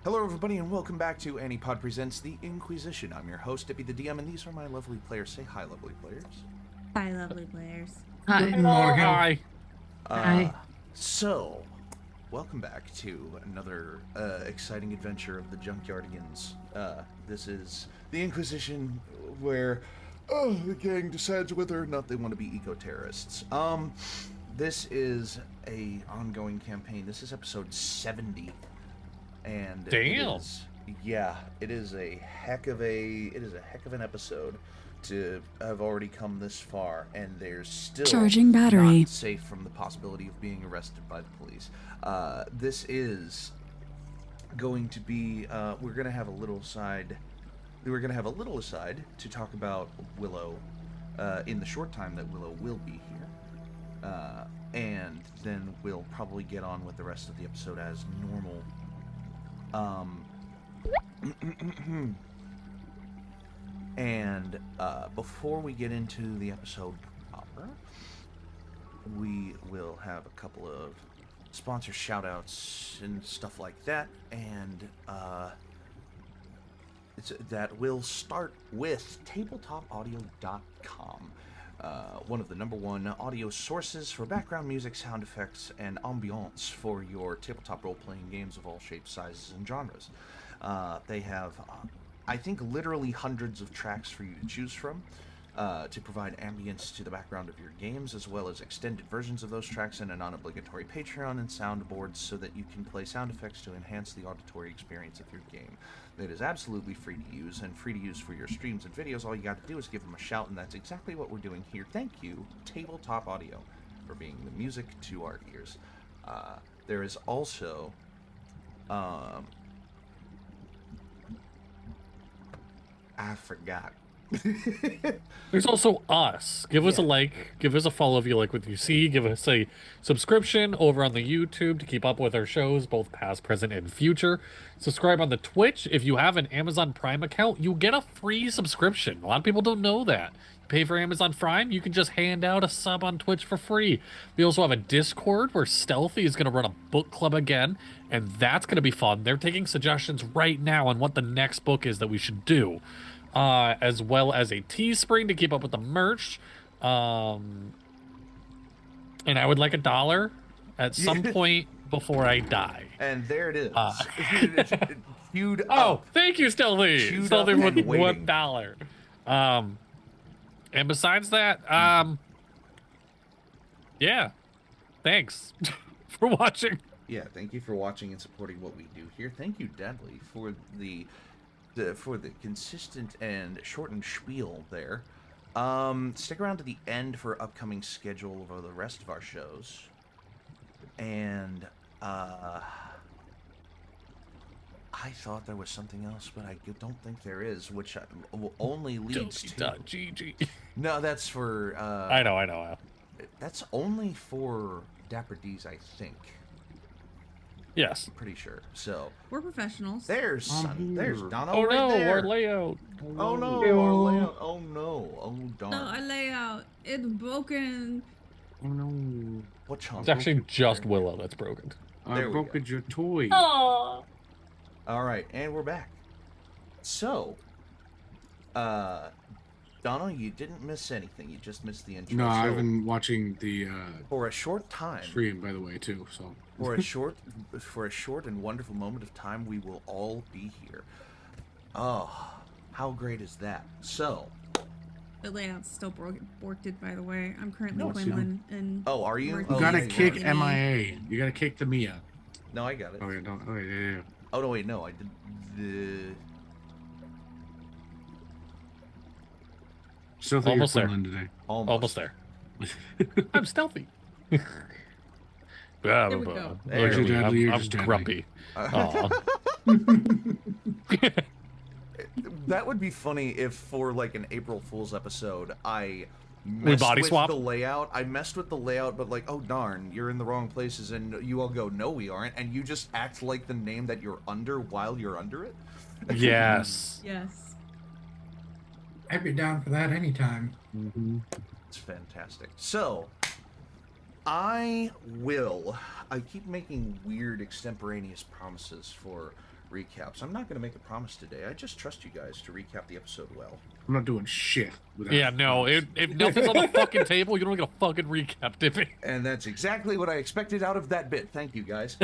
Hello everybody and welcome back to ANIPOD Presents the In-Quy'zz-ition. I'm your host, Dippy the DM, and these are my lovely players. Say hi, lovely players. Hi, lovely players. Hi, Morgan. Hi. Hi. So, welcome back to another exciting adventure of the junkyardigans. This is the In-Quy'zz-ition, where the gang decides whether or not they want to be eco-terrorists. This is a ongoing campaign. This is episode 70. And damn, it is a heck of an episode to have already come this far, and there's still Charging battery. Not safe from the possibility of being arrested by the police. This is going to be we're gonna have a little aside to talk about Willow in the short time that Willow will be here, and then we'll probably get on with the rest of the episode as normal. And before we get into the episode proper, we will have a couple of sponsor shout-outs and stuff like that, and that will start with tabletopaudio.com. One of the #1 audio sources for background music, sound effects, and ambiance for your tabletop role-playing games of all shapes, sizes, and genres. They have, I think, literally hundreds of tracks for you to choose from to provide ambience to the background of your games, as well as extended versions of those tracks and a non-obligatory Patreon and soundboards so that you can play sound effects to enhance the auditory experience of your game. It is absolutely free to use and free to use for your streams and videos. All you got to do is give them a shout, and that's exactly what we're doing here. Thank you, Tabletop Audio, for being the music to our ears. There is also I forgot. There's also us. Give us a like, give us a follow if you like what you see, give us a subscription over on the YouTube to keep up with our shows, both past, present, and future. Subscribe on the Twitch. If you have an Amazon Prime account, you get a free subscription. A lot of people don't know that. You pay for Amazon Prime, you can just hand out a sub on Twitch for free. We also have a Discord where Stealthy is going to run a book club again, and that's going to be fun. They're taking suggestions right now on what the next book is that we should do. As well as a Teespring to keep up with the merch. And I would like $1 at some point before I die. And there it is. Queued Oh, up. thank you, Stealthy. Queued Stealthy up with and waiting. $1. And besides that, yeah, thanks for watching. Yeah, thank you for watching and supporting what we do here. Thank you, Deadly, for the consistent and shortened spiel there. Stick around to the end for upcoming schedule of the rest of our shows. And I thought there was something else, but I don't think there is, which only leads to GG. No, that's for I know. That's only for Dapper D's, I think. Yes. I'm pretty sure. So We're professionals. there's Donna Oh right no, there. our layout. Oh no, our layout. Oh no. Oh darn. No, I lay out. It's broken. Oh no. What chunk? It's actually just Willow that's broken. I There we broke go. your toy. Oh. All right, and we're back. So, Donna, you didn't miss anything. You just missed the intro. No, So I've been watching the for a short time. stream, by the way, too. So For a short and wonderful moment of time, we will all be here. Oh, how great is that? So, The layout's still broken, by the way. I'm currently No, it's Quinlan and. oh, are you? Mirthy you Oh, gotta yeah, is kick lagging me. MIA. You gotta kick the Mia. No, I got it. Oh yeah, don't. Oh yeah. Oh no, wait, no, I did the. Still think Almost you're there. Quinlan today. Almost there. I'm stealthy. There we go. There we go. You're I'm just deadly. grumpy. Aw. That would be funny if, for like an April Fool's episode, I We body with swap? the layout. I messed with the layout, but like, oh darn, you're in the wrong places, and you all go, no, we aren't, and you just act like the name that you're under while you're under it. Yes. Yes. I'd be down for that anytime. Mm-hmm. It's fantastic. So, I keep making weird extemporaneous promises for recaps. I'm not going to make a promise today. I just trust you guys to recap the episode well. I'm not doing shit. Without Yeah, no. promise. If nothing's on the fucking table, you don't get a fucking recap, Dippy. And that's exactly what I expected out of that bit. Thank you, guys.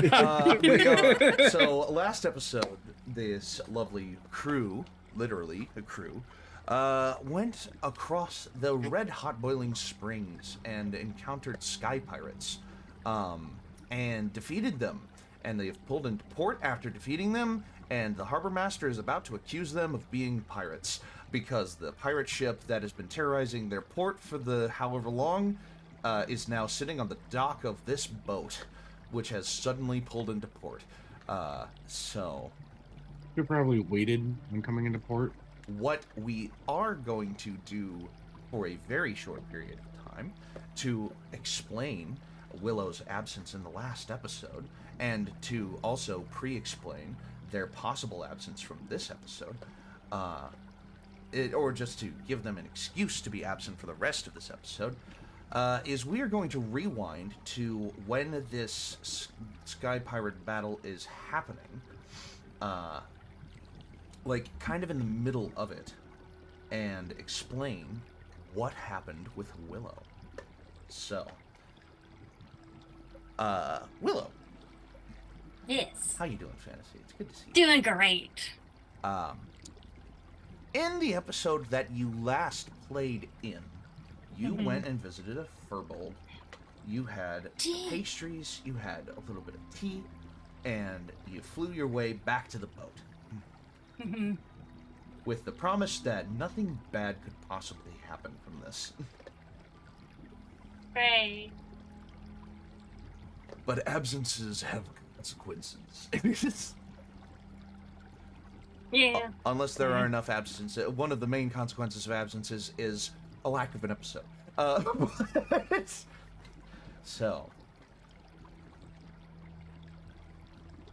So, last episode, this lovely crew, literally a crew, went across the red-hot boiling springs and encountered sky pirates, and defeated them. And they've pulled into port after defeating them, and the harbor master is about to accuse them of being pirates, because the pirate ship that has been terrorizing their port for the however long is now sitting on the dock of this boat, which has suddenly pulled into port. So You probably waited when coming into port. what we are going to do for a very short period of time to explain Willow's absence in the last episode, and to also pre-explain their possible absence from this episode, or just to give them an excuse to be absent for the rest of this episode, is we are going to rewind to when this Sky Pirate battle is happening, like kind of in the middle of it, and explain what happened with Willow. So, Willow, Yes. how you doing, Fantasy? It's good to see you. Doing great. In the episode that you last played in, you Mhm. went and visited a furbolg. You had Tea. pastries, you had a little bit of tea, and you flew your way back to the boat hmm with the promise that nothing bad could possibly happen from this. Great. But absences have consequences. Yeah. Unless there are enough absences. One of the main consequences of absences is a lack of an episode. So,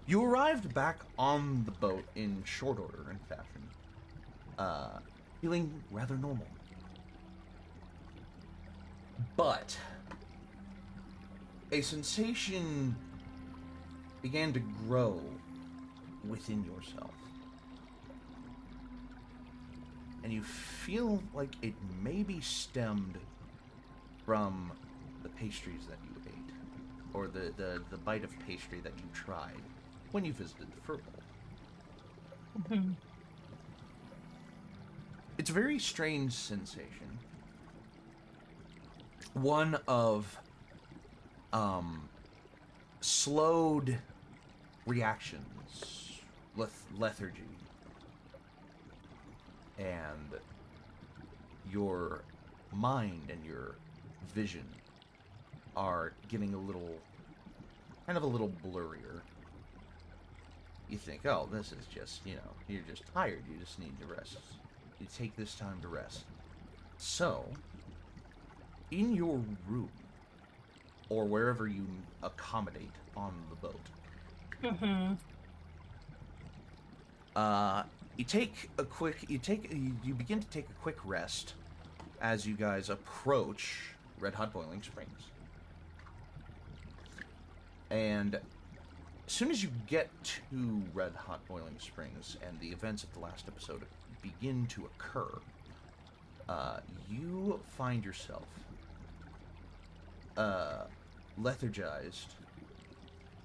you arrived back on the boat in short order, in fashion, feeling rather normal. But a sensation began to grow within yourself. And you feel like it maybe stemmed from the pastries that you ate, or the bite of pastry that you tried when you visited the furbolg. hmm It's a very strange sensation. One of slowed reactions, lethargy, and your mind and your vision are getting a little blurrier. You think, oh, this is just, you're just tired, you just need to rest. You take this time to rest. So, in your room, or wherever you accommodate on the boat, hmm you begin to take a quick rest as you guys approach Red Hot Boiling Springs. And as soon as you get to Red Hot Boiling Springs and the events of the last episode begin to occur, you find yourself lethargized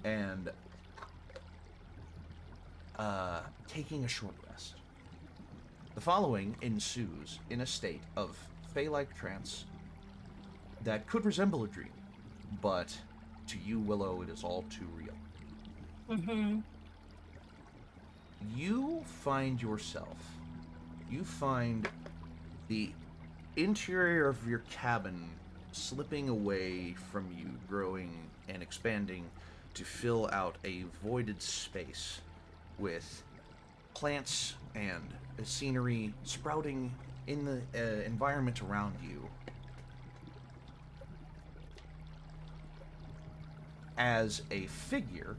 and taking a short rest. The following ensues in a state of fey-like trance that could resemble a dream, but to you, Willow, it is all too real. hmm You find the interior of your cabin slipping away from you, growing and expanding to fill out a voided space with plants and scenery sprouting in the environment around you. As a figure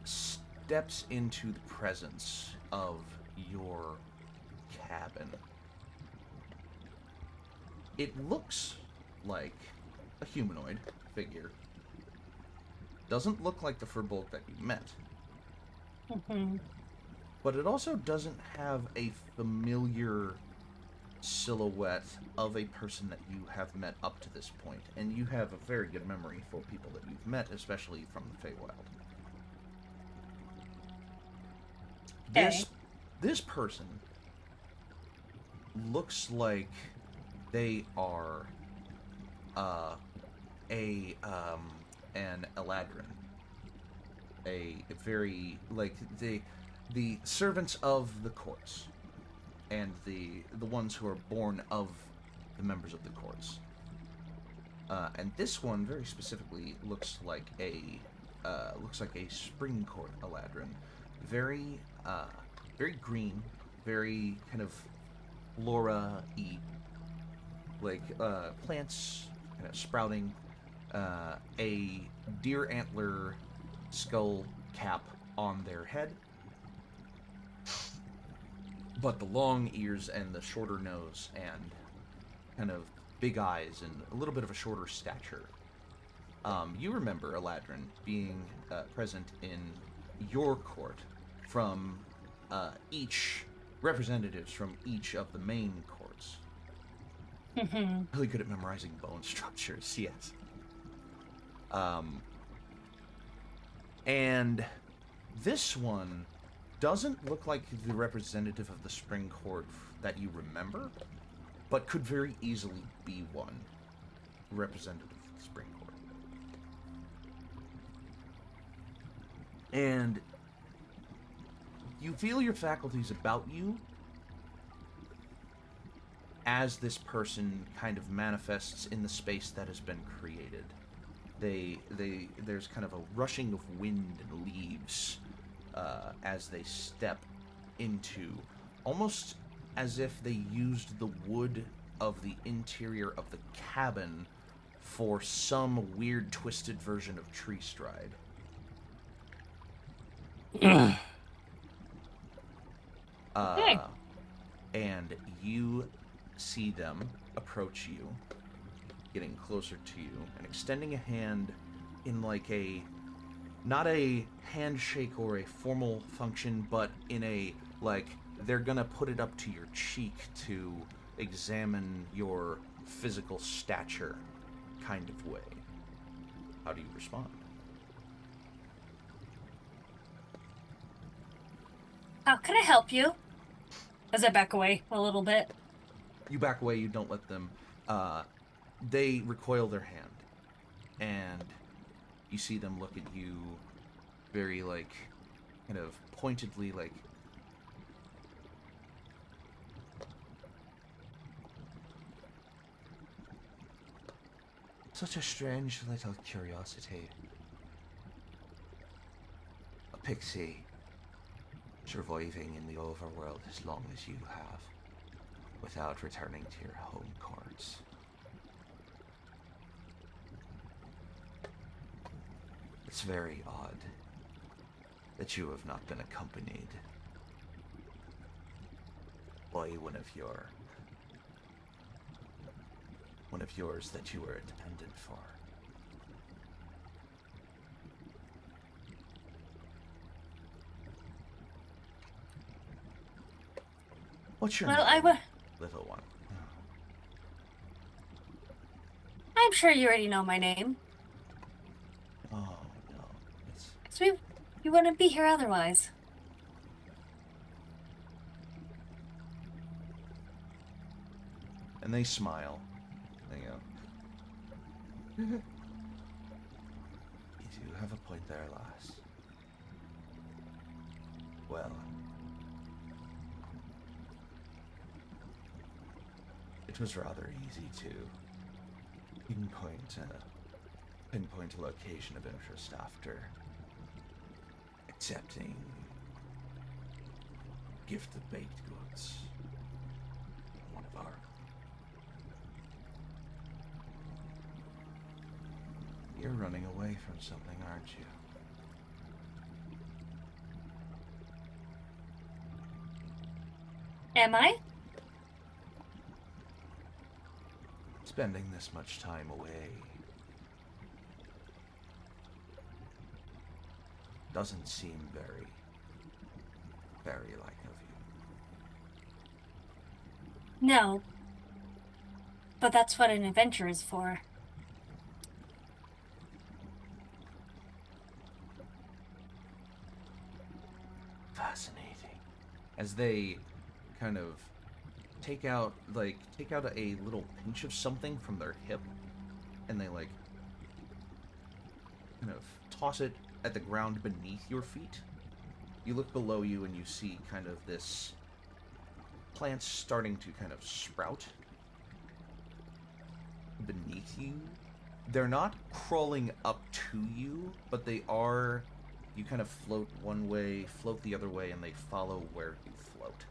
steps into the presence of your cabin. It looks like a humanoid figure, doesn't look like the Firbolg that you met. Mm-hmm. But it also doesn't have a familiar silhouette of a person that you have met up to this point. And you have a very good memory for people that you've met, especially from the Feywild. Okay. This person looks like they are an Eladrin. A very, like, the servants of the courts, and the ones who are born of the members of the courts. And this one very specifically looks like a spring court Eladrin, very green, very kind of flora-y, like plants kind of sprouting, a deer antler skull cap on their head, but the long ears and the shorter nose and kind of big eyes and a little bit of a shorter stature. You remember Eladrin being present in your court from each representatives from each of the main courts. Mm-hmm. Really good at memorizing bone structures, yes. And this one doesn't look like the representative of the Spring Court that you remember, but could very easily be one representative of the Spring Court. And you feel your faculties about you as this person kind of manifests in the space that has been created. There's kind of a rushing of wind and leaves as they step into, almost as if they used the wood of the interior of the cabin for some weird twisted version of tree stride. Hey. And you see them approach you, getting closer to you, and extending a hand in like a, not a handshake or a formal function, but in a, like, they're gonna put it up to your cheek to examine your physical stature kind of way. How do you respond? How can I help you? As I back away a little bit. You back away, you don't let them, they recoil their hand, and you see them look at you very, like, kind of pointedly, like, such a strange little curiosity. A pixie surviving in the overworld as long as you have, without returning to your home courts. It's very odd that you have not been accompanied by one of yours that you were a dependent for. What's your Well, name, little one? I'm sure you already know my name. Oh, no. It's... So you wouldn't be here otherwise. And they smile. They go, you do have a point there, lass. Well, it was rather easy to pinpoint a location of interest after accepting gift of baked goods from one of our. You're running away from something, aren't you? Am I? Spending this much time away doesn't seem very, very like of you. No. But that's what an adventure is for. Fascinating. As they kind of take out a little pinch of something from their hip, and they like kind of toss it at the ground beneath your feet. You look below you and you see kind of this plant starting to kind of sprout beneath you. They're not crawling up to you, but they are. You kind of float one way, float the other way, and they follow where you float.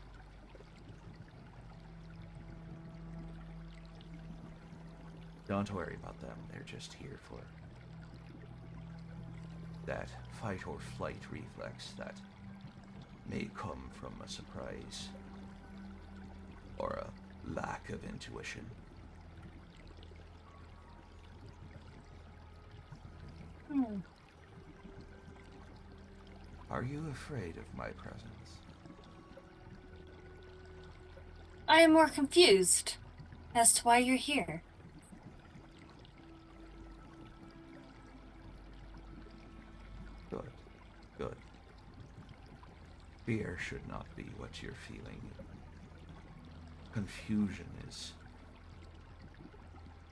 Don't worry about them. They're just here for that fight or flight reflex that may come from a surprise or a lack of intuition. Are you afraid of my presence? I am more confused as to why you're here. Good. Good. Fear should not be what you're feeling. Confusion is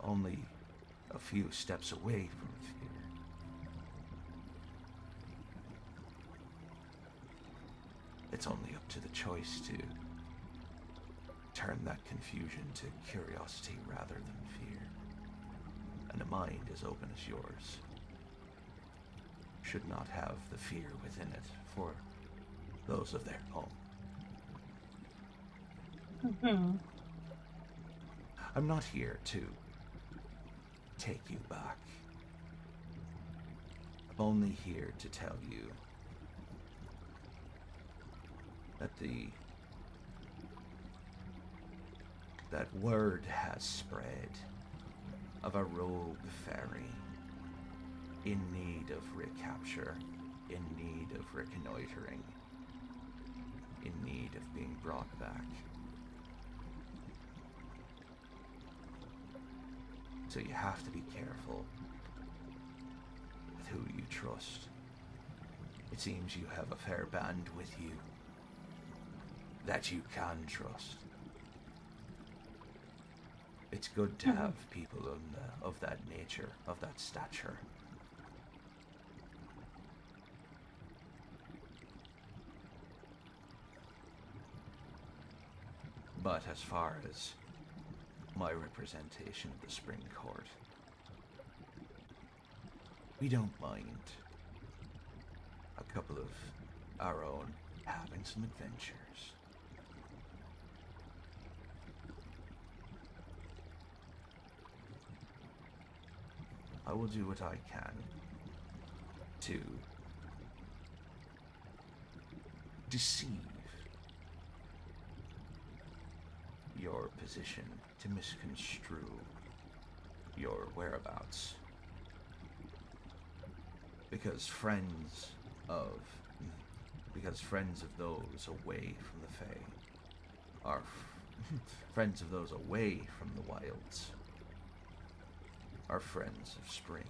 only a few steps away from fear. It's only up to the choice to turn that confusion to curiosity rather than fear. And a mind as open as yours should not have the fear within it for those of their own. I'm not here to take you back. I'm only here to tell you that that word has spread of a rogue fairy in need of recapture, in need of reconnoitering, in need of being brought back. So you have to be careful with who you trust. It seems you have a fair band with you that you can trust. It's good to have people of that nature, of that stature. But as far as my representation of the Spring Court, we don't mind a couple of our own having some adventures. I will do what I can to deceive your position, to misconstrue your whereabouts. Because friends of those away from the Fae are friends of those away from the wilds are friends of spring.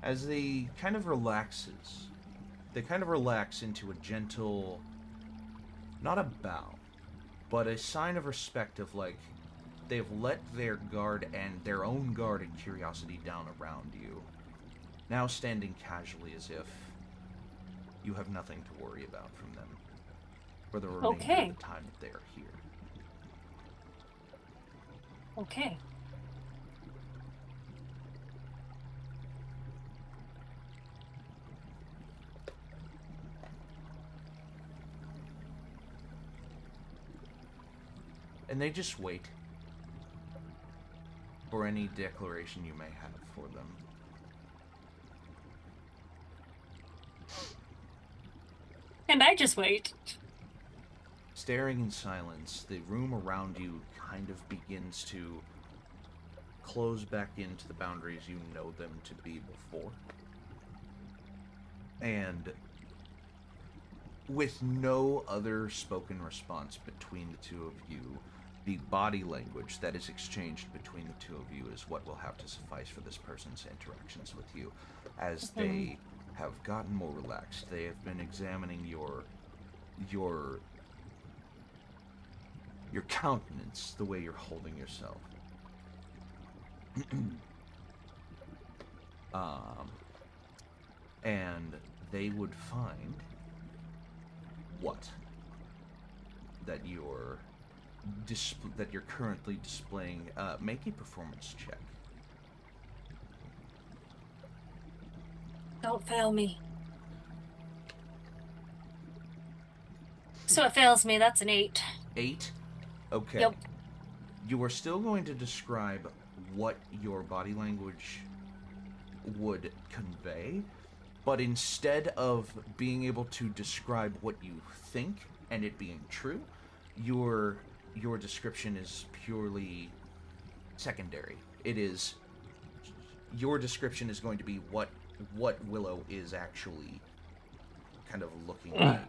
As they kind of relax into a gentle, not a bow, but a sign of respect of like, they've let their guard and their own guard and curiosity down around you, now standing casually as if you have nothing to worry about from them for the remainder of the time that they are here. Okay. And they just wait for any declaration you may have for them. And I just wait. staring in silence, the room around you kind of begins to close back into the boundaries you know them to be before. And with no other spoken response between the two of you, the body language that is exchanged between the two of you is what will have to suffice for this person's interactions with you. As they have gotten more relaxed, they have been examining your countenance, the way you're holding yourself. And they would find what? That you're currently displaying. Make a performance check. Don't fail me. So it fails me. That's an 8. 8? Okay. Yep. You are still going to describe what your body language would convey, but instead of being able to describe what you think and it being true, your description is purely secondary. It is your description is going to be what Willow is actually kind of looking like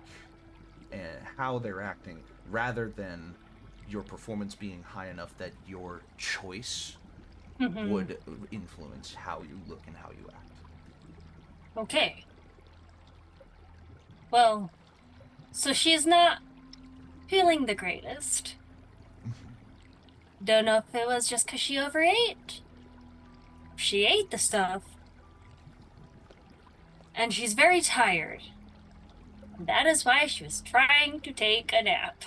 and how they're acting, rather than your performance being high enough that your choice would influence how you look and how you act. Okay. Well, so she's not feeling the greatest. Don't know if it was just because she overate. She ate the stuff. And she's very tired. That is why she was trying to take a nap.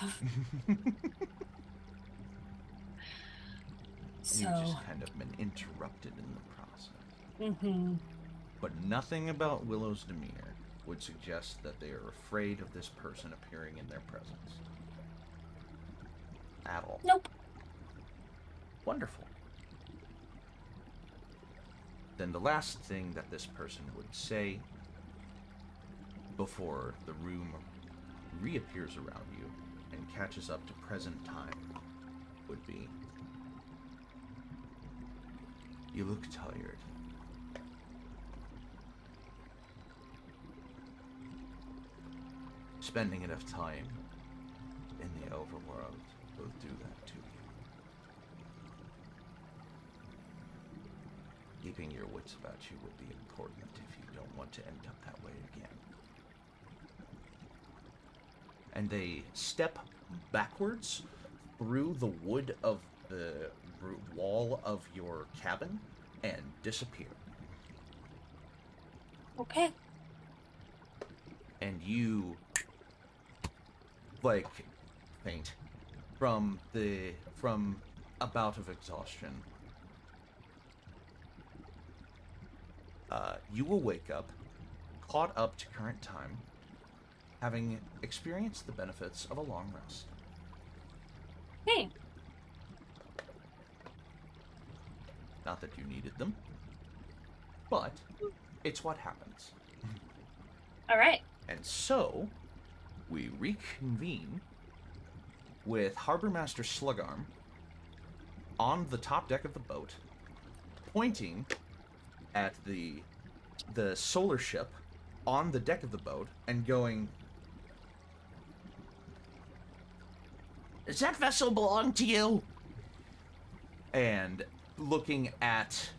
So... You've just kind of been interrupted in the process. Mm-hmm. But nothing about Willow's demeanor would suggest that they are afraid of this person appearing in their presence. At all. Nope. Wonderful. Then the last thing that this person would say before the room reappears around you and catches up to present time would be, "You look tired. Spending enough time in the overworld will do that to you. Keeping your wits about you would be important if you don't want to end up that way again." And they step backwards through the wood of the wall of your cabin and disappear. Okay. And you, faint from a bout of exhaustion. You will wake up, caught up to current time, having experienced the benefits of a long rest. Hey. Not that you needed them, but it's what happens. All right. And so, we reconvene with Harbor Master Slugarm on the top deck of the boat, pointing at the solar ship on the deck of the boat and going, "Does that vessel belong to you?" And looking at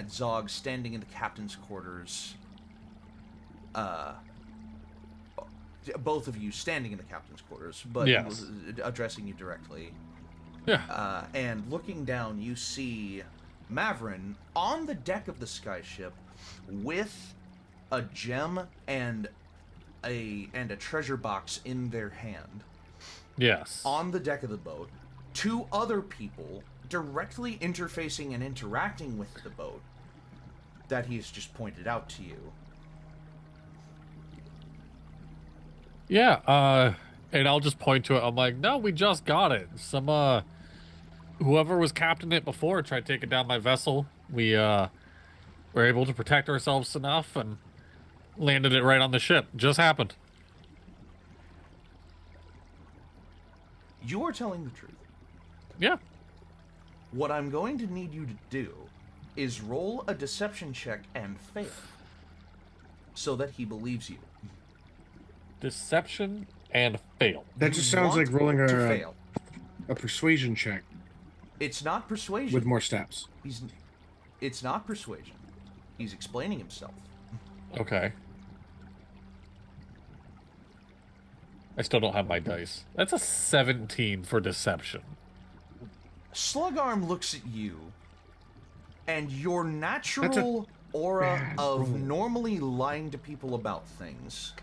Zog standing in the captain's quarters, both of you standing in the captain's quarters, but Yes. addressing you directly. Yeah. And looking down, you see Mavron on the deck of the skyship with a gem and a treasure box in their hand. Yes. On the deck of the boat, 2 other people directly interfacing and interacting with the boat that he's just pointed out to you. Yeah, and I'll just point to it. I'm like, no, we just got it. Some, whoever was captaining it before tried taking down my vessel. We, were able to protect ourselves enough and landed it right on the ship. Just happened. You are telling the truth. Yeah. What I'm going to need you to do is roll a deception check and fail, so that he believes you. Deception and fail. That just sounds like rolling to fail. a persuasion check It's not persuasion. with more steps. It's not persuasion. He's explaining himself. Okay. I still don't have my dice. That's a 17 for deception. Slugarm looks at you, and your natural aura bad of roll. normally lying to people about things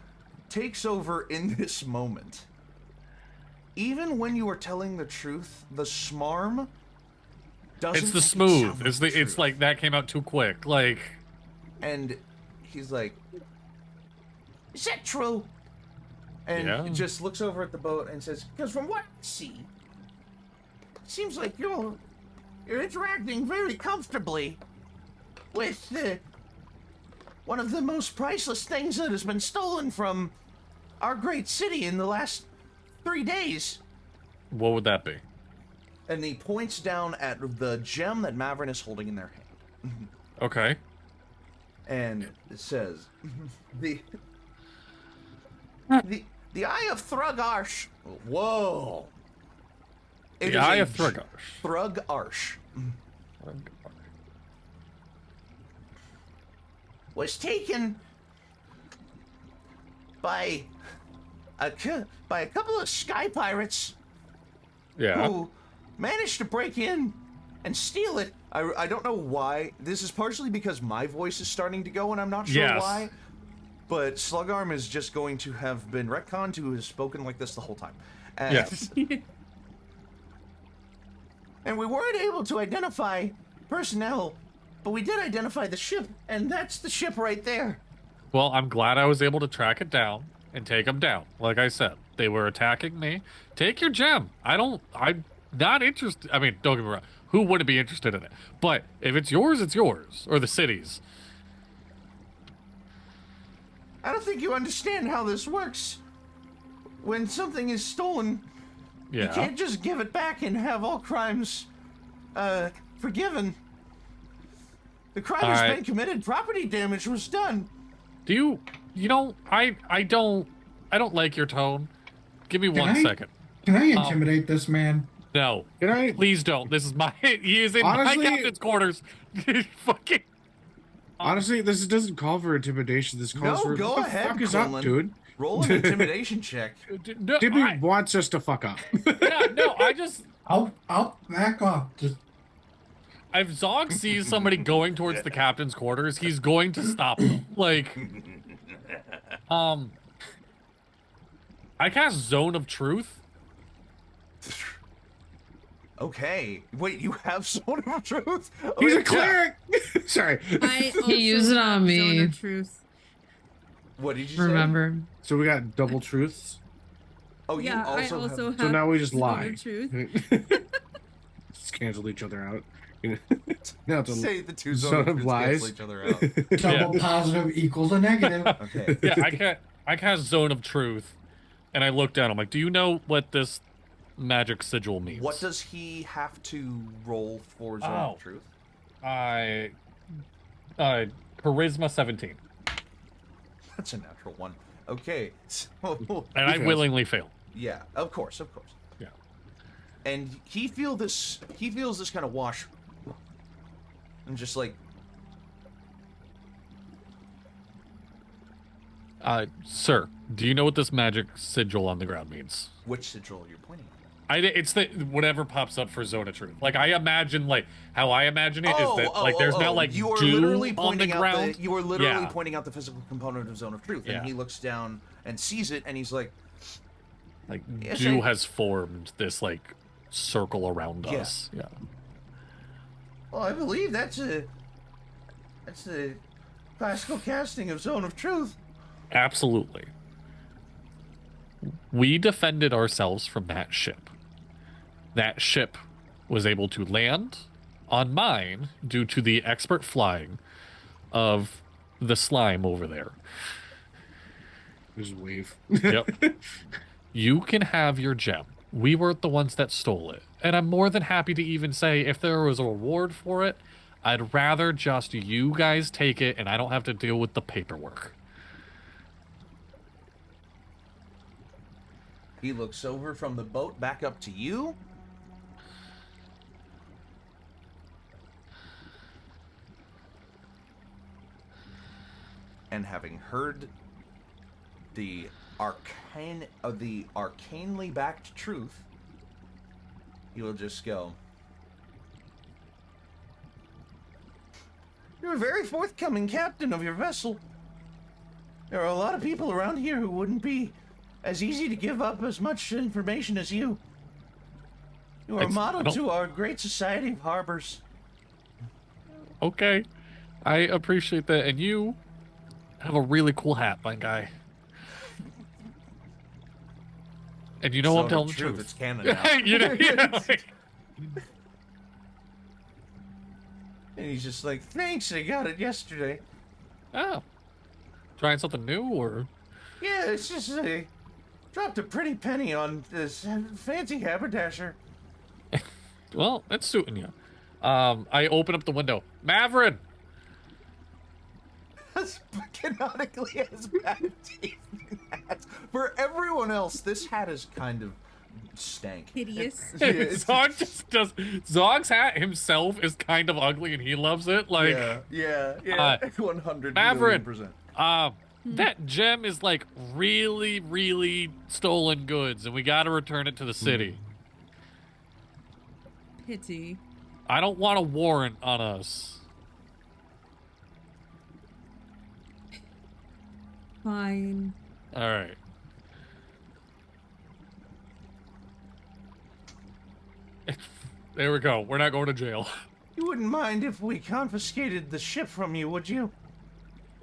takes over in this moment. Even when you are telling the truth, the smarm doesn't. It's the fucking smooth. sound It's like the. It's truth. like that came out too quick. Like. And he's like, "Is that true?" And Yeah. he just looks over at the boat and says, "Because from what I see, it seems like you're interacting very comfortably with one of the most priceless things that has been stolen from our great city in the last 3 days." What would that be? And he points down at the gem that Mavron is holding in their hand. Okay. And it says, the Eye of Thrug-Arsh. Whoa. It The is Eye a of Thrug-Arsh. Thrug-Arsh was taken by a couple of sky pirates Yeah. who managed to break in and steal it. I don't know why. This is partially because my voice is starting to go and I'm not sure Yes. why. But Slugarm is just going to have been retconned to have spoken like this the whole time. And, Yes. and we weren't able to identify personnel, but we did identify the ship, and that's the ship right there. Well, I'm glad I was able to track it down and take them down. Like I said, they were attacking me. Take your gem. I'm not interested. I mean, don't get me wrong. Who wouldn't be interested in it? But if it's yours, it's yours. Or the city's. I don't think you understand how this works. When something is stolen, you Yeah. can't just give it back and have all crimes forgiven. The crime has Alright. been committed. Property damage was done. Do you know, I don't like your tone. Give me one second. Can I intimidate this man? No. Can I? Please don't. This is my he is in Honestly- my captain's quarters. Fucking Honestly, this doesn't call for intimidation. This calls No, for go what the ahead, fuck is Quinlan. up, dude? Roll an intimidation check. no, Dibby wants us to fuck up. yeah, no, I just I'll back off. Just if Zog sees somebody going towards the captain's quarters, he's going to stop them. Like, I cast Zone of Truth. Okay. Wait, you have Zone of Truth? Oh, He's a wait, cleric. Sorry. I also used it on have me. Zone of Truth. What did you say? Remember. So we got double truths. Oh, you Yeah, I also also have... have. So now we just Zone lie. of Truth. Just cancel each other out. Now it's a Say the two Zone Zone of of Truths lies. cancel each other out. double positive equals a negative. Okay. Yeah, I cast Zone of Truth, and I look down. I'm like, do you know what this magic sigil means? What does he have to roll for Zone Oh. of Truth? Charisma 17, That's a natural one. Okay. So, and I Because- willingly fail. yeah, of course. Yeah. And he feels this kind of wash. And just like, Sir, do you know what this magic sigil on the ground means? which sigil you're pointing at? It's the whatever pops up for Zone of Truth. Like I imagine, like how I imagine it is that like there's not like you are dew literally on the pointing out ground. you are literally Yeah. pointing out the physical component of Zone of Truth, Yeah. and he looks down and sees it, and he's like, Like Yes, dew I- has formed this like circle around Yeah. us. Yeah. "Well, I believe that's a classical casting of Zone of Truth." Absolutely. We defended ourselves from that ship. That ship was able to land on mine due to the expert flying of the slime over there. There's a wave. Yep. You can have your gem. We weren't the ones that stole it. And I'm more than happy to even say if there was a reward for it, I'd rather just you guys take it and I don't have to deal with the paperwork. He looks over from the boat back up to you. And having heard the arcanely backed truth, he will just go, "You're a very forthcoming captain of your vessel. There are a lot of people around here who wouldn't be as easy to give up as much information as you. You are a model to our great society of harbors." Okay. I appreciate that. And you have a really cool hat, my guy. And you know So I'm telling the truth. truth. It's canon now. you know. And he's just like, "Thanks, I got it yesterday." Oh. Trying something new, or? Yeah, it's just dropped a pretty penny on this fancy haberdasher. Well, that's suiting you. I open up the window. Mavron! As canonically as bad teeth hats. For everyone else, this hat is kind of stank. Hideous. Zog just does. Zog's hat himself is kind of ugly, and he loves it. Like, yeah, 100 Mavron, million%. that gem is like really, really stolen goods, and we got to return it to the city. Pity. I don't want a warrant on us. Fine. All right. There we go. We're not going to jail. You wouldn't mind if we confiscated the ship from you, would you?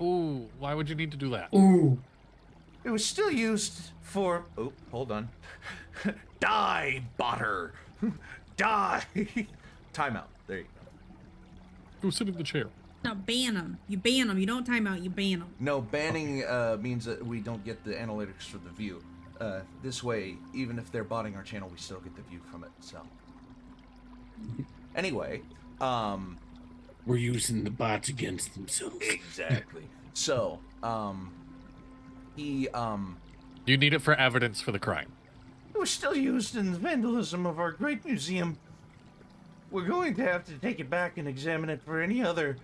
Ooh, why would you need to do that? Ooh. It was still used for... Oh, hold on. Die, botter! Die! Timeout. There you go. Go sit in the chair. No, ban them. You ban them. You don't time out. You ban them. No, banning means that we don't get the analytics for the view. This way, even if they're botting our channel, we still get the view from it, so... Anyway, We're using the bots against themselves. Exactly. So, he, You need it for evidence for the crime. it was still used in the vandalism of our great museum. We're going to have to take it back and examine it for any other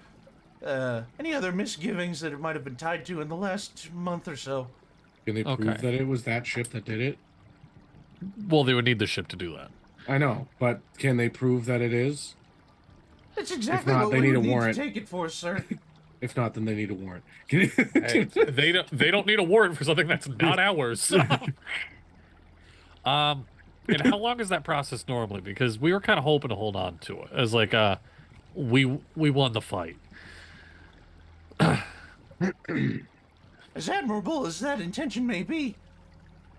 misgivings that it might have been tied to in the last month or so. Can they prove Okay. that it was that ship that did it? Well, they would need the ship to do that. I know, but can they prove that it is? That's exactly not, what they we need would a warrant. to take it for, sir. If not, then they need a warrant. Hey, they don't need a warrant for something that's not ours. And how long is that process normally? Because we were kind of hoping to hold on to it as like we won the fight. As admirable as that intention may be,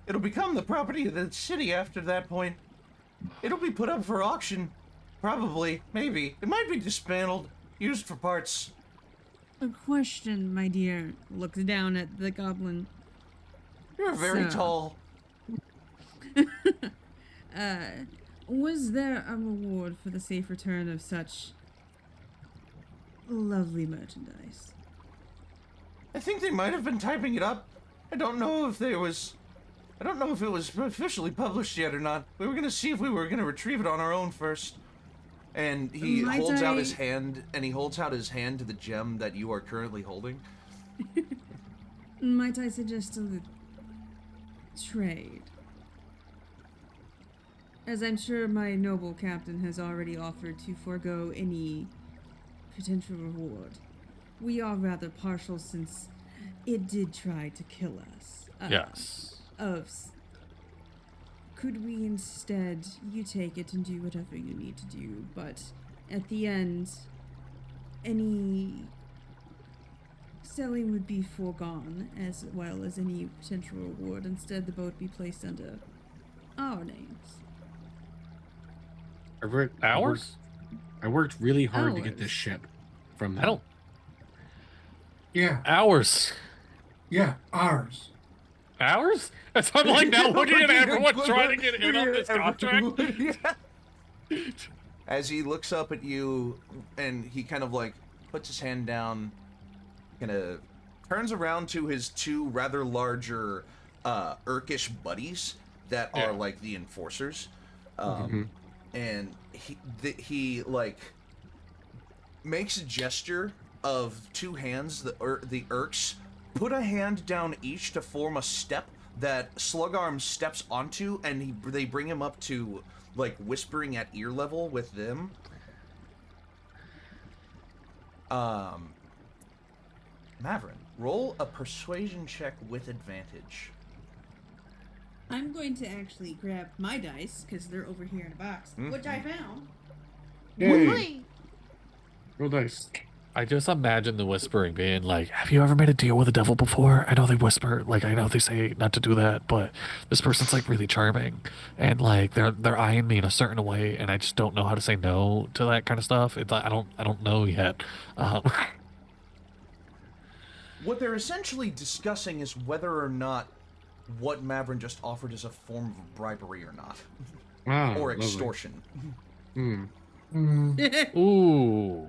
it'll become the property of the city after that point. It'll be put up for auction. Probably. Maybe. It might be dismantled. Used for parts. A question, my dear. Looks down at the goblin. You're very So- tall. Was there a reward for the safe return of such lovely merchandise? I think they might have been typing it up. I don't know if it was officially published yet or not. We were gonna see if we were gonna retrieve it on our own first. And he Might holds out I- his hand, to the gem that you are currently holding. Might I suggest a trade? As I'm sure my noble captain has already offered to forego any potential reward. We are rather partial since it did try to kill us. Yes. Could we instead, you take it and do whatever you need to do, but at the end, any selling would be foregone, as well as any potential reward. Instead, the boat be placed under our names. Ours? I worked really hard to get this Ours. ship from them. I don't. Yeah. Ours. Yeah. Ours. Hours? That's why I'm like now looking at everyone trying to get in on this contract. Yeah. As he looks up at you, and he kind of like puts his hand down, kind of turns around to his two rather larger Urkish buddies that are like the enforcers, and he like makes a gesture of two hands. The Urks put a hand down each to form a step that Slugarm steps onto, and they bring him up to like whispering at ear level with them. Mavron, roll a persuasion check with advantage. I'm going to actually grab my dice, because they're over here in a box, which I found. Yay. Roll dice. I just imagine the whispering being like, have you ever made a deal with the devil before? I know they whisper, like, I know they say not to do that, but this person's like really charming, and like they're eyeing me in a certain way, and I just don't know how to say no to that kind of stuff. It's like, I don't know yet. What they're essentially discussing is whether or not what Mavron just offered is a form of bribery or not, or extortion. Ooh.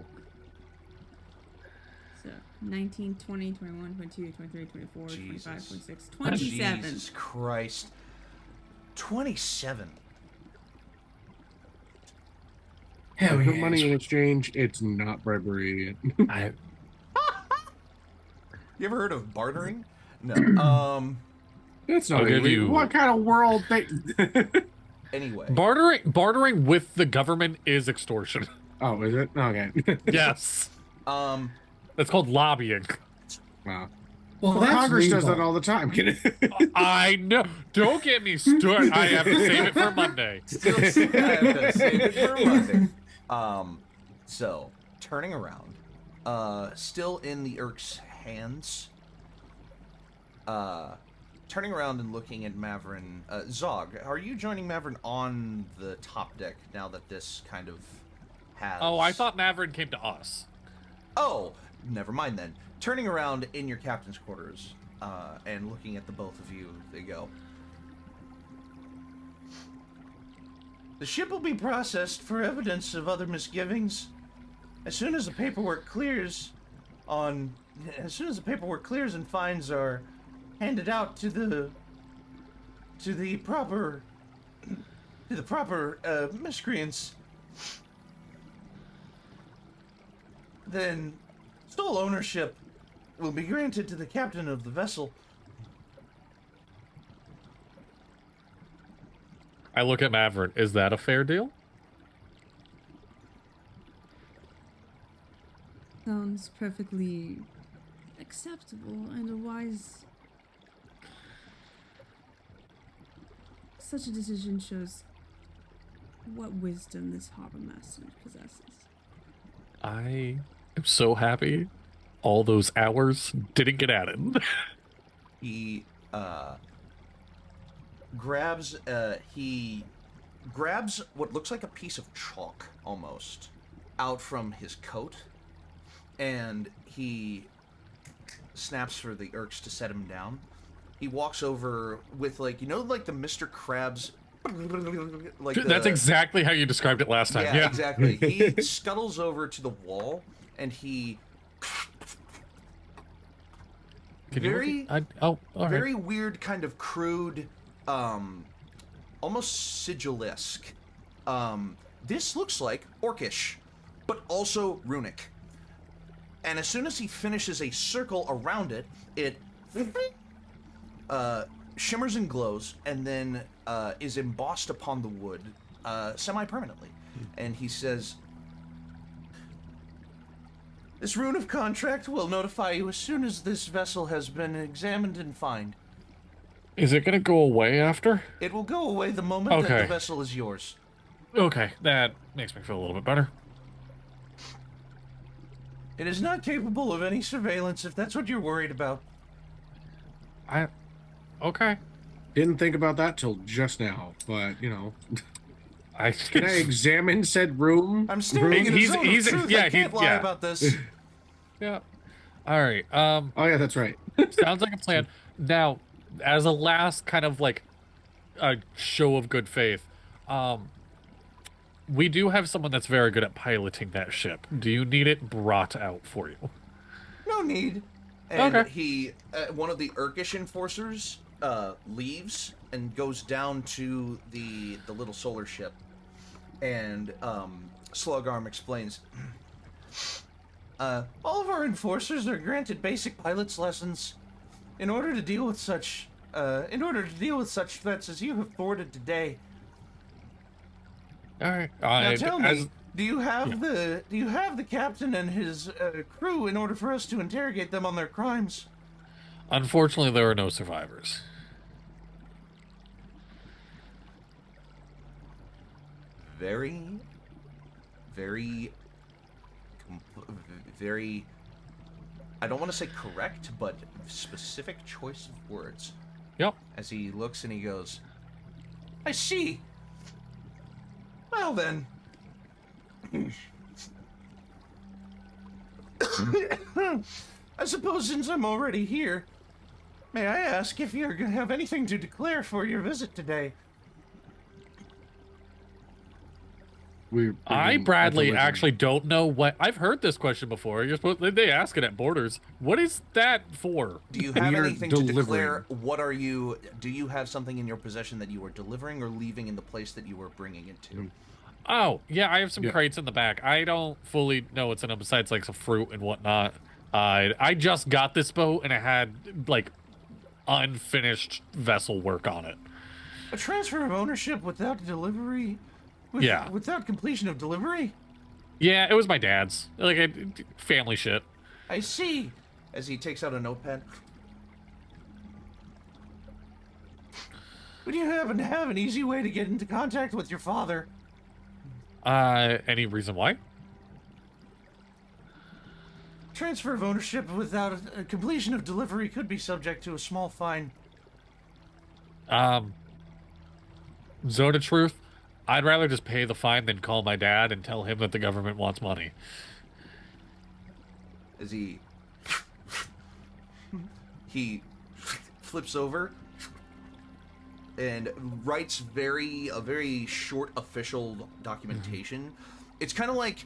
So, 19, 20, 21, 22, 23, 24, Jesus. 25, 26, 27. Jesus Christ. 27. Hell Put yeah. money in exchange. It's not bribery. I You ever heard of bartering? No. It's not I'll give illegal. you- What kind of world they... Anyway. bartering with the government is extortion. Oh, is it? Okay. Yes. Um, That's called lobbying. Wow. Well, Well, that's Congress does legal. that all the time. I know. Don't get me started. I have to save it for Monday. Still save it for Monday. So, turning around, still in the Urk's hands, turning around and looking at Mavron. Zog, are you joining Mavron on the top deck now that this kind of has... Oh, I thought Mavron came to us. Oh, never mind then. Turning around in your captain's quarters, and looking at the both of you, they go. The ship will be processed for evidence of other misgivings. As soon as the paperwork clears and fines are handed out to the proper miscreants, then sole ownership will be granted to the captain of the vessel. I look at Mavron. Is that a fair deal? Sounds perfectly acceptable and a wise... Such a decision shows what wisdom this harbor master possesses. I am so happy all those hours didn't get added. He grabs what looks like a piece of chalk almost out from his coat, and he snaps for the Urks to set him down. He walks over with like the Mr. Krabs, like That's exactly how you described it last time. Yeah. exactly. He scuttles over to the wall and he Can you very look at- all right. very weird kind of crude, almost sigil-esque. This looks like Orcish, but also runic. And as soon as he finishes a circle around it, it shimmers and glows, and then is embossed upon the wood semi-permanently. And he says, "This rune of contract will notify you as soon as this vessel has been examined and fined. Is it going to go away after? It will go away the moment that Okay. the vessel is yours." Okay, that makes me feel a little bit better. "It is not capable of any surveillance if that's what you're worried about." Okay. Didn't think about that till just now, but, Can I Can examine said room? I'm staring at a He's- zone he's- of truth. yeah, I can't lie yeah. about this. Yeah. All right. Oh, yeah, that's right. Sounds like a plan. Now, as a last kind of like a show of good faith, we do have someone that's very good at piloting that ship. Do you need it brought out for you? No need. And Okay. he, one of the Urkish enforcers, leaves and goes down to the little solar ship. And Slugarm explains, all of our enforcers are granted basic pilot's lessons in order to deal with such threats as you have thwarted today. All right. Now tell me, do you have the captain and his crew in order for us to interrogate them on their crimes? Unfortunately, there are no survivors. Very, very, very, I don't want to say correct, but specific choice of words. Yep. As he looks and he goes, I see. Well then. I suppose since I'm already here, may I ask if you're going to have anything to declare for your visit today? I, Bradley, actually don't know what... I've heard this question before. They ask it at Borders. What is that for? Do you have You're anything to declare? delivering. What are you... Do you have something in your possession that you are delivering or leaving in the place that you were bringing it to? Oh, yeah, I have some Yeah. crates in the back. I don't fully know what's in them besides, like, some fruit and whatnot. I just got this boat, and it had, like, unfinished vessel work on it. A transfer of ownership without delivery? Yeah. Without completion of delivery? Yeah, it was my dad's. Like, family shit. I see. As he takes out a notepad. Would you happen to have an easy way to get into contact with your father? Any reason why? Transfer of ownership without a completion of delivery could be subject to a small fine. Zone of Truth, I'd rather just pay the fine than call my dad and tell him that the government wants money. As he flips over and writes a very short official documentation. It's kind of like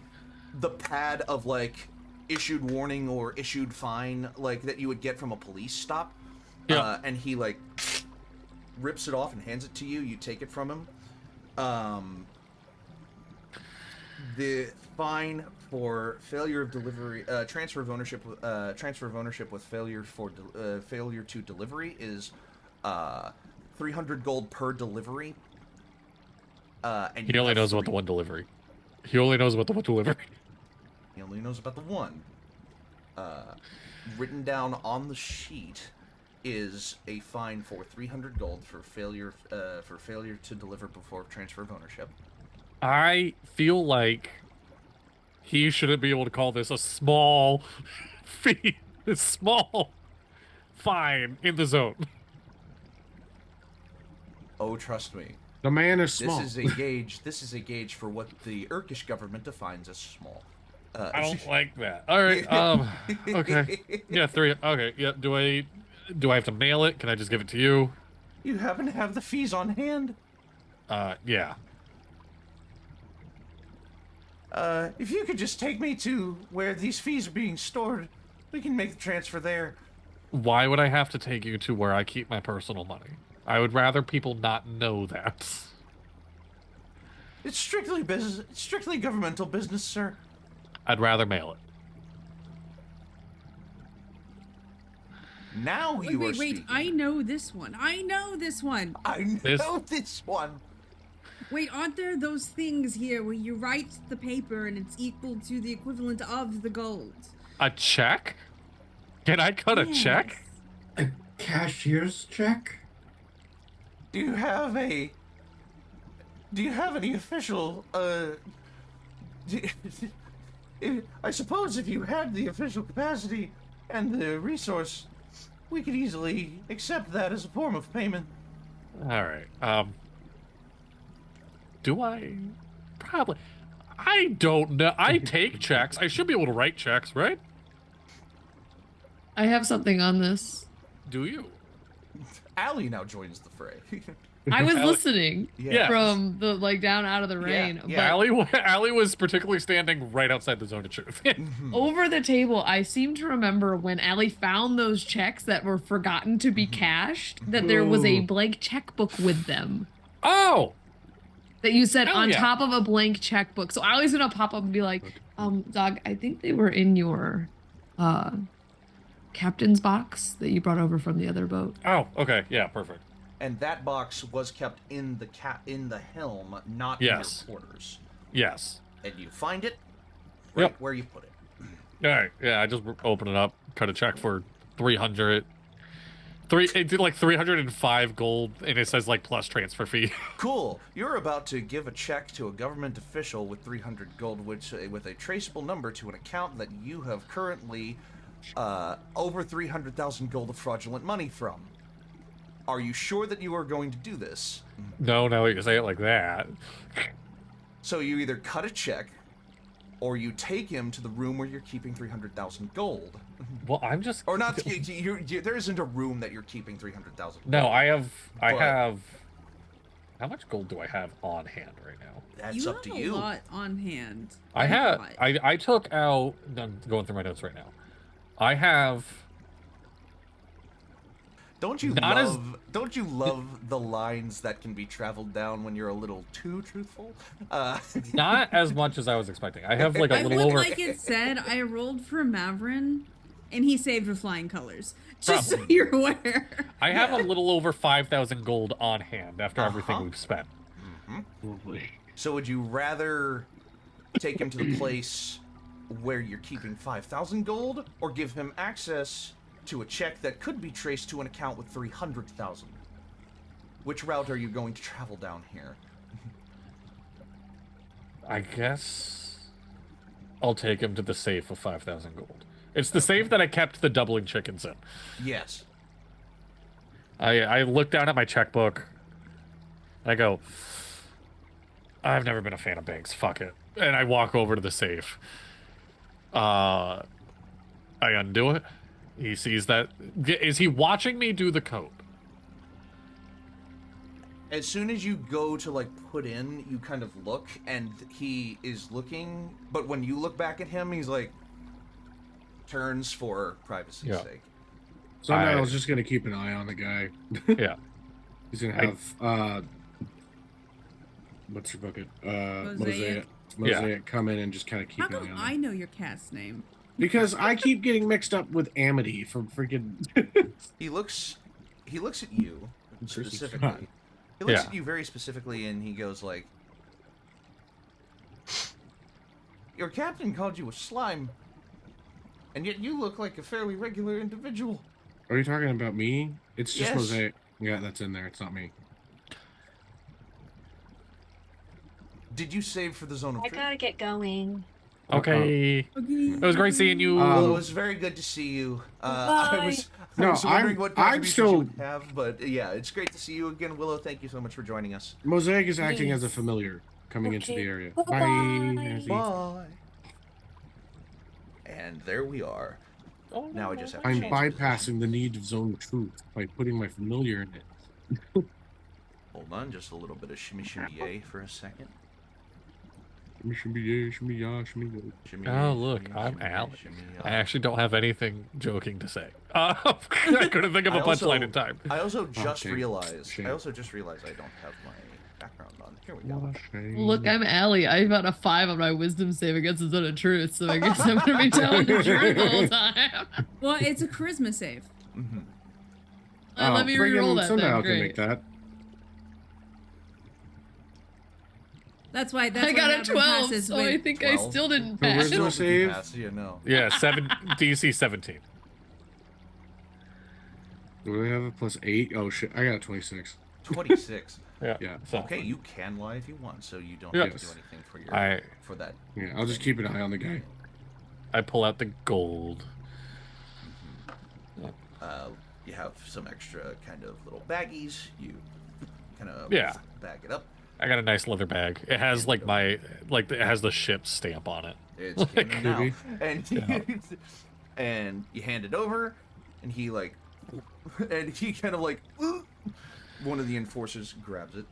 the pad of like issued warning or issued fine like that you would get from a police stop. Yeah. And he like rips it off and hands it to you. You take it from him. The fine for failure of delivery, transfer of ownership with failure to delivery is 300 gold per delivery. And He only knows about the one delivery. He only knows about the one delivery. He only knows about the one. Written down on the sheet is a fine for 300 gold for failure to deliver before transfer of ownership. I feel like he shouldn't be able to call this a small fee, a small fine in the zone. Oh, trust me. The man is small. This is a gauge for what the Urkish government defines as small. I don't like that. All right. Okay. Yeah, 3. Okay. Yeah. Do I have to mail it? Can I just give it to you? You happen to have the fees on hand? Yeah. If you could just take me to where these fees are being stored, we can make the transfer there. Why would I have to take you to where I keep my personal money? I would rather people not know that. It's strictly business. It's strictly governmental business, sir. I'd rather mail it. Now you are Wait, speaking. I know this one. I know this one. I know this one. Wait, aren't there those things here where you write the paper and it's equal to the equivalent of the gold? A check? Can I cut a check? A cashier's check? Do you have any official, I suppose if you had the official capacity and the resource, we could easily accept that as a form of payment. All right. Do I? Probably. I don't know. I take checks. I should be able to write checks, right? I have something on this. Do you? Allie now joins the fray. I was Allie- listening Yeah. from the down out of the rain. yeah. Allie was particularly standing right outside the zone of truth. Mhm. Over the table, I seem to remember when Allie found those checks that were forgotten to be cashed, that there was a Ooh. blank checkbook with them. Oh, That you said Hell on yeah. top of a blank checkbook. So Allie's gonna pop up and be like, Dog, I think they were in your captain's box that you brought over from the other boat. oh, okay, yeah, perfect. And that box was kept in the helm, not Yes. in your quarters. Yes. And you find it right Yep. where you put it. All right, yeah, I just open it up, cut a check for 300. It did like 305 gold, and it says like plus transfer fee. Cool. You're about to give a check to a government official with 300 gold, which with a traceable number to an account that you have currently over 300,000 gold of fraudulent money from. Are you sure that you are going to do this? No, you say it like that. So you either cut a check, or you take him to the room where you're keeping 300,000 gold. Well, I'm just. Or not, there isn't a room that you're keeping 300,000 gold. No, I have. But- How much gold do I have on hand right now? That's you up to have you. a lot on hand. I A have. lot. I took out. I'm going through my notes right now. I have. Don't you Not as- Don't you love the lines that can be traveled down when you're a little too truthful? Not as much as I was expecting. I have like a I little would over. like it said I rolled for Mavron, and he saved with flying colors. Just so Probably. you're aware. I have a little over 5,000 gold on hand after Uh-huh. everything we've spent. So would you rather take him to the place where you're keeping 5,000 gold, or give him access to a check that could be traced to an account with 300,000? Which route are you going to travel down here? I guess I'll take him to the safe of 5,000 gold. It's the safe that I kept the doubling chickens in. Yes. I look down at my checkbook, and I go, I've never been a fan of banks, fuck it. And I walk over to the safe. I undo it. He sees that. Is he watching me do the code? As soon as you go to like put in, you kind of look, and he is looking, but when you look back at him, he's like turns for privacy's Yeah. sake. So now I was just gonna keep an eye on the guy. Yeah. He's gonna have what's your bucket? Mosaic. Mosaic come in and just kind of keep How an eye come on I him. know your cast name? Because I keep getting mixed up with Amity from freaking. He looks at you Seriously, specifically. fine. He looks Yeah. at you very specifically, and he goes like, "Your captain called you a slime, and yet you look like a fairly regular individual." Are you talking about me? It's just Yes. Mosaic. Yeah, that's in there. It's not me. Did you save for the zone of I truth? gotta get going. Okay. Okay. It was great seeing you. Well, it was very good to see you. I Bye. was No, wondering I'm- what I'm contributions still- you would have, but yeah, it's great to see you again, Willow. Thank you so much for joining us. Mosaic is acting as a Yes. familiar coming into Okay. the area. Bye-bye. Bye. Bye. And there we are. Oh, Now I just have to I'm change bypassing the need of zone of truth by putting my familiar in it. Hold on, just a little bit of shimmy shimmy yay for a second. Shimmy yeah, shimmy ya, shimmy ya. Shimmy, Oh, yay, look, shimmy, I'm shimmy, Al. shimmy, I actually don't have anything joking to say. I couldn't think of a I also- punchline in time. I also just shame. realized. Shame. I also just realized I don't have my background on. Here we go. What a shame. Look, I'm Allie. I got a 5 on my wisdom save against the zone of truth, so I guess I'm gonna be telling the truth the whole time. Well, it's a charisma save. Mm-hmm. Let me friggin' re-roll that Sundial then. can make Great. that. That's why. I That's got why a Mavron 12, passes so I with- think I 12? still didn't The pass. wisdom save? Yeah, no. Yeah, DC 17. Do we have a plus 8? Oh shit, I got a 26. 26. Yeah. Yeah. So, Okay, you can lie if you want, so you don't Yeah. have to do anything for your I for that. Yeah, I'll just keep an eye on the guy. pull out the gold. You have some extra kind of little baggies. You kind of Yeah. bag it up. I got a nice leather bag. It has like it has the ship stamp on it. It's canon now. Maybe. And and you hand it over, and he like, and he kind of like one of the enforcers grabs it.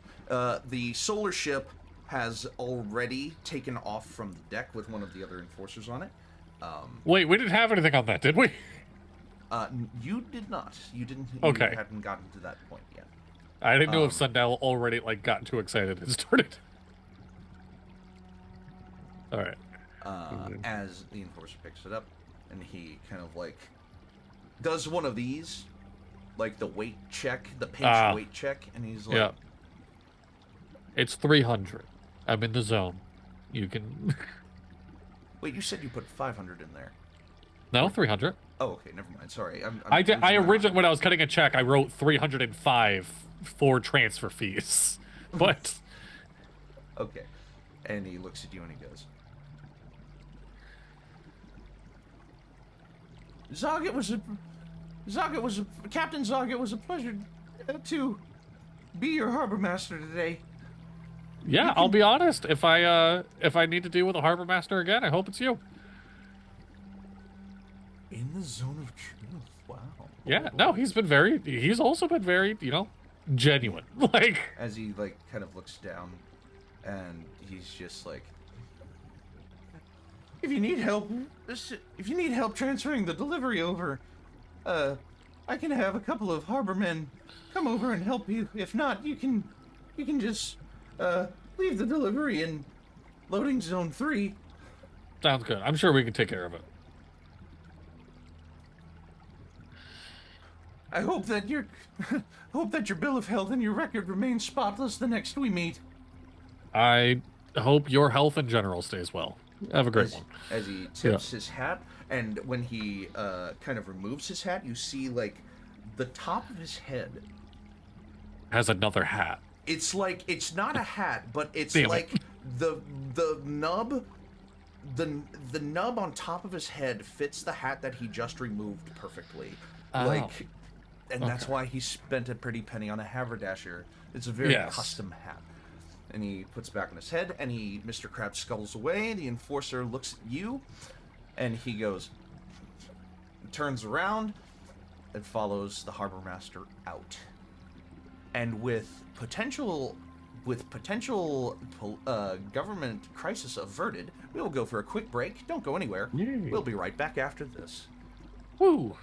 The solar ship has already taken off from the deck with one of the other enforcers on it. Wait, we didn't have anything on that, did we? You did not. You didn't. Okay. You hadn't gotten to that point yet. I didn't know if Sundial already like got too excited and started. All right. As the enforcer picks it up, and he kind of like does one of these, like the weight check, the pinch weight check, and he's like, Yeah. It's 300. I'm in the zone. You can. "Wait, you said you put 500 in there." No, 300. Oh, okay, never mind. Sorry, I did. I losing my originally, mind. when I was cutting a check, I wrote 305 for transfer fees, but Okay, and he looks at you and he goes, Captain Zog, it was a pleasure to be your harbor master today. yeah, I'll be honest. If I need to deal with a harbor master again, I hope it's you. In the zone of truth. Wow. Yeah, no, he's also been very, genuine. Like, As he like kind of looks down, and he's just like, if you need help transferring the delivery over, I can have a couple of harbormen come over and help you. If not, you can just leave the delivery in loading zone 3. sounds good. I'm sure we can take care of it. I hope that your bill of health and your record remains spotless the next we meet. I hope your health in general stays well. Have a great one. As he tips his hat, and when he kind of removes his hat, you see like the top of his head. Has another hat. It's like, it's not a hat, but it's Damn it. like the nub. The nub on top of his head fits the hat that he just removed perfectly. Oh. Like, and that's Okay. why he spent a pretty penny on a haberdasher. It's a very Yes. custom hat. And he puts it back on his head, and Mr. Krabs scuttles away. The enforcer looks at you, and he goes, turns around, and follows the harbor master out. And with potential government crisis averted, we will go for a quick break. Don't go anywhere. Yay. We'll be right back after this. Woo.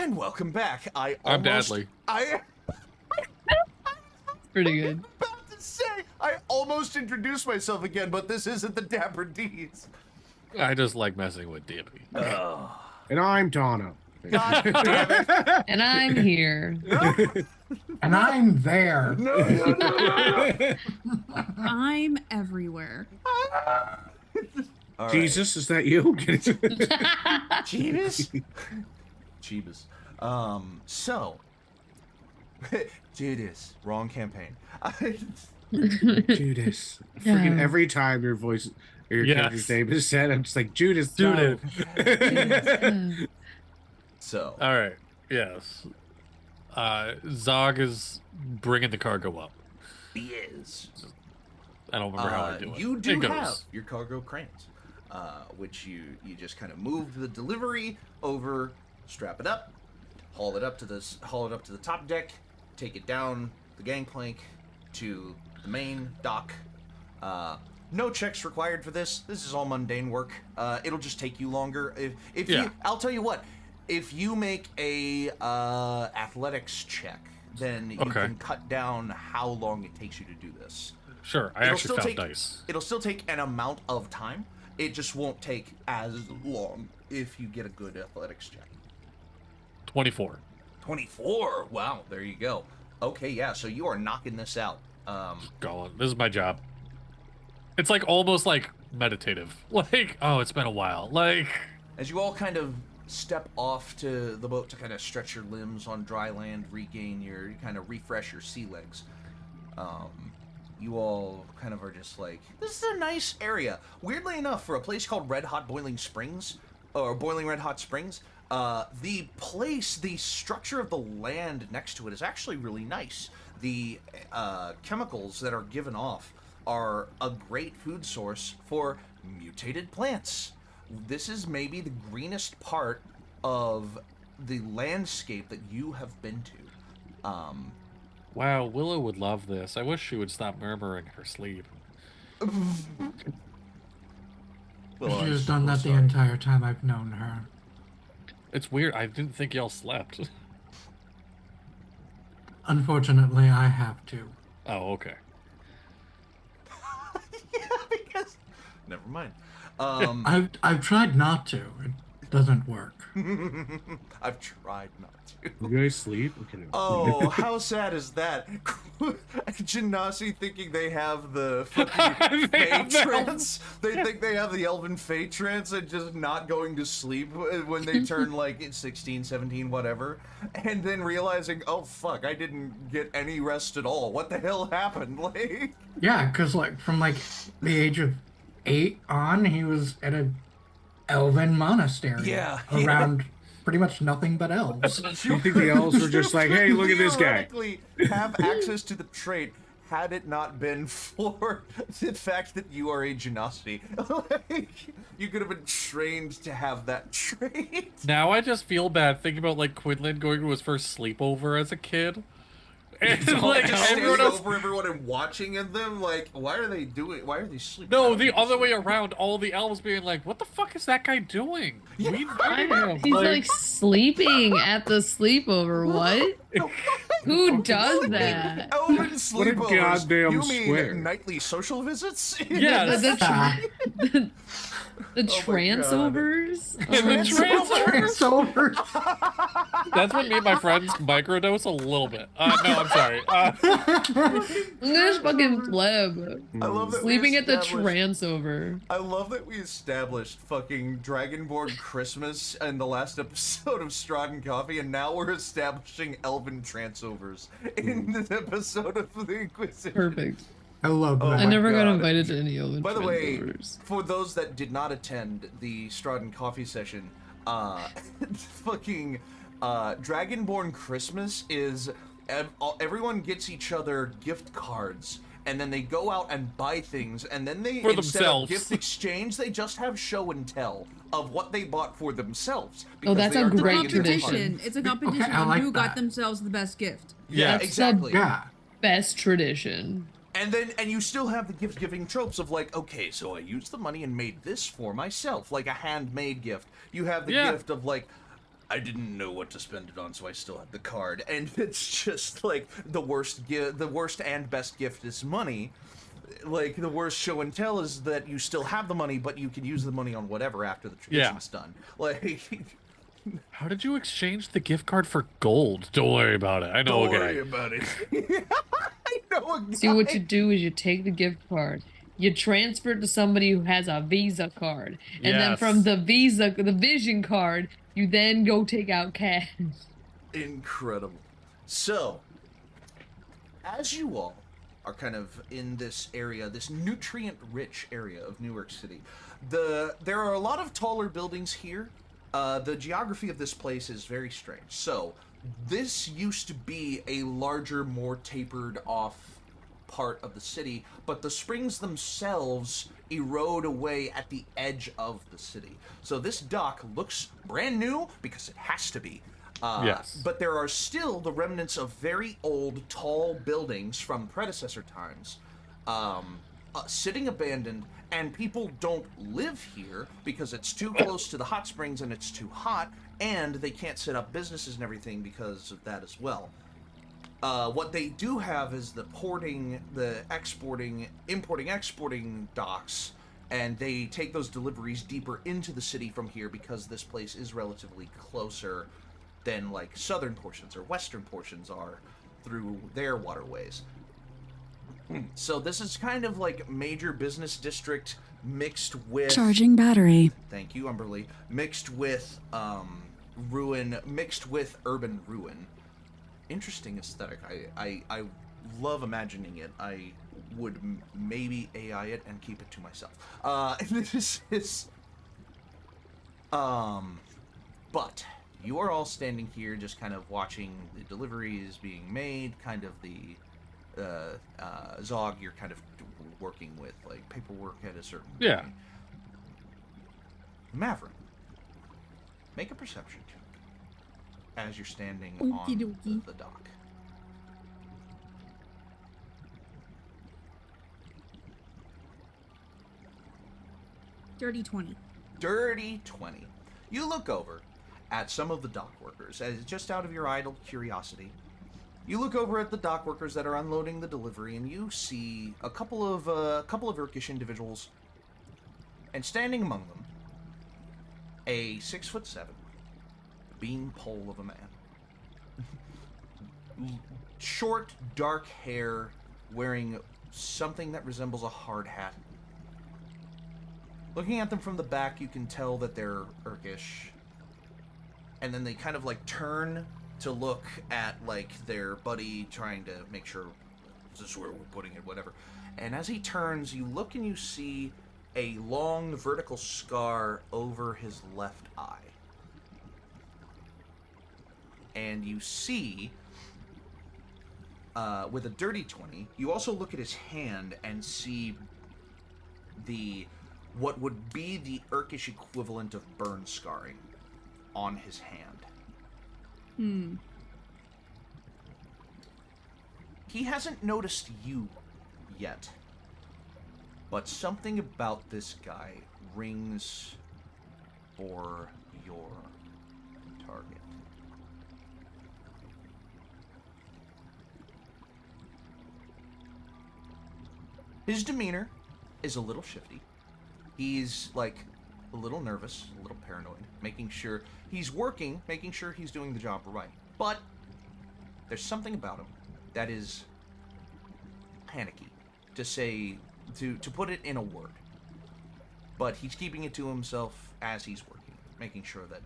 And welcome back. I'm almost, Dadley. Pretty good. about to say, I almost introduced myself again, but this isn't the Dapper D's. I just like messing with Dippy. And I'm Donna. God damn it. And I'm here. And I'm there. No. I'm everywhere. All right. Jesus, is that you? Jeebus? Jeebus. So, Judas, wrong campaign. Judas. Freaking Yeah. every time your voice or your Yes. character's name is said, I'm just like, Judas. Judas. No. So, All right. Yes. Zog is bringing the cargo up. he is. I don't remember how I do it. You do It goes. have your cargo cranes, which you just kind of move the delivery over, strap it up, haul it up to the top deck, take it down the gangplank to the main dock. No checks required for this. This is all mundane work. It'll just take you longer. If Yeah. you, I'll tell you what. If you make a athletics check, then you Okay. can cut down how long it takes you to do this. Sure. I It'll actually still found take- dice. It'll still take an amount of time. It just won't take as long if you get a good athletics check. 24. 24. Wow, there you go. Okay, yeah, so you are knocking this out. Going. This is my job. It's like almost like meditative. Like, oh, it's been a while. Like, As you all kind of step off to the boat to kind of stretch your limbs on dry land, regain your, kind of refresh your sea legs, you all kind of are just like, this is a nice area. Weirdly enough, for a place called Red Hot Boiling Springs, or Boiling Red Hot Springs, the place, the structure of the land next to it is actually really nice. The chemicals that are given off are a great food source for mutated plants. This is maybe the greenest part of the landscape that you have been to. wow, Willow would love this. I wish she would stop murmuring in her sleep. Well, She I'm has done so that the sorry. entire time I've known her. It's weird. I didn't think y'all slept. Unfortunately, I have to. Oh, okay. Yeah, because never mind. I've tried not to. It doesn't work. I've tried not to. You guys sleep? Okay. Oh, how sad is that? Genasi thinking they have the fucking They Fey have the trance. They think they have the Elven Fey trance and just not going to sleep when they turn like 16, 17, whatever. And then realizing, oh fuck, I didn't get any rest at all. What the hell happened? Like, Yeah, because like from like the age of 8 on, he was at a elven monastery. Yeah. Around pretty much nothing but elves. You think the elves were just like, hey, look at this guy? Theoretically have access to the trait had it not been for the fact that you are a Genasi. Like, you could have been trained to have that trait. Now I just feel bad thinking about like Quinlan going to his first sleepover as a kid. And like Just everyone standing else. over everyone and watching at them, like, why are they sleeping? No, the other way around. All the elves being like, "What the fuck is that guy doing?" Yeah. We I know. him. He's like sleeping at the sleepover. What? Who does that? Elven What a sleepovers. goddamn You mean swear. nightly social visits? Yes. The transovers? It's over. That's what me and my friends microdose a little bit. No, I'm sorry. This fucking pleb. I love that Sleeping we at the established- transover. I love that we established fucking Dragonborn Christmas in the last episode of Straw and Coffee, and now we're establishing Elven Transovers in this episode of the Inquisition. Perfect. I love Oh that. I my never got God. invited to any Elven By the way, transovers. for those that did not attend the Straw Coffee session, fucking Dragonborn Christmas is everyone gets each other gift cards, and then they go out and buy things, and then they For instead themselves. of gift exchange, they just have show and tell of what they bought for themselves. Oh, because that's they a are great doing it in their heart. Competition. It's a competition Okay, I on like who got that. themselves the best gift. Yeah, That's exactly. Yeah. Best tradition. And you still have the gift giving tropes of like, okay, so I used the money and made this for myself, like a handmade gift. You have the Yeah. gift of like, I didn't know what to spend it on, so I still had the card. And it's just like the worst and best gift is money. Like the worst show and tell is that you still have the money, but you can use the money on whatever after the tradition's done. Like, How did you exchange the gift card for gold? Don't worry about it. I know don't a worry guy. about it. I know a guy. See, what you do is you take the gift card, you transfer it to somebody who has a Visa card, and then from Yes. the Vision card, you then go take out cash. Incredible. So, as you all are kind of in this area, this nutrient-rich area of New York City, there are a lot of taller buildings here. The geography of this place is very strange. So, this used to be a larger, more tapered off part of the city, but the springs themselves erode away at the edge of the city. So this dock looks brand new because it has to be. Yes. But there are still the remnants of very old, tall buildings from predecessor times sitting abandoned, and people don't live here because it's too close to the hot springs and it's too hot, and they can't set up businesses and everything because of that as well. What they do have is the importing, exporting docks, and they take those deliveries deeper into the city from here because this place is relatively closer than like southern portions or western portions are through their waterways. So this is kind of like major business district mixed with... Charging battery. Thank you, Umberly. Mixed with ruin, mixed with urban ruin. Interesting aesthetic. I love imagining it. I would maybe AI it and keep it to myself. This is... But you are all standing here just kind of watching the deliveries being made, kind of the... Zog, you're kind of working with, like, paperwork at a certain Yeah. point. Mavron, make a perception check as you're standing Okie on dokie. the dock. Dirty 20. Dirty 20. You look over at some of the dock workers, as just out of your idle curiosity. You look over at the dock workers that are unloading the delivery, and you see a couple of Urkish individuals, and standing among them, a 6'7" beanpole of a man. Short, dark hair, wearing something that resembles a hard hat. Looking at them from the back, you can tell that they're Urkish. And then they kind of like turn to look at like their buddy, trying to make sure this is where we're putting it, whatever. And as he turns, you look and you see a long vertical scar over his left eye. And you see, with a dirty 20, you also look at his hand and see what would be the Urkish equivalent of burn scarring on his hand. He hasn't noticed you yet, but something about this guy rings for your target. His demeanor is a little shifty. He's like a little nervous, a little paranoid, making sure he's working, making sure he's doing the job right. But there's something about him that is panicky, to put it in a word. But he's keeping it to himself as he's working, making sure that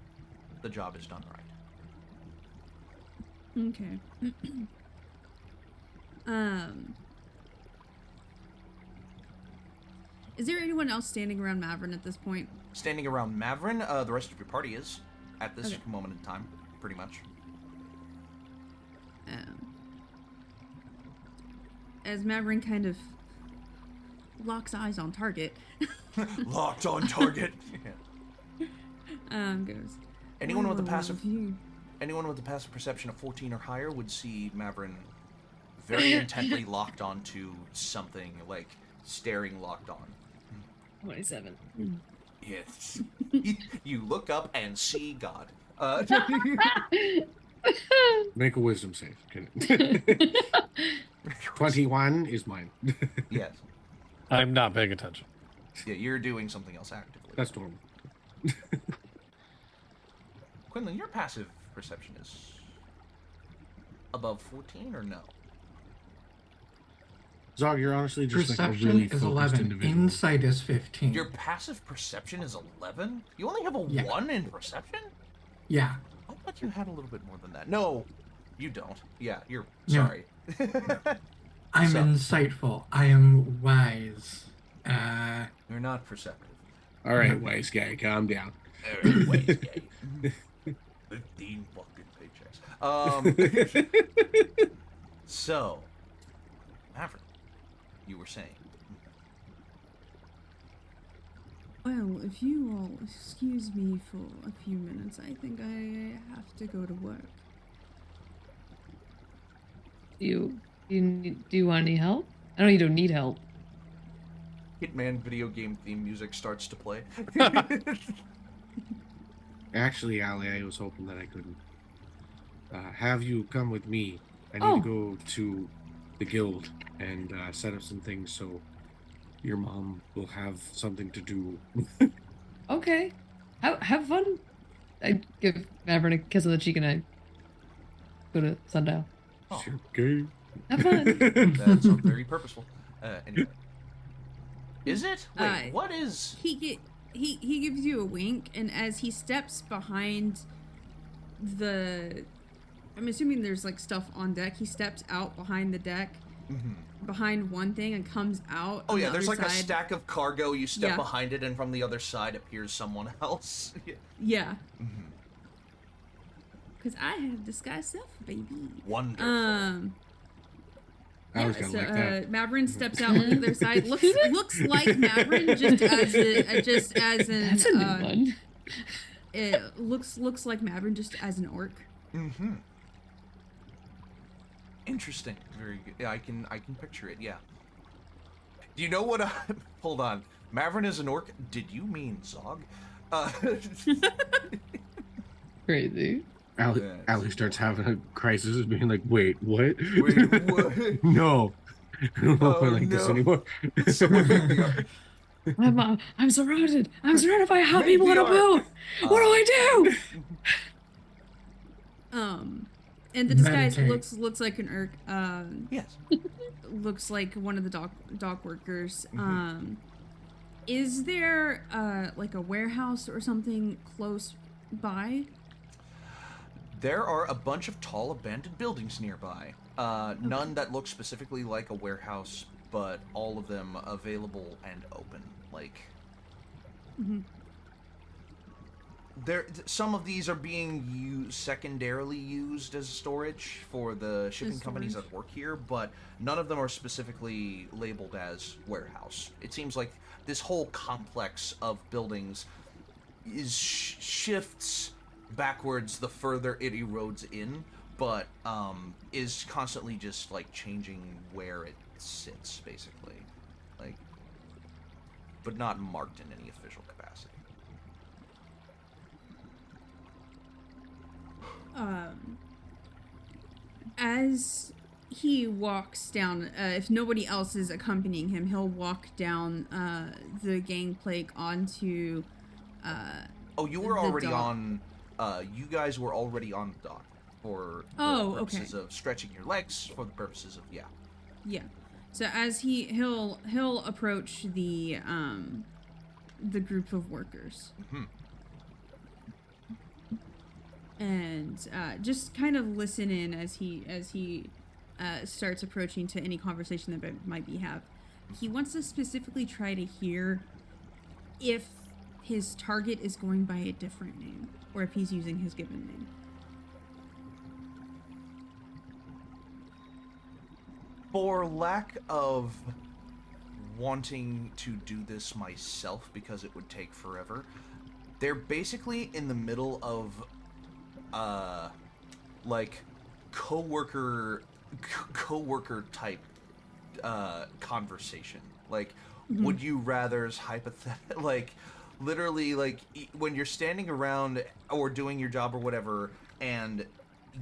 the job is done right. Okay. Is there anyone else standing around Mavron at this point? Standing around Mavron, the rest of your party is, at this Okay. moment in time, pretty much. As Mavron kind of locks eyes on target, Locked on target. goes. Anyone with a "Oh, passive you- Anyone with a passive perception of 14 or higher would see Mavron very intently locked onto something, like staring locked on. 27. Yes. You look up and see God. Make a wisdom save. 21 is mine. Yes. I'm not paying attention. Yeah, you're doing something else actively. That's normal. Quinlan, your passive perception is above 14 or no? Zog, you're honestly just like a Perception really is focused 11. individual. Insight is 15. Your passive perception is 11? You only have a Yeah. 1 in perception? Yeah. I thought you had a little bit more than that. No, you don't. Yeah, you're No. sorry. I'm So- insightful. I am wise. You're not perceptive. All right, wise guy, calm down. Wait, 15 fucking paychecks. So, Mavron, you were saying. Well, if you all excuse me for a few minutes, I think I have to go to work. Do you want any help? I know you don't need help. Hitman video game theme music starts to play. Actually, Allie, I was hoping that I could have you come with me. I need Oh. to go to the guild and set up some things so your mom will have something to do. Okay. Have fun. I give Mavron a kiss on the cheek and I go to Sundial. Oh. Okay. Have fun. That sounds very purposeful. Anyway. Is it? Wait, Uh, what is... He gives you a wink, and as he steps behind the, I'm assuming there's like stuff on deck. He steps out behind the deck, behind one thing, and comes out. Oh on yeah, the there's other like a side. stack of cargo. You step Yeah. behind it, and from the other side appears someone else. Yeah. Because I have disguised self, baby. Wonderful. I always Yeah, gotta so like that. Mavron steps out on the other side. Looks like Mavron just as an That's a new one. It looks like Mavron just as an orc. Interesting. Very good. Yeah, I can picture it. Yeah. Do you know what? Hold on. Mavron is an orc. Did you mean Zog? Crazy. Allie, Yes. Allie starts having a crisis, being like, "Wait, what? Wait, what? No, I don't know if I Oh, like this no. anymore." Someone make the art. I'm surrounded. I'm surrounded by hot Make people in the a art. boat. What do I do? And the disguise Meditate. looks like an orc. Yes. Looks like one of the dock workers. Is there like a warehouse or something close by? There are a bunch of tall abandoned buildings nearby. None that look specifically like a warehouse, but all of them available and open. Like, some of these are being secondarily used as storage for the shipping companies that work here, but none of them are specifically labeled as warehouse. It seems like this whole complex of buildings is shifts backwards the further it erodes in, but is constantly just like changing where it sits, basically, like, but not marked in any official capacity. As he walks down, if nobody else is accompanying him, he'll walk down the gangplank onto. Oh, you were the already dock. on. You guys were already on the dock for the Oh, purposes okay. of stretching your legs, for the purposes of Yeah. So as he'll approach the group of workers. And just kind of listen in as he starts approaching to any conversation that might be have. He wants to specifically try to hear if his target is going by a different name or if he's using his given name. For lack of wanting to do this myself because it would take forever, they're basically in the middle of like coworker type conversation. Like, would you rather's hypothetical, like literally, like, when you're standing around or doing your job or whatever, and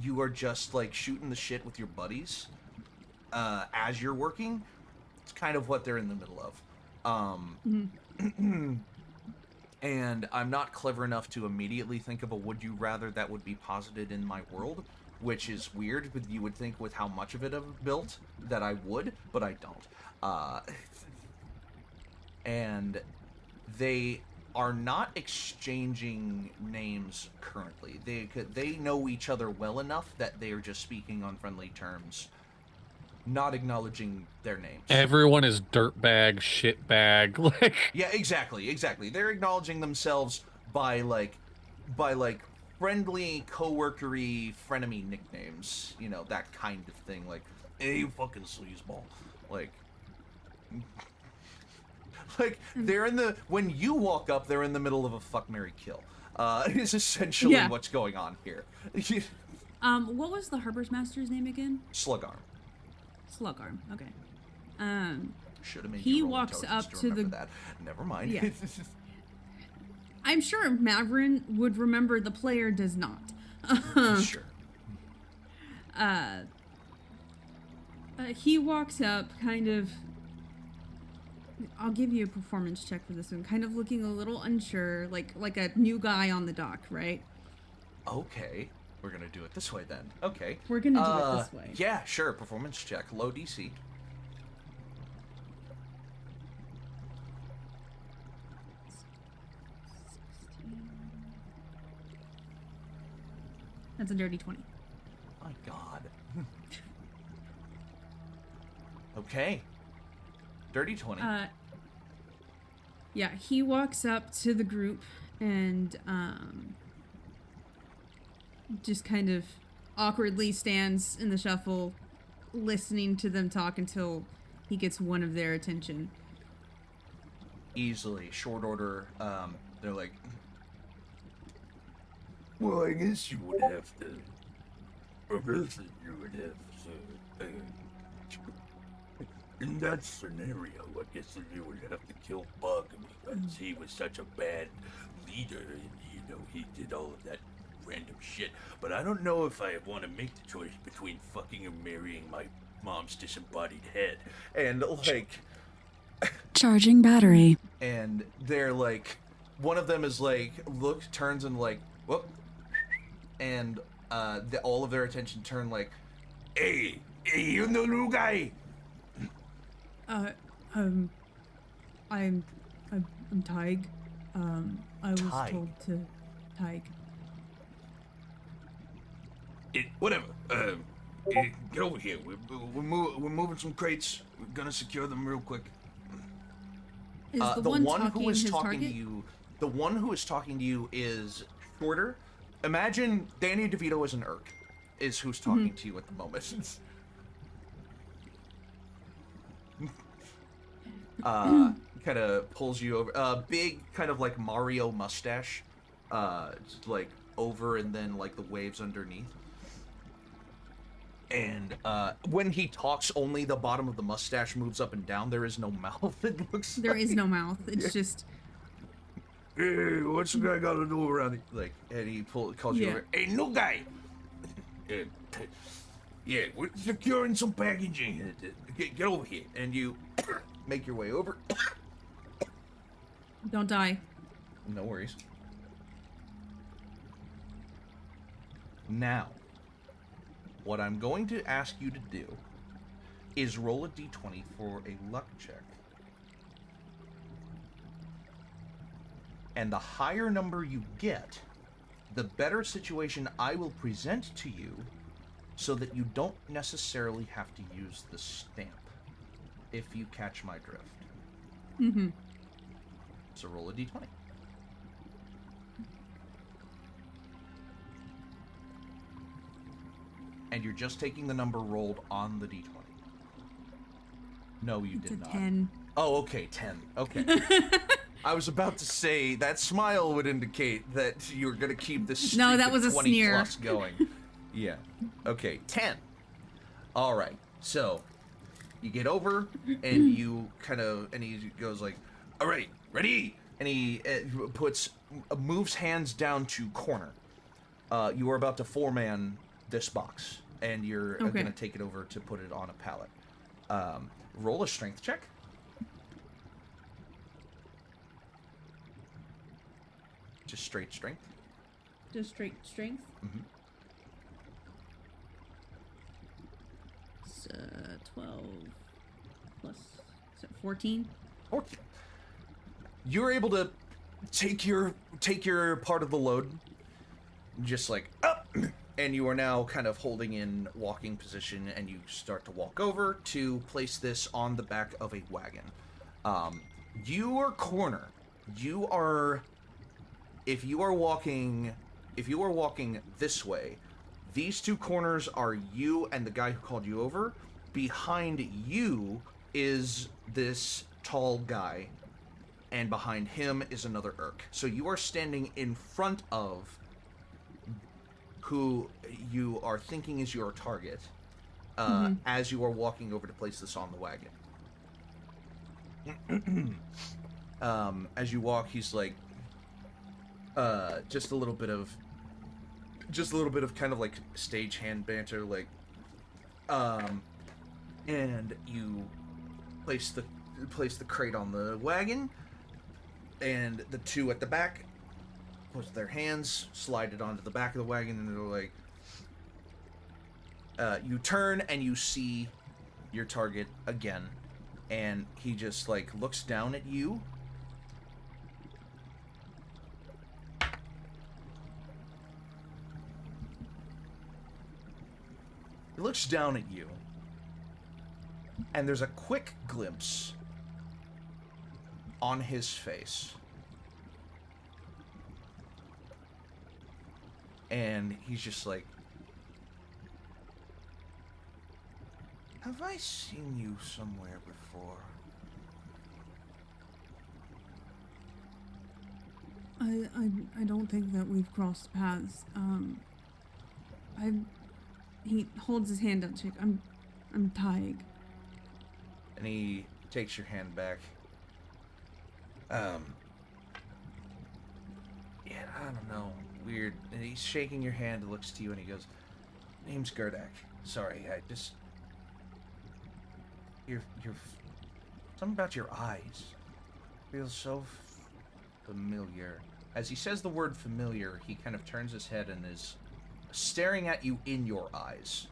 you are just, like, shooting the shit with your buddies as you're working, it's kind of what they're in the middle of. And I'm not clever enough to immediately think of a would you rather that would be posited in my world, which is weird, but you would think with how much of it I've built that I would, but I don't. And they are not exchanging names currently. They know each other well enough that they are just speaking on friendly terms, not acknowledging their names. Everyone is dirtbag, shitbag, like. Yeah, exactly. They're acknowledging themselves by friendly, coworkery, frenemy nicknames. You know, that kind of thing. Like, hey, you fucking sleazeball. Like, they're when you walk up, they're in the middle of a fuck, marry, kill. Is essentially what's going on here. What was the Harbor's Master's name again? Slugarm. Slugarm. Okay. Should have made he you roll walks intelligence up to to remember the. that. Never mind. Yeah. I'm sure Mavron would remember. The player does not. Sure. He walks up, kind of. I'll give you a performance check for this one. Kind of looking a little unsure, like a new guy on the dock, right? Okay. We're gonna do it this way then. Okay. We're gonna do it this way. Yeah, sure. Performance check. Low DC. That's a dirty 20. My God. Okay. Dirty 20. Yeah, he walks up to the group and just kind of awkwardly stands in the shuffle, listening to them talk until he gets one of their attention. Easily, short order. They're like, well, I guess you would have to. You would have to. In that scenario, I guess you would have to kill Bug because he was such a bad leader, and he did all of that random shit. But I don't know if I want to make the choice between fucking and marrying my mom's disembodied head. And like, charging battery. And they're like, one of them is like, turns and like, whoop, and all of their attention turn like, hey, you the new guy. I'm Tig. I was Tig. told to Tig. Whatever. Get over here. We're moving some crates. We're gonna secure them real quick. Is The one who is his talking target? to you, the one who is talking to you is shorter. Imagine Danny DeVito as an Urk, is who's talking to you at the moment. Kind of pulls you over. Big, kind of like Mario mustache, like over and then like the waves underneath. And when he talks, only the bottom of the mustache moves up and down. There is no mouth. It looks. There is no mouth. It's just. Hey, what's the guy got to do around here? Like, and he calls you over. Hey, new guy. Yeah, we're securing some packaging. Get over here, and you make your way over. Don't die. No worries. Now, what I'm going to ask you to do is roll a d20 for a luck check. And the higher number you get, the better situation I will present to you so that you don't necessarily have to use the stamp, if you catch my drift. Mm-hmm. So roll a d20. And you're just taking the number rolled on the d20. No, you It's did a not. 10. Oh, okay, 10. Okay. I was about to say that smile would indicate that you're going to keep this streak No, that of was a 20 sneer. plus going. Yeah. Okay, 10. All right. So, you get over and you kind of, and he goes like, all right, ready? And he moves hands down to corner. You are about to 4-man this box, and you're Okay. going to take it over to put it on a pallet. Roll a strength check. Just straight strength. Just straight strength. Mm-hmm. It's 12 plus 14. 14. You're able to take your part of the load, just like up, and you are now kind of holding in walking position, and you start to walk over to place this on the back of a wagon. You are corner. You are. If you are walking this way, these two corners are you and the guy who called you over. Behind you is this tall guy, and behind him is another Urk. So you are standing in front of who you are thinking is your target, as you are walking over to place this on the wagon. As you walk, he's like, just a little bit of kind of like stagehand banter, like, and you place the crate on the wagon, and the two at the back put their hands, slide it onto the back of the wagon, and they're like, you turn and you see your target again, and he just like looks down at you. He looks down at you, and there's a quick glimpse on his face. And he's just like, have I seen you somewhere before? I don't think that we've crossed paths. He holds his hand up, chick. I'm Tig. And he takes your hand back. Yeah, I don't know. Weird. And he's shaking your hand, looks to you, and he goes, name's Gerdak. Sorry, I just... You're... Something about your eyes feels so familiar. As he says the word familiar, he kind of turns his head and is staring at you in your eyes.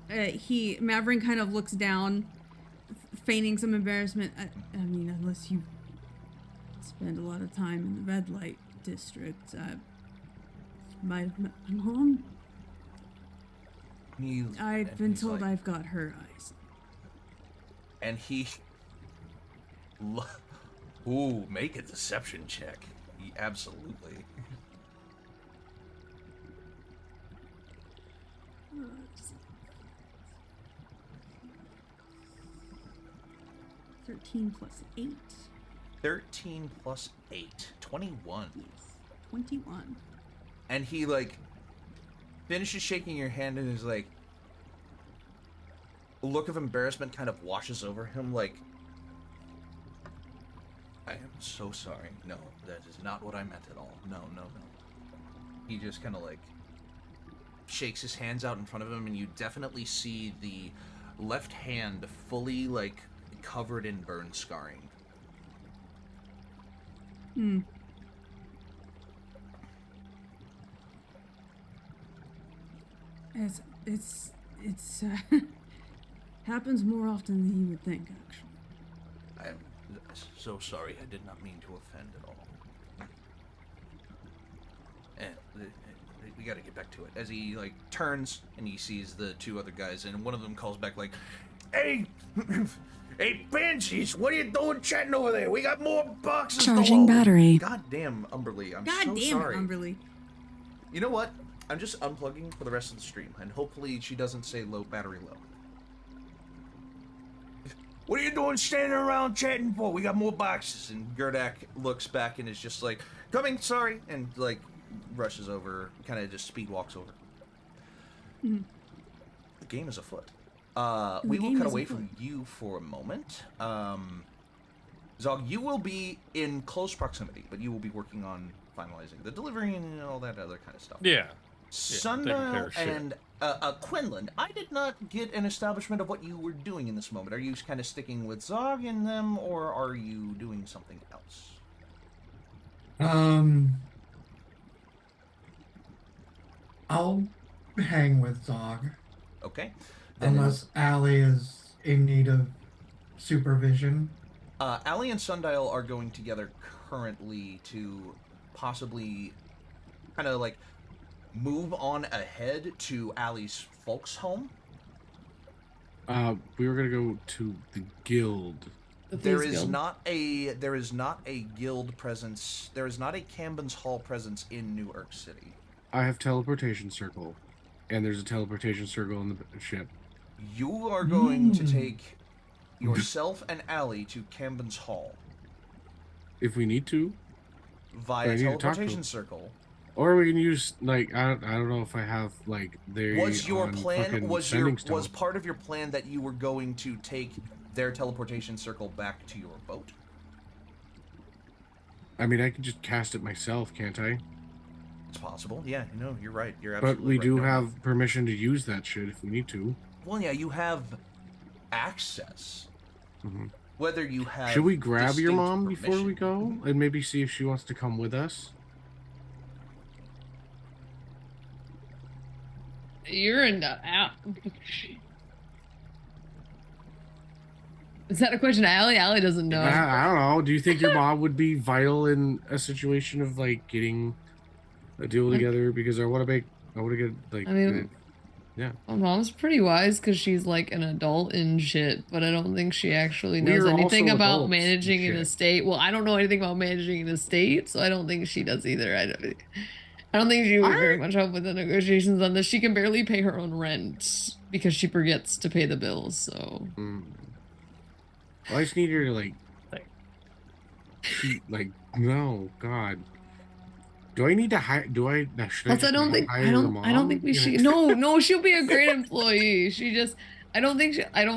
Mavron kind of looks down, feigning some embarrassment. I mean, unless you spend a lot of time in the red light district, I might have met my mom. I've been told I've got her eyes. And he... Ooh, make a deception check. Absolutely. +8. 13 plus 8. 21. Yes. 21. And he, like, finishes shaking your hand and is like... A look of embarrassment kind of washes over him, like... I am so sorry. No, that is not what I meant at all. No. He just kind of, like, shakes his hands out in front of him, and you definitely see the left hand fully, like, covered in burn scarring. It's happens more often than you would think, actually. I am so sorry. I did not mean to offend at all. We gotta get back to it. As he, like, turns and he sees the two other guys, and one of them calls back, like, Hey! Hey, Banshees! What are you doing chatting over there? We got more boxes to Charging load." battery. Goddamn, Umberly. I'm God so damn sorry. it, Umberly. You know what? I'm just unplugging for the rest of the stream, and hopefully she doesn't say low battery low. What are you doing standing around chatting for? We got more boxes. And Gerdak looks back and is just like, coming, sorry, and like rushes over, kind of just speed walks over. The game is afoot. We will cut away from you for a moment. Zog, you will be in close proximity, but you will be working on finalizing the delivery and all that other kind of stuff. Yeah. Sundial and Quinlan, I did not get an establishment of what you were doing in this moment. Are you kind of sticking with Zog in them, or are you doing something else? I'll hang with Zog. Okay. Unless Allie is in need of supervision. Allie and Sundial are going together currently to possibly kind of like move on ahead to Allie's folks' home. We were gonna go to the guild. There is not a guild presence. There is not a Camden's Hall presence in New York City. I have teleportation circle, and there's a teleportation circle on the ship. You are going to take yourself and Allie to Camden's Hall If we need to, via teleportation circle. or we can use like I don't know if I have like their. Was your plan? Was part of your plan that you were going to take their teleportation circle back to your boat? I mean, I could just cast it myself, can't I? It's possible. Yeah, no, you're right. You're But absolutely we right. do No. have permission to use that shit if we need to. Well, yeah, you have access. Mhm. Whether you have. Should we grab your distinct mom before we permission. go and maybe see if she wants to come with us? You're in the out. Is that a question to Allie? Allie doesn't know. I don't know. Do you think your mom would be vital in a situation of like getting a deal together? Because I want to get like. I mean, yeah. My mom's pretty wise because she's like an adult and shit, but I don't think she actually knows We're anything also about adults and managing an shit. estate. Well, I don't know anything about managing an estate, so I don't think she does either. I don't think she would very much help with the negotiations on this. She can barely pay her own rent because she forgets to pay the bills. So Well, I just need her to like no, God. Do I need to hire? Do I? Should also, I don't think we should. No, she'll be a great employee. I don't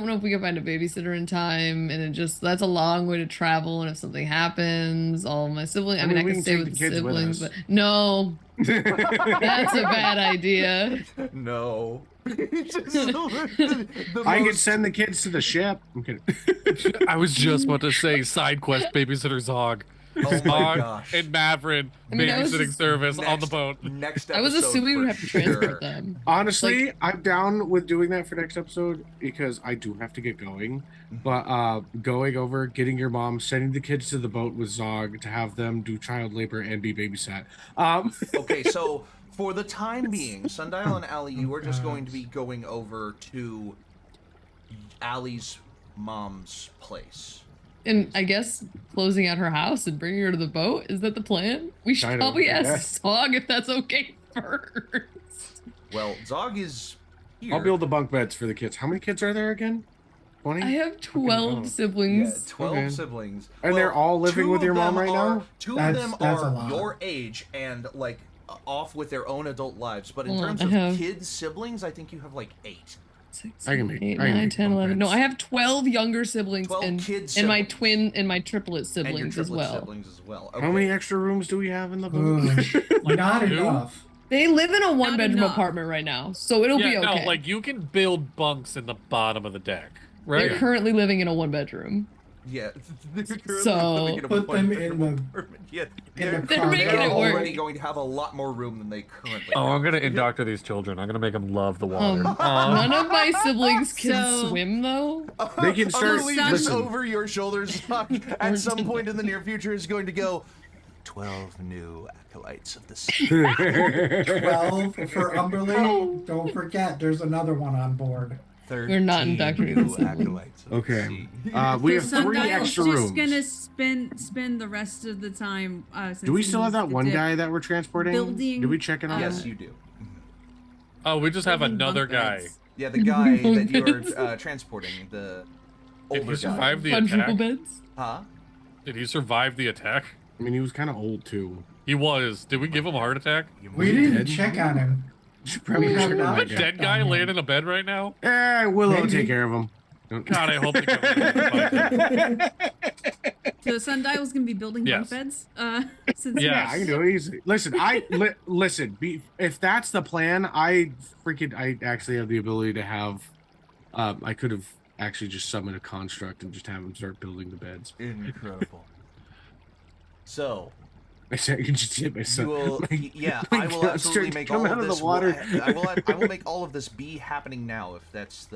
know if we can find a babysitter in time, and that's a long way to travel. And if something happens, all of my siblings. I mean, I we can can stay take with the the kids with siblings, us. but no, that's a bad idea. No. I could send the kids to the ship. I'm kidding. I was just about to say side quest babysitter Zog. Oh my Zog gosh. and Mavron I mean, I was babysitting just- service on the boat. Next I was episode assuming for we'd have to sure. transport them. Honestly, I'm down with doing that for next episode because I do have to get going. But going over, getting your mom, sending the kids to the boat with Zog to have them do child labor and be babysat. Okay, so for the time being, Sundial and Allie, you are just going to be going over to Allie's mom's place. And I guess closing out her house and bringing her to the boat. Is that the plan? We should Kind of, probably yeah. ask Zog if that's okay first. Well, Zog is here. I'll build the bunk beds for the kids. How many kids are there again? 20? I have 12 Yeah, siblings. 12 Okay. siblings. And they're all living two with of your mom them right are- now? Two That's of them a are lot. your age and like off with their own adult lives. But in Hold on, terms I of have- kids, siblings, I think you have like 8. 6, I can make- 8, I can 9, make 10, 11. No, beds. I have 12 younger siblings 12 and, kid and my siblings. twin and my triplet And siblings your as triplet well. siblings as well. How Okay. many extra rooms do we have in the boat? Not Two? enough. They live in a one-bedroom enough. apartment right now, so it'll be Yeah, okay. no, like you can build bunks in the bottom of the deck, right? They're currently living in a one-bedroom. Yeah. They're currently So- living in a Put them one-bedroom in the- apartment. Yeah, in the They're making they're it work. already going to have a lot more room than they currently Oh, have. I'm gonna indoctor these children. I'm gonna make them love the water. None of my siblings can So- swim though. They can start- Utterly listen. just over your shoulders at some point in the near future is going to go 12 new acolytes of the sea. 12 for Umberly. Don't forget, there's another one on board. We're not indoctrinating new siblings. acolytes of the Okay. sea. We have So 3 Sundial's extra just rooms. gonna spend the rest of the time. Since Do we he still have needs that to one dip, guy that we're transporting? building, Did we check it out? Yes, you do. Oh, we just have building another bunk guy. beds. Yeah, the guy that you Beds. are transporting, the Did older he guy. survive the Quadruple attack? beds. Huh? Did he survive the attack? I mean, he was kind of old too. He was. Did we give him a heart attack? We didn't check on him. Probably have check on not. that The guy. dead guy laying in a bed right now? Willow will Maybe. take care of him. God, I hope they come. So Sundial's gonna be building bunk Yes. beds. Since Yeah. Yeah, I can do it easy. Listen, listen. If that's the plan, I actually have the ability to have. I could have actually just summoned a construct and just have him start building the beds. Incredible. So, I said I can just hit my son. you will, My- yeah, my I will construct absolutely make come all out of of the this. water. I will make all of this be happening now if that's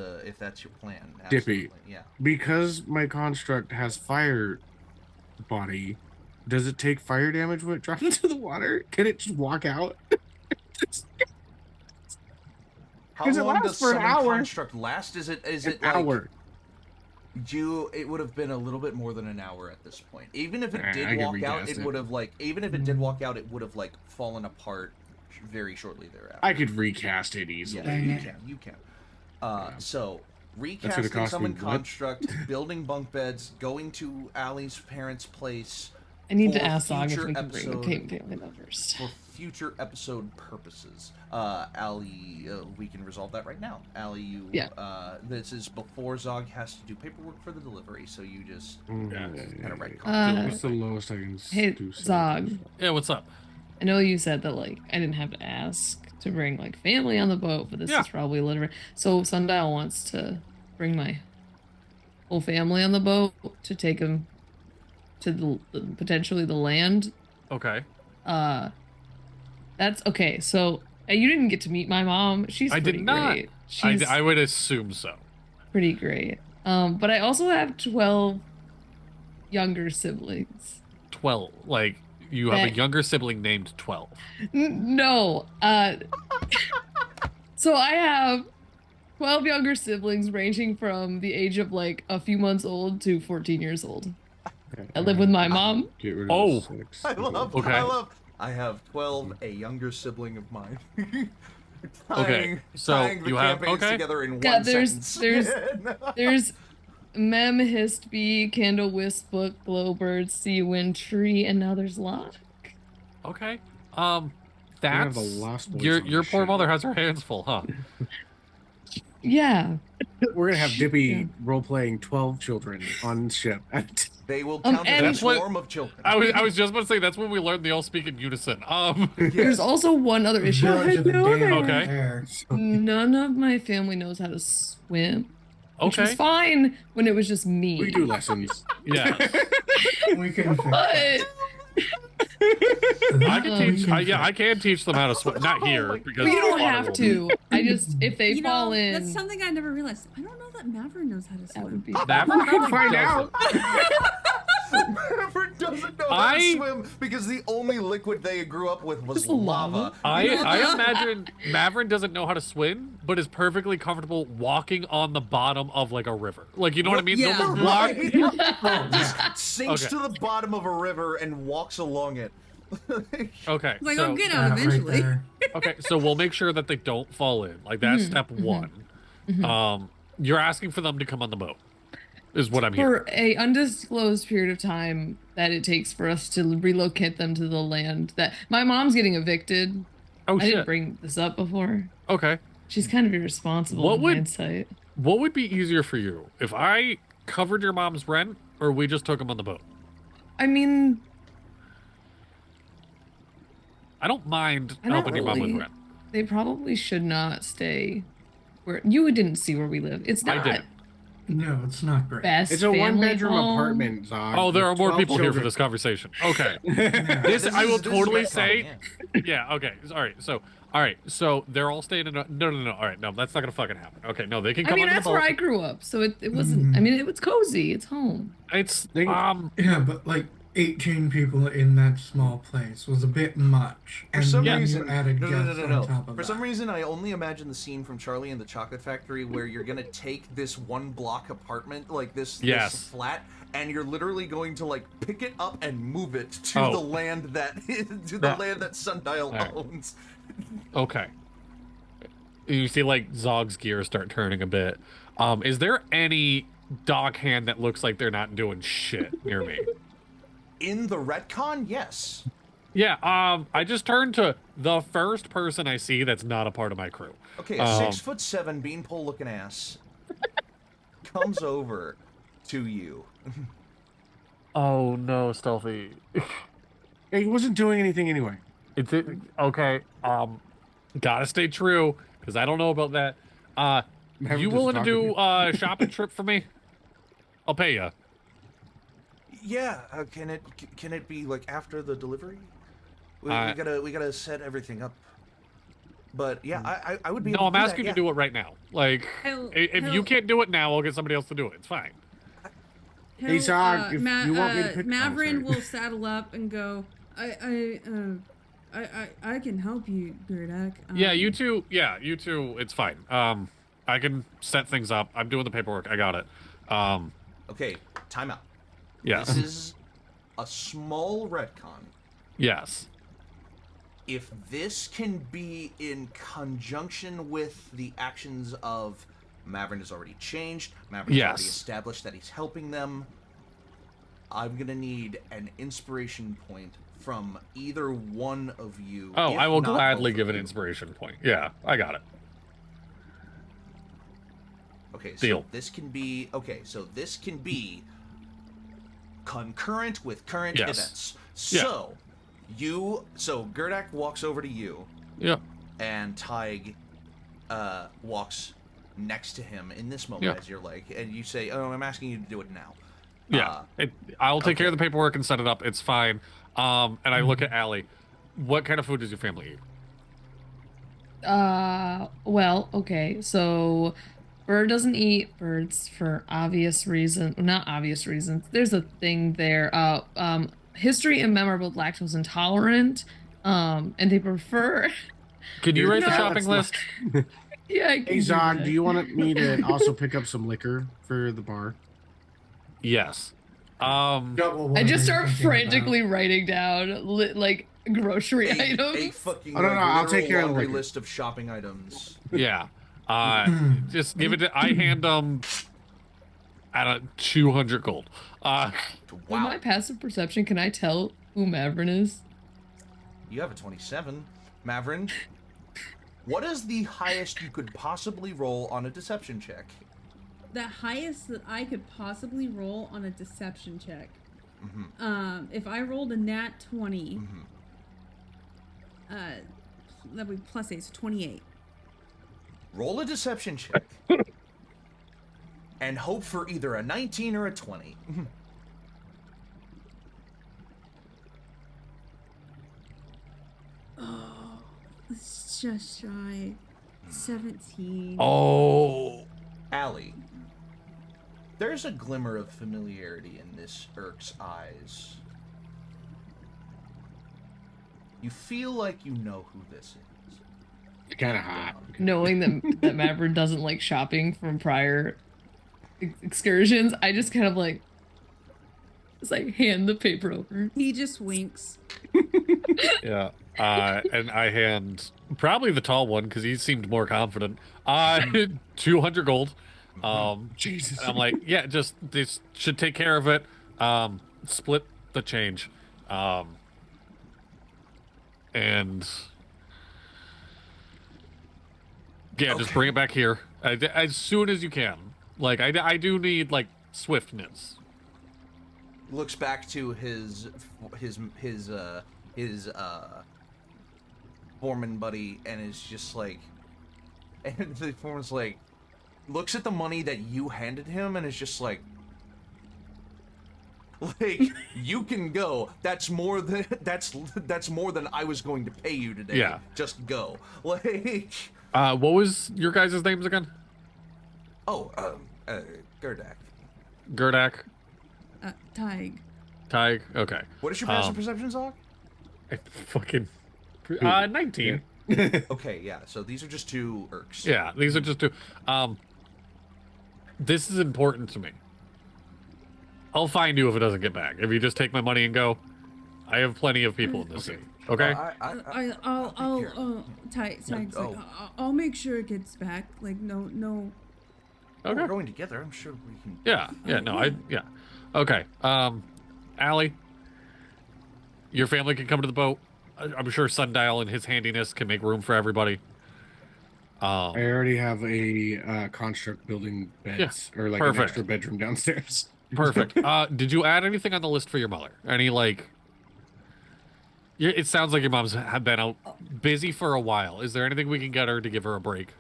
your plan. Dippy. Absolutely, yeah. Because my construct has fire body, does it take fire damage when it drops into the water? Can it just walk out? How 'Cause it long lasts does for an summon hour. construct last? Is it An like hour. it would have been a little bit more than an hour at this point. Even if it I did can walk out, recast it it. would have even if it did walk out, it would have like fallen apart very shortly thereafter. I could recast it easily. Yeah, you can. So recasting cost summon me what? construct, building bunk beds, going to Allie's parents' place I need to for ask Zog if future we can bring the episode- family members. for future episode purposes. Allie, we can resolve that right now. Allie, you. Yeah. This is before Zog has to do paperwork for the delivery, so you just Mm, kind of right. What's the lowest I can Hey, do? Zog. Yeah, what's up? I know you said that like I didn't have to ask to bring like family on the boat, but this Yeah. is probably literally. So Sundial wants to bring my whole family on the boat to take them to the potentially the land. Okay. That's okay. So you didn't get to meet my mom. She's I pretty did not. great. She's I would assume so. pretty great. But I also have 12 younger siblings. 12. Like, you have a That- younger sibling named 12. No. So I have 12 younger siblings ranging from the age of like a few months old to 14 years old. I live with my mom. Get rid of Oh. 6. Okay. I have 12, a younger sibling of mine. Okay, so tying the you have- campaigns okay. together in Yeah, one there's- sentence. There's Mem, Histbee, Candle, Wisp-Book, Glowbird, Seawind, Tree, and now there's Locke. Okay. have That's the Lost Boys your on your the poor ship. mother has her hands full, huh? Yeah. We're gonna have Dippy Yeah. role playing 12 children on ship. They will count and- as a That's what- swarm of children. I was just about to say that's when we learned they all speak in unison. There's also one other issue. Village of the Damned Okay. Air. None of my family knows how to swim. Which was Okay. fine when it was just me. We do lessons. Yeah. We can fix But I can teach. I can teach them how to swim. Not here because you don't water have will- to. I just if they You fall know, in, that's something I never realized. I don't know that Mavron knows how to that swim. would be. Maverick We can probably find doesn't. out. Maverick doesn't know how to I- swim because the only liquid they grew up with was Just lava. lava. I imagine Maverick doesn't know how to swim, but is perfectly comfortable walking on the bottom of like a river. Like you know what I mean? Yeah. They'll walk. Just sinks Okay. to the bottom of a river and walks along it. Okay. Like, so I'll get that out right eventually. there. okay, so we'll make sure that they don't fall in. Like that's step one. You're asking for them to come on the boat, is what I'm hearing. For a undisclosed period of time that it takes for us to relocate them to the land that my mom's getting evicted. Oh I didn't shit. bring this up before. Okay. She's kind of irresponsible What in would- hindsight. What would be easier for you if I covered your mom's rent, or we just took them on the boat? I mean, I don't mind I don't helping your mom with really- rent. they probably should not stay where you didn't see where we live. It's I not did. No, it's not great. best. It's a family one-bedroom home. apartment, Zog. Oh, there are with more 12 people here for children. this conversation. Okay. Yeah. This I will This is totally retcon, say. yeah. Yeah. Okay. All right. So they're all staying in. No. All right. No, that's not gonna fucking happen. Okay. No, they can I come mean, on that's the where boat. I grew up, so it wasn't. I mean, it was cozy. It's home. It's They- Yeah, but like 18 people in that small place was a bit much. For And some then reason, you added guests on top of For that. some reason, I only imagine the scene from Charlie and the Chocolate Factory where you're gonna take this one block apartment, like this Yes. flat, and you're literally going to like pick it up and move it to Oh. the land that That- land that Sundial Alright. owns. okay. You see, like Zog's gears start turning a bit. Is there any dock hand that looks like they're not doing shit near me? In the retcon, yes. Yeah, I just turned to the first person I see that's not a part of my crew. Okay, a 6'7" beanpole looking ass comes over to you. Oh no, Stealthy. He wasn't doing anything anyway. Okay, gotta stay true, because I don't know about that. You willing to do a shopping trip for me? I'll pay you. Yeah, can it be like after the delivery? We gotta set everything up. But yeah, I would be. No, able I'm to do asking that, you to do it right now. Like, if you can't do it now, I'll get somebody else to do it. It's fine. Hey, Zog, if you want me to pick... Mavron will saddle up and go, I can help you, Gerdak. Yeah, you two, it's fine. I can set things up. I'm doing the paperwork. I got it. Okay, time out. Yeah. This is a small retcon. Yes. If this can be in conjunction with the actions of Mavron has already changed, Mavron has already established that he's helping them, I'm gonna need an inspiration point from either one of you. Oh, I will gladly give an inspiration point. Yeah, I got it. Okay, so Deal. this can be concurrent with current events. So so Gerdak walks over to you. Yeah. And Tig walks next to him in this moment as you're like, and you say, "Oh, I'm asking you to do it now." Yeah. I'll take care of the paperwork and set it up. It's fine. And I look at Allie. What kind of food does your family eat? Well, okay, so Bird doesn't eat birds for obvious reasons. Not obvious reasons. There's a thing there. History and memorable lactose intolerant. And they prefer. Can you write the shopping list? Yeah, I can. Hey, Zog, do you want me to also pick up some liquor for the bar? Yes. I just start frantically writing down like grocery items. A fucking I'll take care of the liquor. list of shopping items. Yeah. Just give it to. I hand them at 200 gold. With my passive perception, can I tell who Mavron is? You have a 27, Mavron. What is the highest you could possibly roll on a deception check? The highest that I could possibly roll on a deception check. Mm-hmm. If I rolled a nat 20, that would be plus 8, so 28. Roll a deception check. And hope for either a 19 or a 20. Oh, it's just shy. 17. Oh. Allie, there's a glimmer of familiarity in this Urk's eyes. You feel like you know who this is. It's kind of hot. Knowing that Mavron doesn't like shopping from prior excursions, I just kind of like, it's like hand the paper over. He just winks. Yeah. And I hand probably the tall one because he seemed more confident. 200 gold. Jesus. I'm like, yeah, just this should take care of it. Split the change. And yeah, just bring it back here as soon as you can. Like, I do need like swiftness. Looks back to his foreman buddy and is just like, and the foreman's like, looks at the money that you handed him and is just like, you can go. That's more than I was going to pay you today. Yeah. Just go. Like. What was your guys' names again? Gerdak. Gerdak. Tig. Tig. Okay. What is your passive perception, Zog? Fucking 19. Okay, yeah. So these are just two Urks. Yeah, these are just two. This is important to me. I'll find you if it doesn't get back. If you just take my money and go, I have plenty of people in this city. Okay. I'll make sure it gets back. Like no. Okay. We're going together. I'm sure we can. Yeah. Yeah. No. Yeah. Okay. Allie. Your family can come to the boat. I'm sure Sundial and his handiness can make room for everybody. I already have a construct building beds or like an extra bedroom downstairs. Perfect. Did you add anything on the list for your mother? Any like? It sounds like your mom's have been out busy for a while. Is there anything we can get her to give her a break?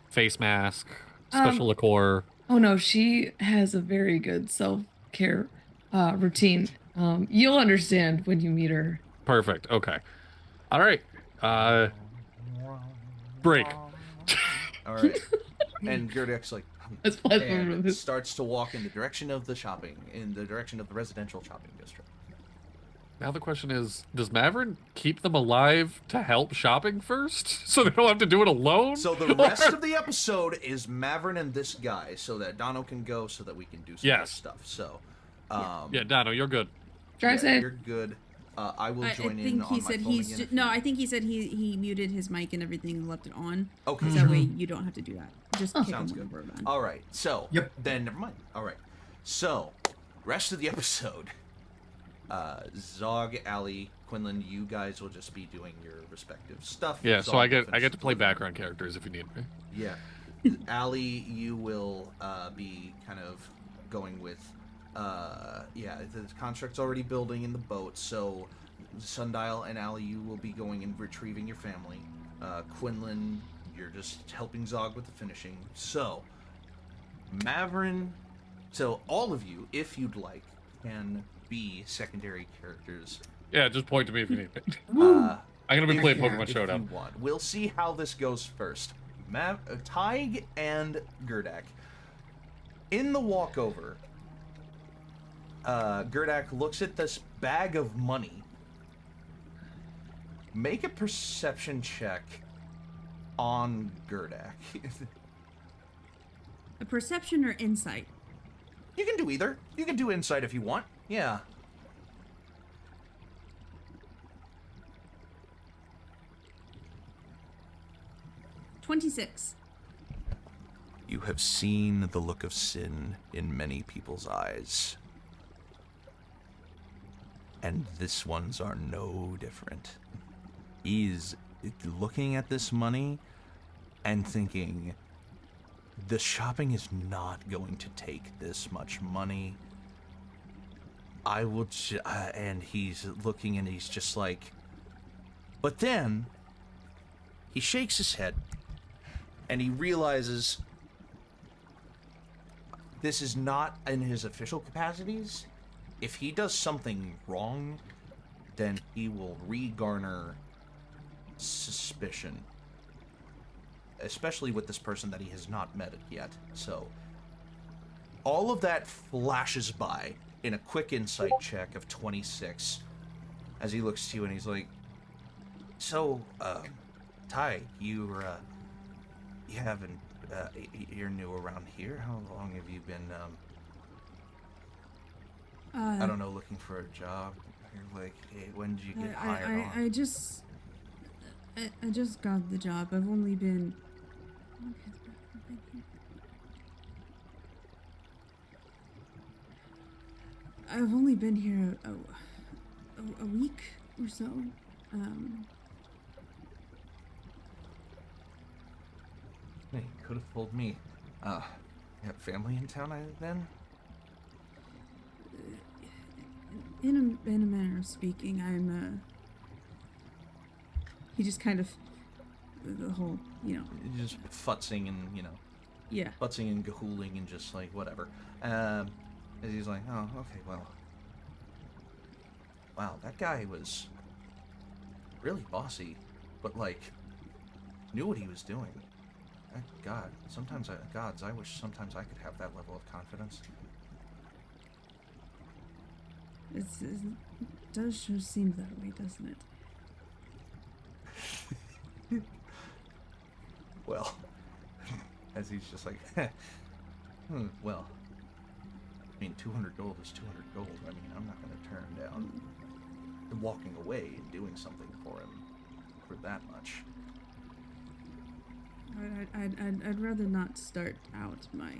Face mask, special liqueur. Oh no, she has a very good self-care routine. You'll understand when you meet her. Perfect. Okay. All right. Break. All right. And Gerdek's like, and starts to walk in the direction of the residential shopping district. Now the question is, does Mavron keep them alive to help shopping first, so they don't have to do it alone? So the rest of the episode is Mavron and this guy, so that Dono can go, so that we can do some other stuff. So, yeah, Dono, you're good. Drive safe. You're good. I will join I in think on he my said phone he's again. no. I think he said he muted his mic and everything and left it on. Okay. So that way you don't have to do that. Just kick Sounds him good. whenever we're done. All right. So then never mind. All right. So rest of the episode, Zog, Ali, Quinlan, you guys will just be doing your respective stuff. Yeah. Zog So I get finishes to play with- background characters if you need me. Yeah. Ali, you will be kind of going with the construct's already building in the boat, so Sundial and Ali, you will be going and retrieving your family. Quinlan, you're just helping Zog with the finishing. So Mavron, so all of you, if you'd like, can be secondary characters. Yeah, just point to me if you need me. I'm gonna be playing Pokemon Showdown. If you want. We'll see how this goes first. Tig and Gerdek. In the walkover, Gerdek looks at this bag of money. Make a perception check on Gerdek. A perception or insight? You can do either. You can do insight if you want. Yeah. $26. You have seen the look of sin in many people's eyes. And this one's are no different. He's looking at this money and thinking, the shopping is not going to take this much money. I will and he's looking and he's just like, but then he shakes his head and he realizes this is not in his official capacities. If he does something wrong, then he will re-garner suspicion. Especially with this person that he has not met yet. So, all of that flashes by in a quick insight check of 26. As he looks to you and he's like, so, Ty, you're new around here? How long have you been, I don't know, looking for a job? You're like, hey, when did you get hired on? I just got the job. I've only been... I've only been here a week or so. Hey, you could have told me. You have family in town then? In a manner of speaking, I'm he just kind of the whole, Just futzing and, yeah. Futzing and gahooling and just like whatever. As he's like, oh, okay, well. Wow, that guy was really bossy, but like knew what he was doing. God, I wish sometimes I could have that level of confidence. It does sure seem that way, doesn't it? Well, as he's just like, well, I mean, 200 gold is 200 gold. I mean, I'm not going to turn down walking away and doing something for him for that much. I'd rather not start out my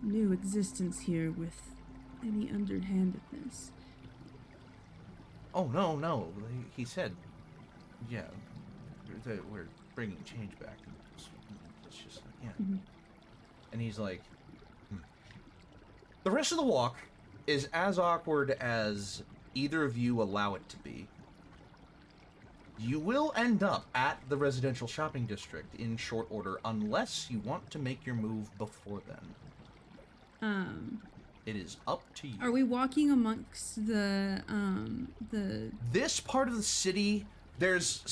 new existence here with any underhandedness. Oh, no, no. He said, yeah, that we're bringing change back. It's just, yeah. Mm-hmm. And he's like, The rest of the walk is as awkward as either of you allow it to be. You will end up at the residential shopping district in short order unless you want to make your move before then. It is up to you. Are we walking amongst the This part of the city, there's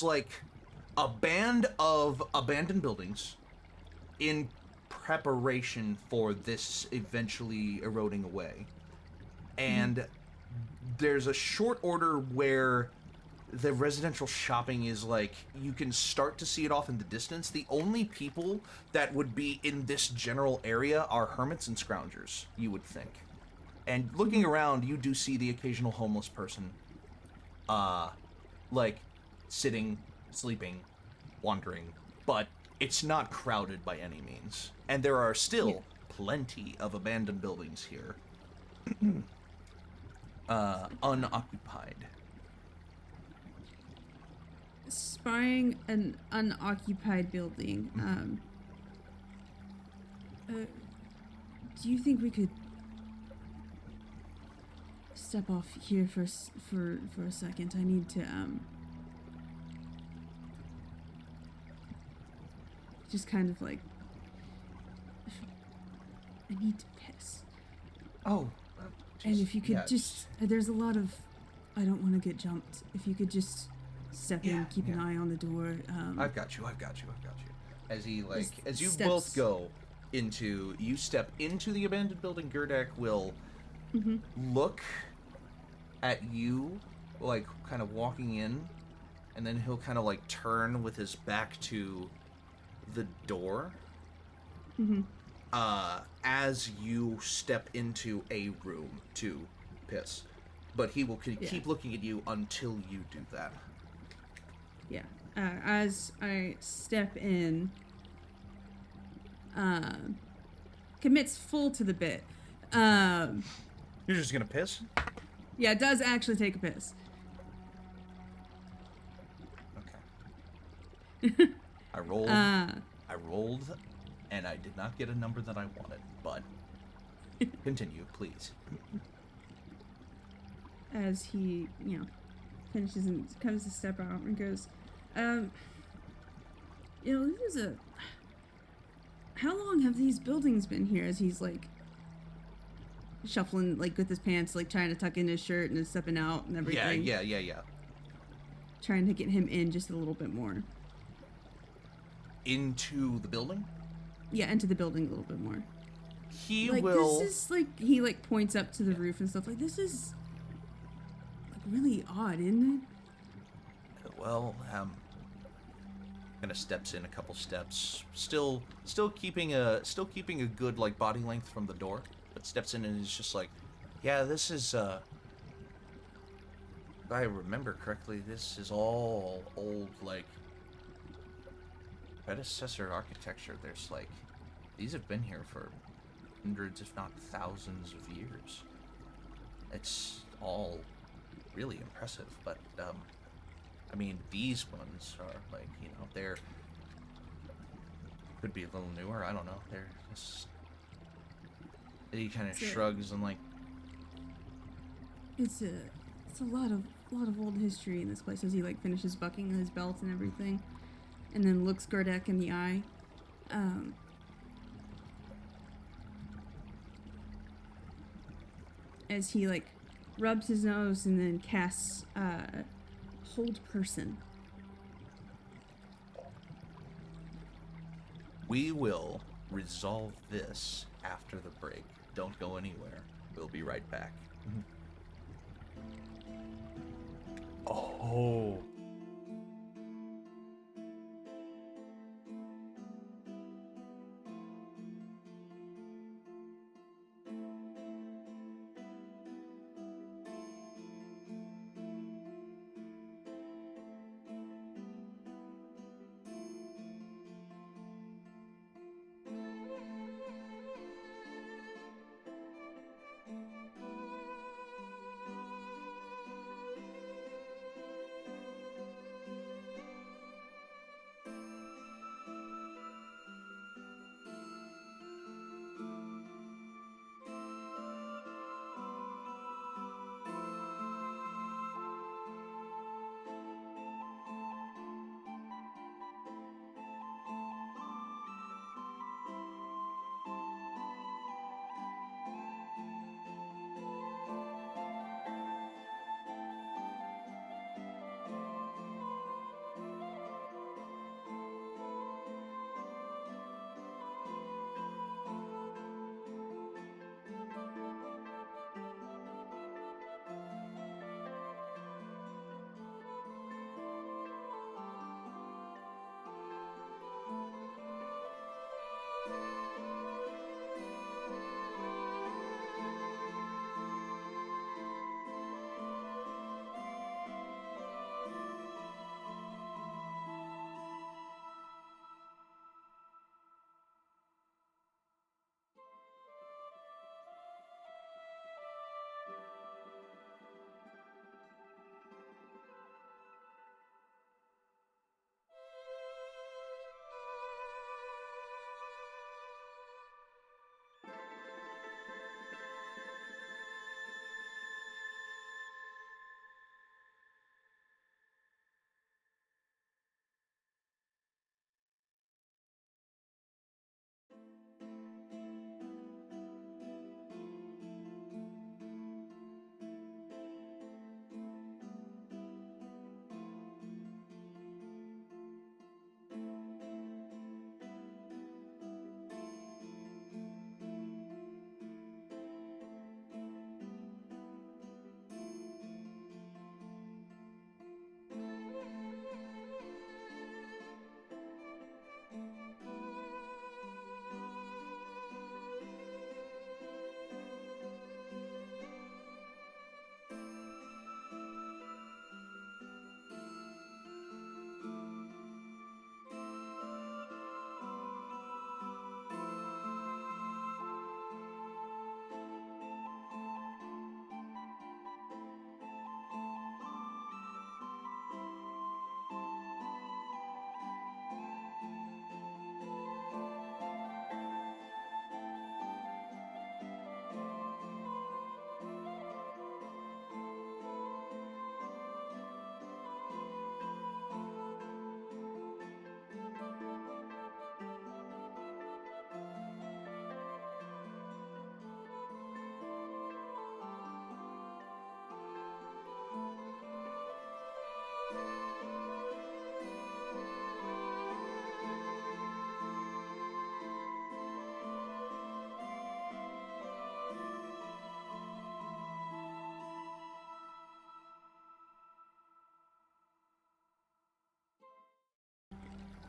like a band of abandoned buildings in preparation for this eventually eroding away. And there's a short order where the residential shopping is like, you can start to see it off in the distance. The only people that would be in this general area are hermits and scroungers, you would think. And looking around, you do see the occasional homeless person, like, sitting, sleeping, wandering, but it's not crowded by any means. And there are still plenty of abandoned buildings here, unoccupied. spying an unoccupied building? Do you think we could step off here for a second? I need to just kind of like, I need to piss. Oh, and if you could just, there's a lot of, I don't want to get jumped. If you could just step in, keep an eye on the door. I've got you. As he, like, as you both go into, you step into the abandoned building, Gerdek will look at you, like, kind of walking in, and then he'll kind of, like, turn with his back to the door. As you step into a room to piss. But he will keep looking at you until you do that. Yeah. As I step in, commits full to the bit. You're just gonna piss? Yeah, it does actually take a piss. Okay. I rolled, and I did not get a number that I wanted, but continue, please. As he, finishes and comes to step out and goes, this is how long have these buildings been here? As he's, like, shuffling, like, with his pants, like, trying to tuck in his shirt and is stepping out and everything. Yeah. Trying to get him in just a little bit more. Into the building? Yeah, into the building a little bit more. He like, will... This is, like, he, like, points up to the roof and stuff. Like, this is, like, really odd, isn't it? Well, kind of steps in a couple steps, still keeping a good, like, body length from the door, but steps in and is just like, yeah, this is, if I remember correctly, this is all old, like, predecessor architecture. There's, like, these have been here for hundreds, if not thousands of years. It's all really impressive, but, I mean, these ones are, like, they're... Could be a little newer, I don't know. They're just... He kind of shrugs and, like... It's a lot of old history in this place, as he, like, finishes buckling his belt and everything. And then looks Gerdek in the eye. As he, like, rubs his nose and then casts, Hold Person. We will resolve this after the break. Don't go anywhere. We'll be right back. Oh.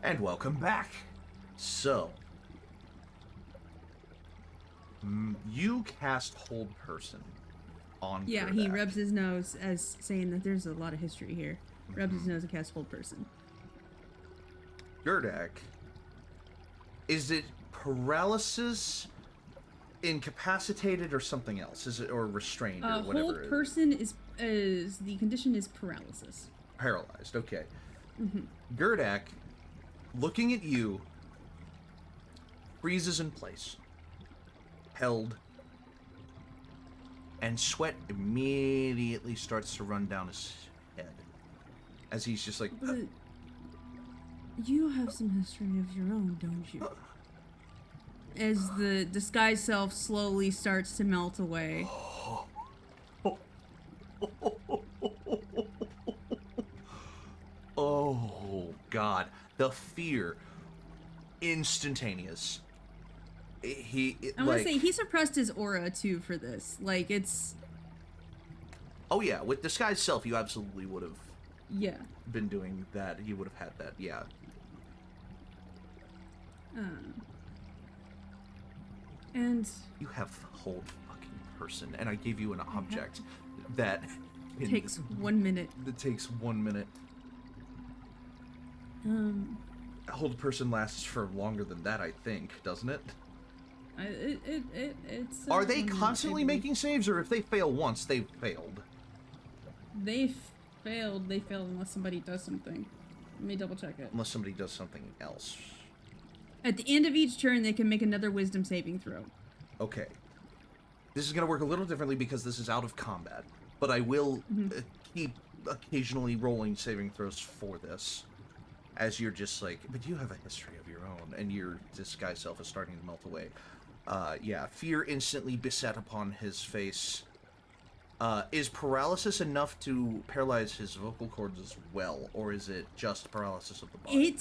And welcome back. So, you cast Hold Person on Yeah, Gerdak. he rubs his nose as saying that there's a lot of history here. Rubs his nose and casts Hold Person. Gerdak, is it paralysis, incapacitated, or something else? Is it, or restrained, or whatever? Hold Person is the condition is paralysis. Paralyzed, okay. Gerdak, looking at you, freezes in place, held, and sweat immediately starts to run down his head as he's just like, But you have some history of your own, don't you? As the disguised self slowly starts to melt away. oh God, the fear, instantaneous. I want to say he suppressed his aura too for this. Like it's. Oh yeah, with disguised self, you absolutely would have. Yeah. Been doing that. He would have had that. Yeah. And you have Hold fucking Person, and I gave you an object that takes 1 minute. That takes 1 minute. Hold Person lasts for longer than that, I think, doesn't it? It's. Are they constantly making saves, or if they fail once, they've failed? They failed. They failed unless somebody does something. Let me double check it. Unless somebody does something else. At the end of each turn, they can make another wisdom saving throw. Okay. This is going to work a little differently because this is out of combat, but I will keep occasionally rolling saving throws for this, as you're just like, but you have a history of your own, and your disguised self is starting to melt away. Yeah, fear instantly beset upon his face. Is paralysis enough to paralyze his vocal cords as well, or is it just paralysis of the body?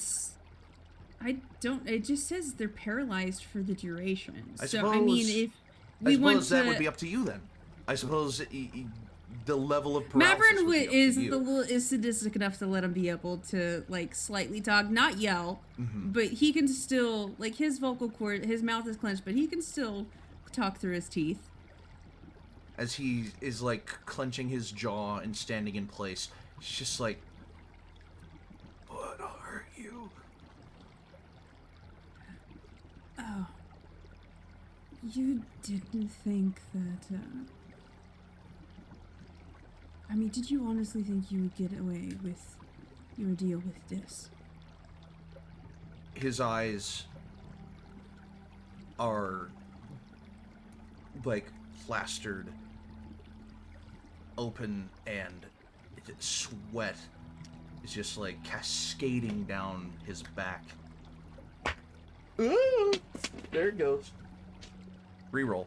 It just says they're paralyzed for the duration. I so, suppose, I mean, if we want to... that would be up to you then. I suppose the level of paralysis Mavron is is sadistic enough to let him be able to, like, slightly talk, not yell, but he can still, like, his vocal cord, his mouth is clenched, but he can still talk through his teeth. As he is, like, clenching his jaw and standing in place, he's just like, what are you? Oh. You didn't think that, I mean, did you honestly think you would get away with your deal with this? His eyes are, like, plastered open, and sweat is just, like, cascading down his back. Ooh, there it goes. Reroll.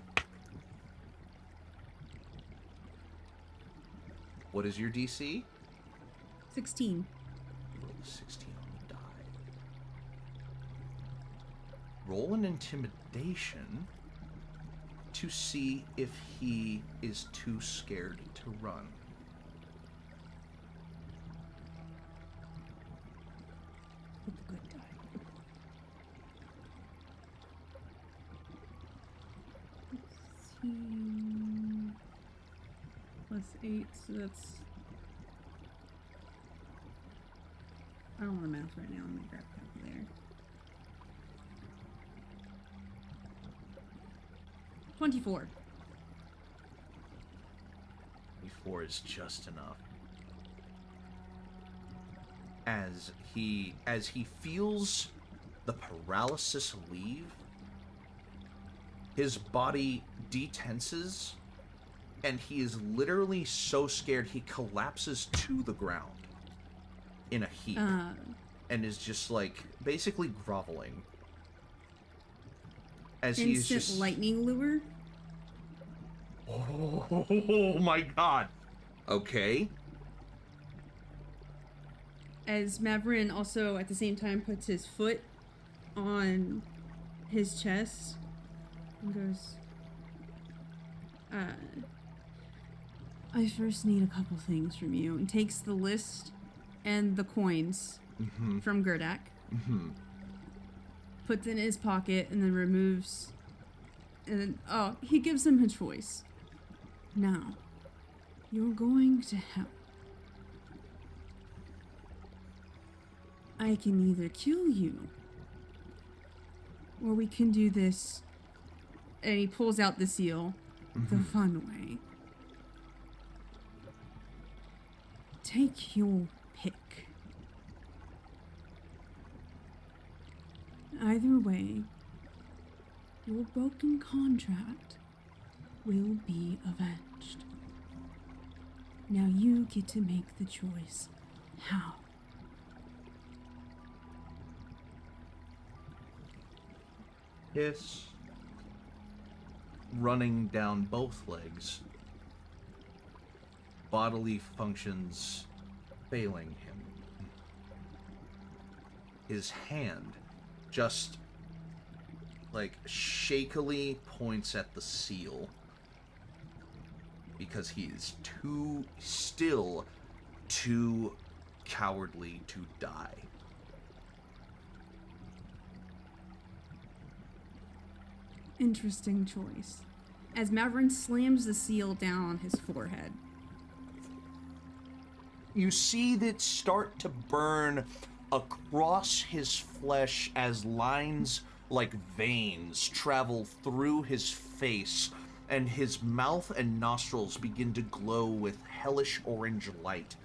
What is your DC? 16. Roll a 16 on the die. Roll an intimidation to see if he is too scared to run. With the good die. Plus 8, so that's... I don't want to math right now. I'm going to grab a calculator. 24. 24 is just enough. As he feels the paralysis leave, his body detenses, and he is literally so scared he collapses to the ground in a heap and is just, like, basically groveling. As he's just lightning lure. Oh my god. Okay. As Mavron also at the same time puts his foot on his chest and goes, I first need a couple things from you, and takes the list and the coins from Gerdak. Mm-hmm. Puts it in his pocket and then removes. And then, he gives him a choice. Now, you're going to help. I can either kill you, or we can do this. And he pulls out the seal the fun way. Take your pick. Either way, your broken contract will be avenged. Now you get to make the choice. How? Hiss. Running down both legs. Bodily functions failing him. His hand just, like, shakily points at the seal. Because he is too cowardly to die. Interesting choice. As Mavron slams the seal down on his forehead. You see that start to burn across his flesh as lines like veins travel through his face, and his mouth and nostrils begin to glow with hellish orange light.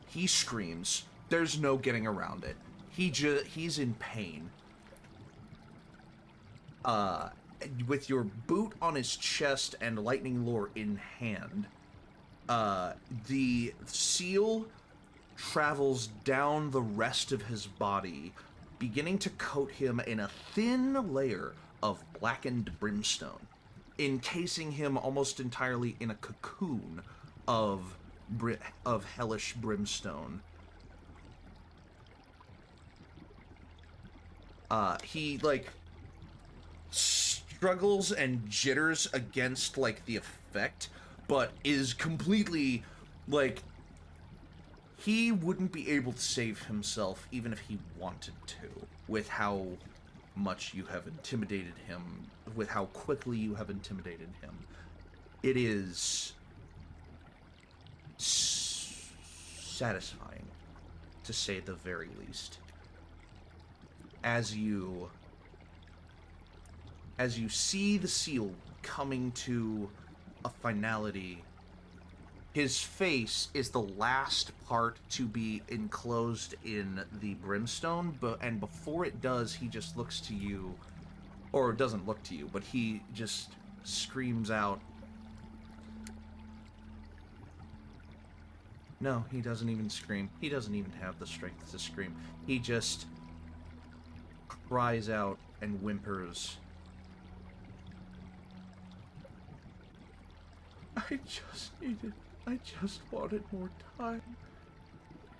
He screams. There's no getting around it. He's in pain. With your boot on his chest and lightning lure in hand, the seal travels down the rest of his body, beginning to coat him in a thin layer of blackened brimstone, encasing him almost entirely in a cocoon of hellish brimstone. He, like, struggles and jitters against, like, the effect, but is completely, like, he wouldn't be able to save himself even if he wanted to, with how much you have intimidated him, with how quickly you have intimidated him. It is satisfying, to say the very least. As you see the seal coming to a finality, his face is the last part to be enclosed in the brimstone, and before it does, he just looks to you, or doesn't look to you, but he just screams out. No, he doesn't even scream. He doesn't even have the strength to scream. He just cries out and whimpers. I just wanted more time.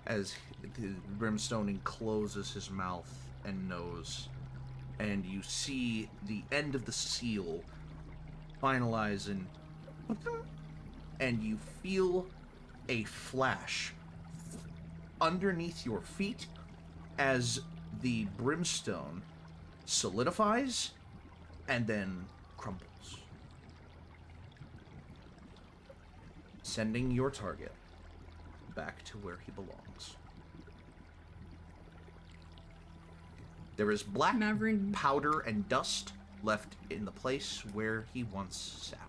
As the brimstone encloses his mouth and nose, and you see the end of the seal finalize and you feel a flash underneath your feet as the brimstone solidifies and then crumbles, sending your target back to where he belongs. There is black Mavron powder and dust left in the place where he once sat.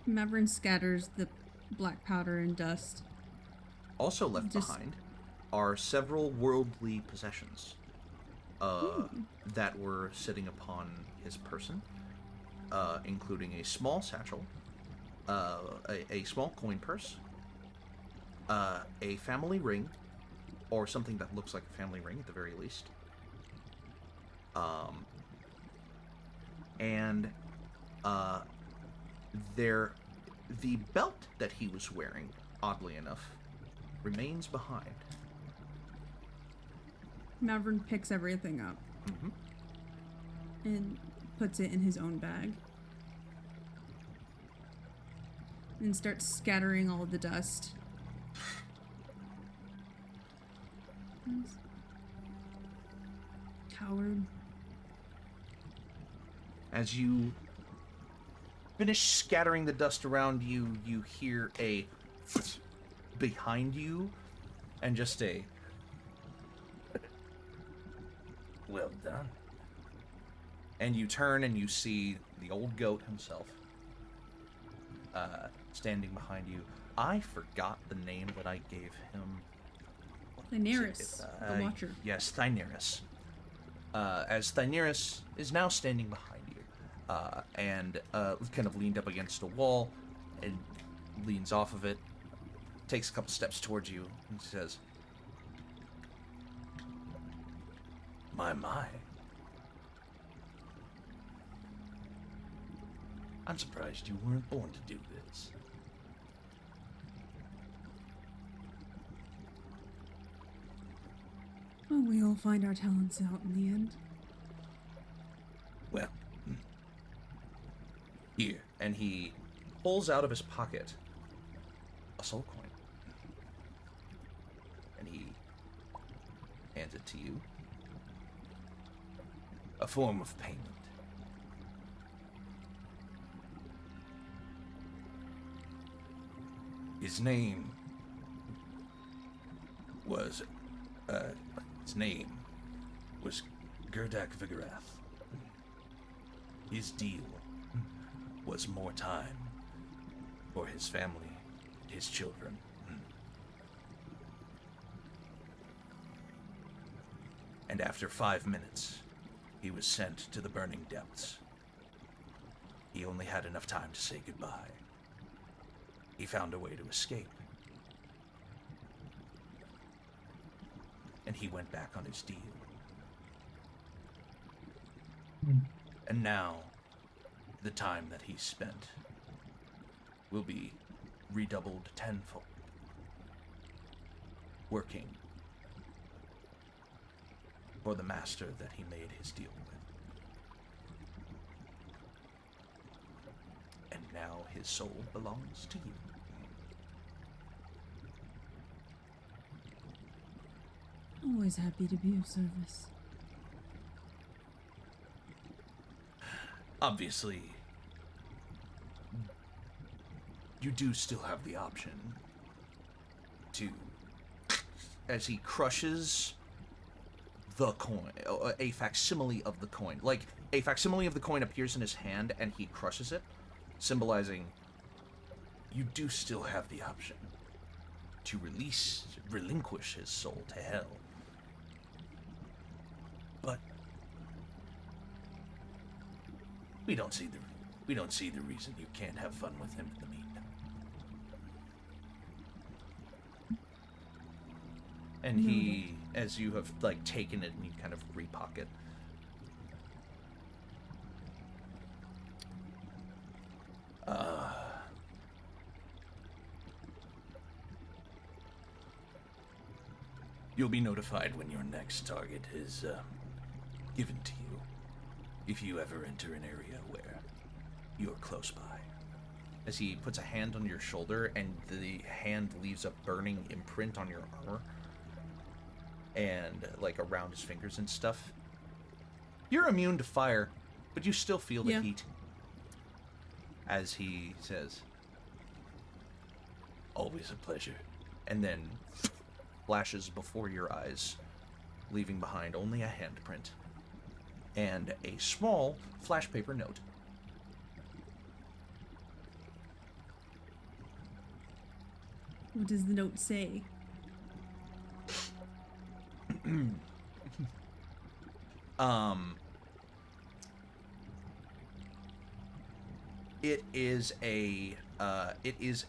Mavron scatters the black powder and dust. Also left behind are several worldly possessions that were sitting upon his person, including a small satchel, a small coin purse, a family ring, or something that looks like a family ring at the very least, and the belt that he was wearing, oddly enough, remains behind. Mavron picks everything up and puts it in his own bag and starts scattering all the dust. Coward. As you finish scattering the dust around you, you hear a behind you, and just a well done. And you turn and you see the old goat himself standing behind you. I forgot the name that I gave him. Daenerys, the Watcher. Yes, Daenerys. As Daenerys is now standing behind you, and kind of leaned up against a wall, and leans off of it, takes a couple steps towards you, and says, My. I'm surprised you weren't born to do this. Well, we all find our talents out in the end. Well, here. And he pulls out of his pocket a soul coin. And he hands it to you. A form of payment. His name was Gerdak Vigarath. His deal was more time for his family, his children. And after 5 minutes, he was sent to the burning depths. He only had enough time to say goodbye. He found a way to escape. And he went back on his deal. And now, the time that he spent will be redoubled tenfold, working for the master that he made his deal with. And now his soul belongs to you. Always happy to be of service. Obviously, you do still have the option to, as he crushes the coin, a facsimile of the coin. Like, a facsimile of the coin appears in his hand and he crushes it, symbolizing you do still have the option to relinquish his soul to hell. But we don't see the reason you can't have fun with him in the meantime. And he, as you have like taken it and you kind of repocket, you'll be notified when your next target is given to you, if you ever enter an area where you're close by. As he puts a hand on your shoulder and the hand leaves a burning imprint on your armor and like around his fingers and stuff. You're immune to fire, but you still feel the heat. As he says, always a pleasure. And then flashes before your eyes, leaving behind only a handprint and a small flash paper note. What does the note say? It is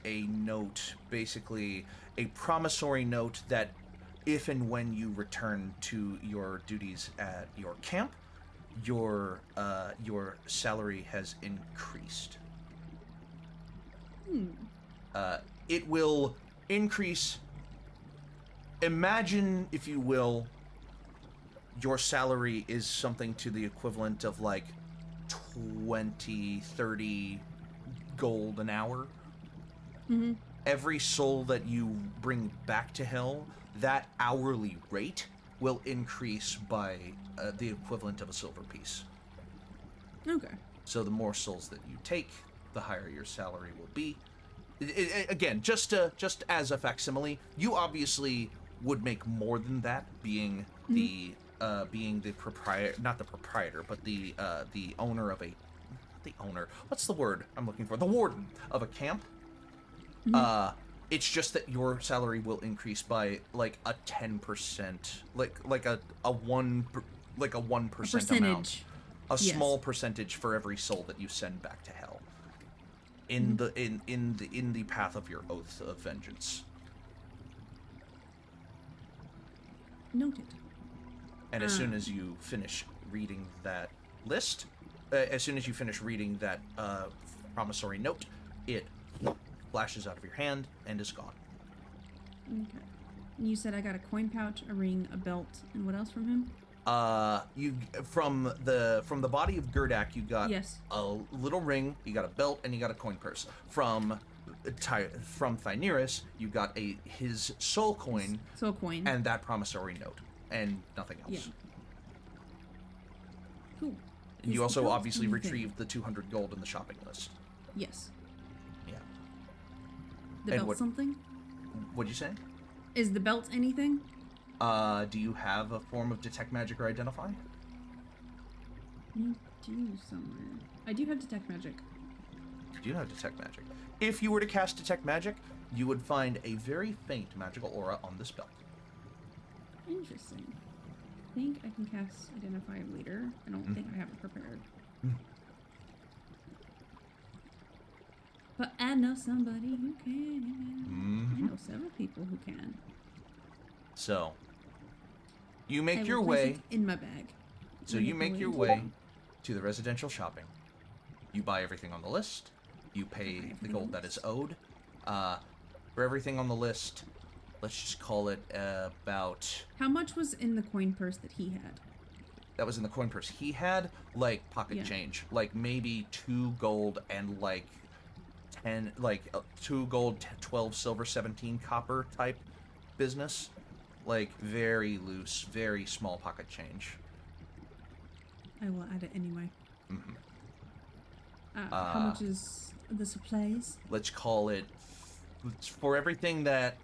a note, basically a promissory note that if and when you return to your duties at your camp, your salary has increased. It will increase. Imagine, if you will, your salary is something to the equivalent of like 20, 30 gold an hour. Every soul that you bring back to hell, that hourly rate will increase by the equivalent of a silver piece. Okay. So the more souls that you take, the higher your salary will be. Again, just as a facsimile, you obviously would make more than that, being the proprietor, not the proprietor, but the owner of a, the owner. What's the word I'm looking for? The warden of a camp. It's just that your salary will increase by like a 10%, like a 1% amount, a small percentage for every soul that you send back to hell. In the path of your oath of vengeance. Noted. And as soon as you finish reading that list, as soon as you finish reading that promissory note, it flashes out of your hand and is gone. Okay. You said I got a coin pouch, a ring, a belt, and what else from him? You from the body of Gerdak, you got a little ring, you got a belt, and you got a coin purse. From Thyneris, you got his soul coin, and that promissory note, and nothing else. Yeah. Cool. And you also obviously retrieved the 200 gold in the shopping list. Yes. Yeah. The belt something? What'd you say? Is the belt anything? Do you have a form of detect magic or identify? You do somewhere. I do have detect magic. You do have detect magic. If you were to cast detect magic, you would find a very faint magical aura on this belt. Interesting. I think I can cast identify later. I don't think I have it prepared. But I know somebody who can. I know several people who can. So, you make your way in my bag. So you make your way to the residential shopping. You buy everything on the list. You pay the gold that is owed. For everything on the list, let's just call it about... How much was in the coin purse that he had? That was in the coin purse he had, like, pocket change. Like, maybe 2 gold and, like, 2 gold, 12 silver, 17 copper type business. Like, very loose, very small pocket change. I will add it anyway. How much is the supplies? Let's call it, for everything that,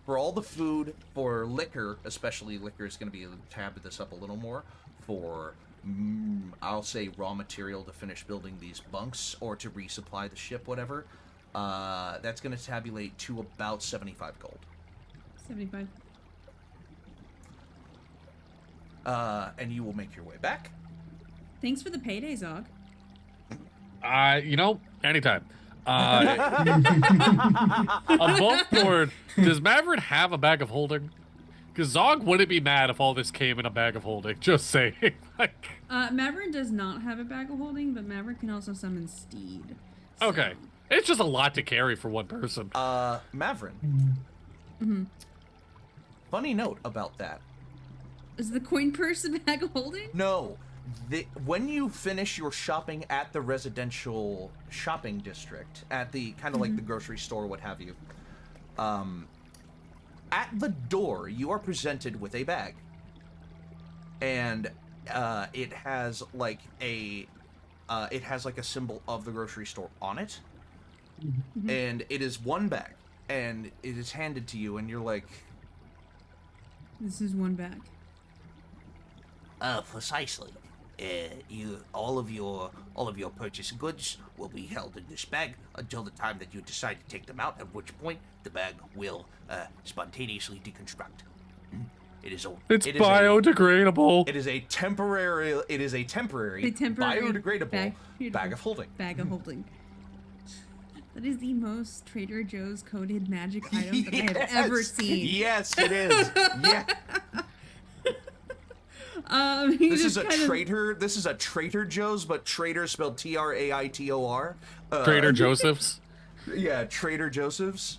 for all the food, for liquor, especially liquor is going to be tab this up a little more, for, I'll say raw material to finish building these bunks, or to resupply the ship, whatever, that's going to tabulate to about 75 gold. 75. And you will make your way back. Thanks for the payday, Zog. Anytime. Above board, does Mavron have a bag of holding? Because Zog wouldn't be mad if all this came in a bag of holding. Just saying. Mavron does not have a bag of holding, but Mavron can also summon Steed. So. Okay. It's just a lot to carry for one person. Mavron. Funny note about that. Is the coin purse a bag of holding? No. When you finish your shopping at the residential shopping district, at the kind of like the grocery store, what have you, at the door you are presented with a bag, and it has like a symbol of the grocery store on it, and it is one bag, and it is handed to you, and you're like, "This is one bag." Precisely. All of your purchased goods will be held in this bag until the time that you decide to take them out, at which point the bag will spontaneously deconstruct. It's biodegradable. It is a temporary biodegradable bag of holding. Bag of holding. That is the most Trader Joe's coded magic item that I have ever seen. Yes, it is. Yeah. This is a Trader Joe's, but Trader spelled Traitor. Trader Joseph's. Yeah, Trader Joseph's.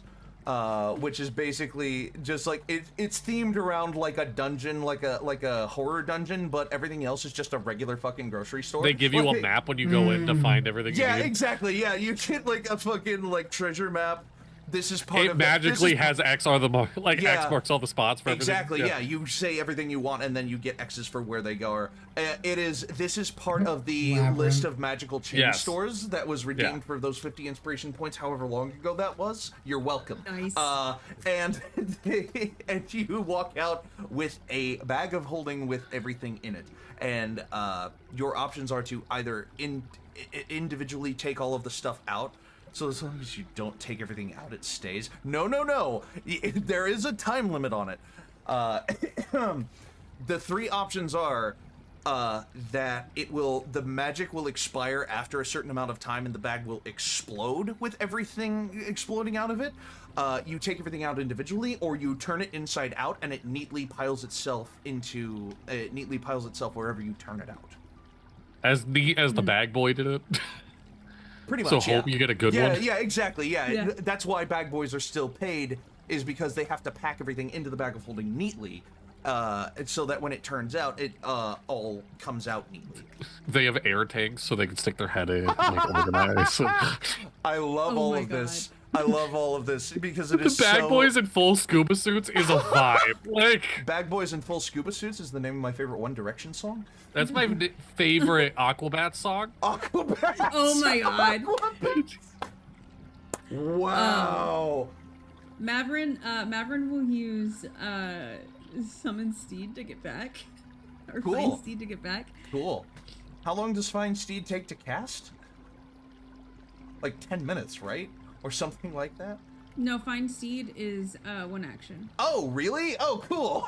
Which is basically just like it's themed around like a dungeon, like a horror dungeon, but everything else is just a regular fucking grocery store. They give you a map when you go in to find everything. Yeah, you need. Exactly. Yeah, you get like a fucking like treasure map this is part It of magically has X are the like Yeah. X marks all the spots for everything. Exactly. Yeah. You say everything you want, and then you get X's for where they go. This is part of the Labyrinth. list of magical chain Yes. stores that was redeemed Yeah. for those 50 inspiration points. However long ago that was, you're welcome. Nice. And and you walk out with a bag of holding with everything in it, and your options are to either individually take all of the stuff out. So as long as you don't take everything out, it stays. No. There is a time limit on it. The three options are that the magic will expire after a certain amount of time, and the bag will explode with everything exploding out of it. You take everything out individually, or you turn it inside out, and it neatly piles itself wherever you turn it out. As neat as the bag boy did it. Pretty much. So yeah. hope you get a good yeah, one. Yeah, exactly. Yeah. Yeah. That's why bag boys are still paid, is because they have to pack everything into the bag of holding neatly, so that when it turns out, it all comes out neatly. They have air tanks so they can stick their head in and like organize. I love Oh all my of this. I love all of this because it The is bag boys in full scuba suits is a vibe. Like, Bag Boys in Full Scuba Suits is the name of my favorite One Direction song. that's my favorite Aquabat song. Aquabat. Oh my god. Wow. Mavron will use summon Steed to get back. Or Cool. find Steed to get back. Cool. How long does Find Steed take to cast? Like 10 minutes, right? Or something like that? No, find Steed is 1 action. Oh, really? Oh, cool.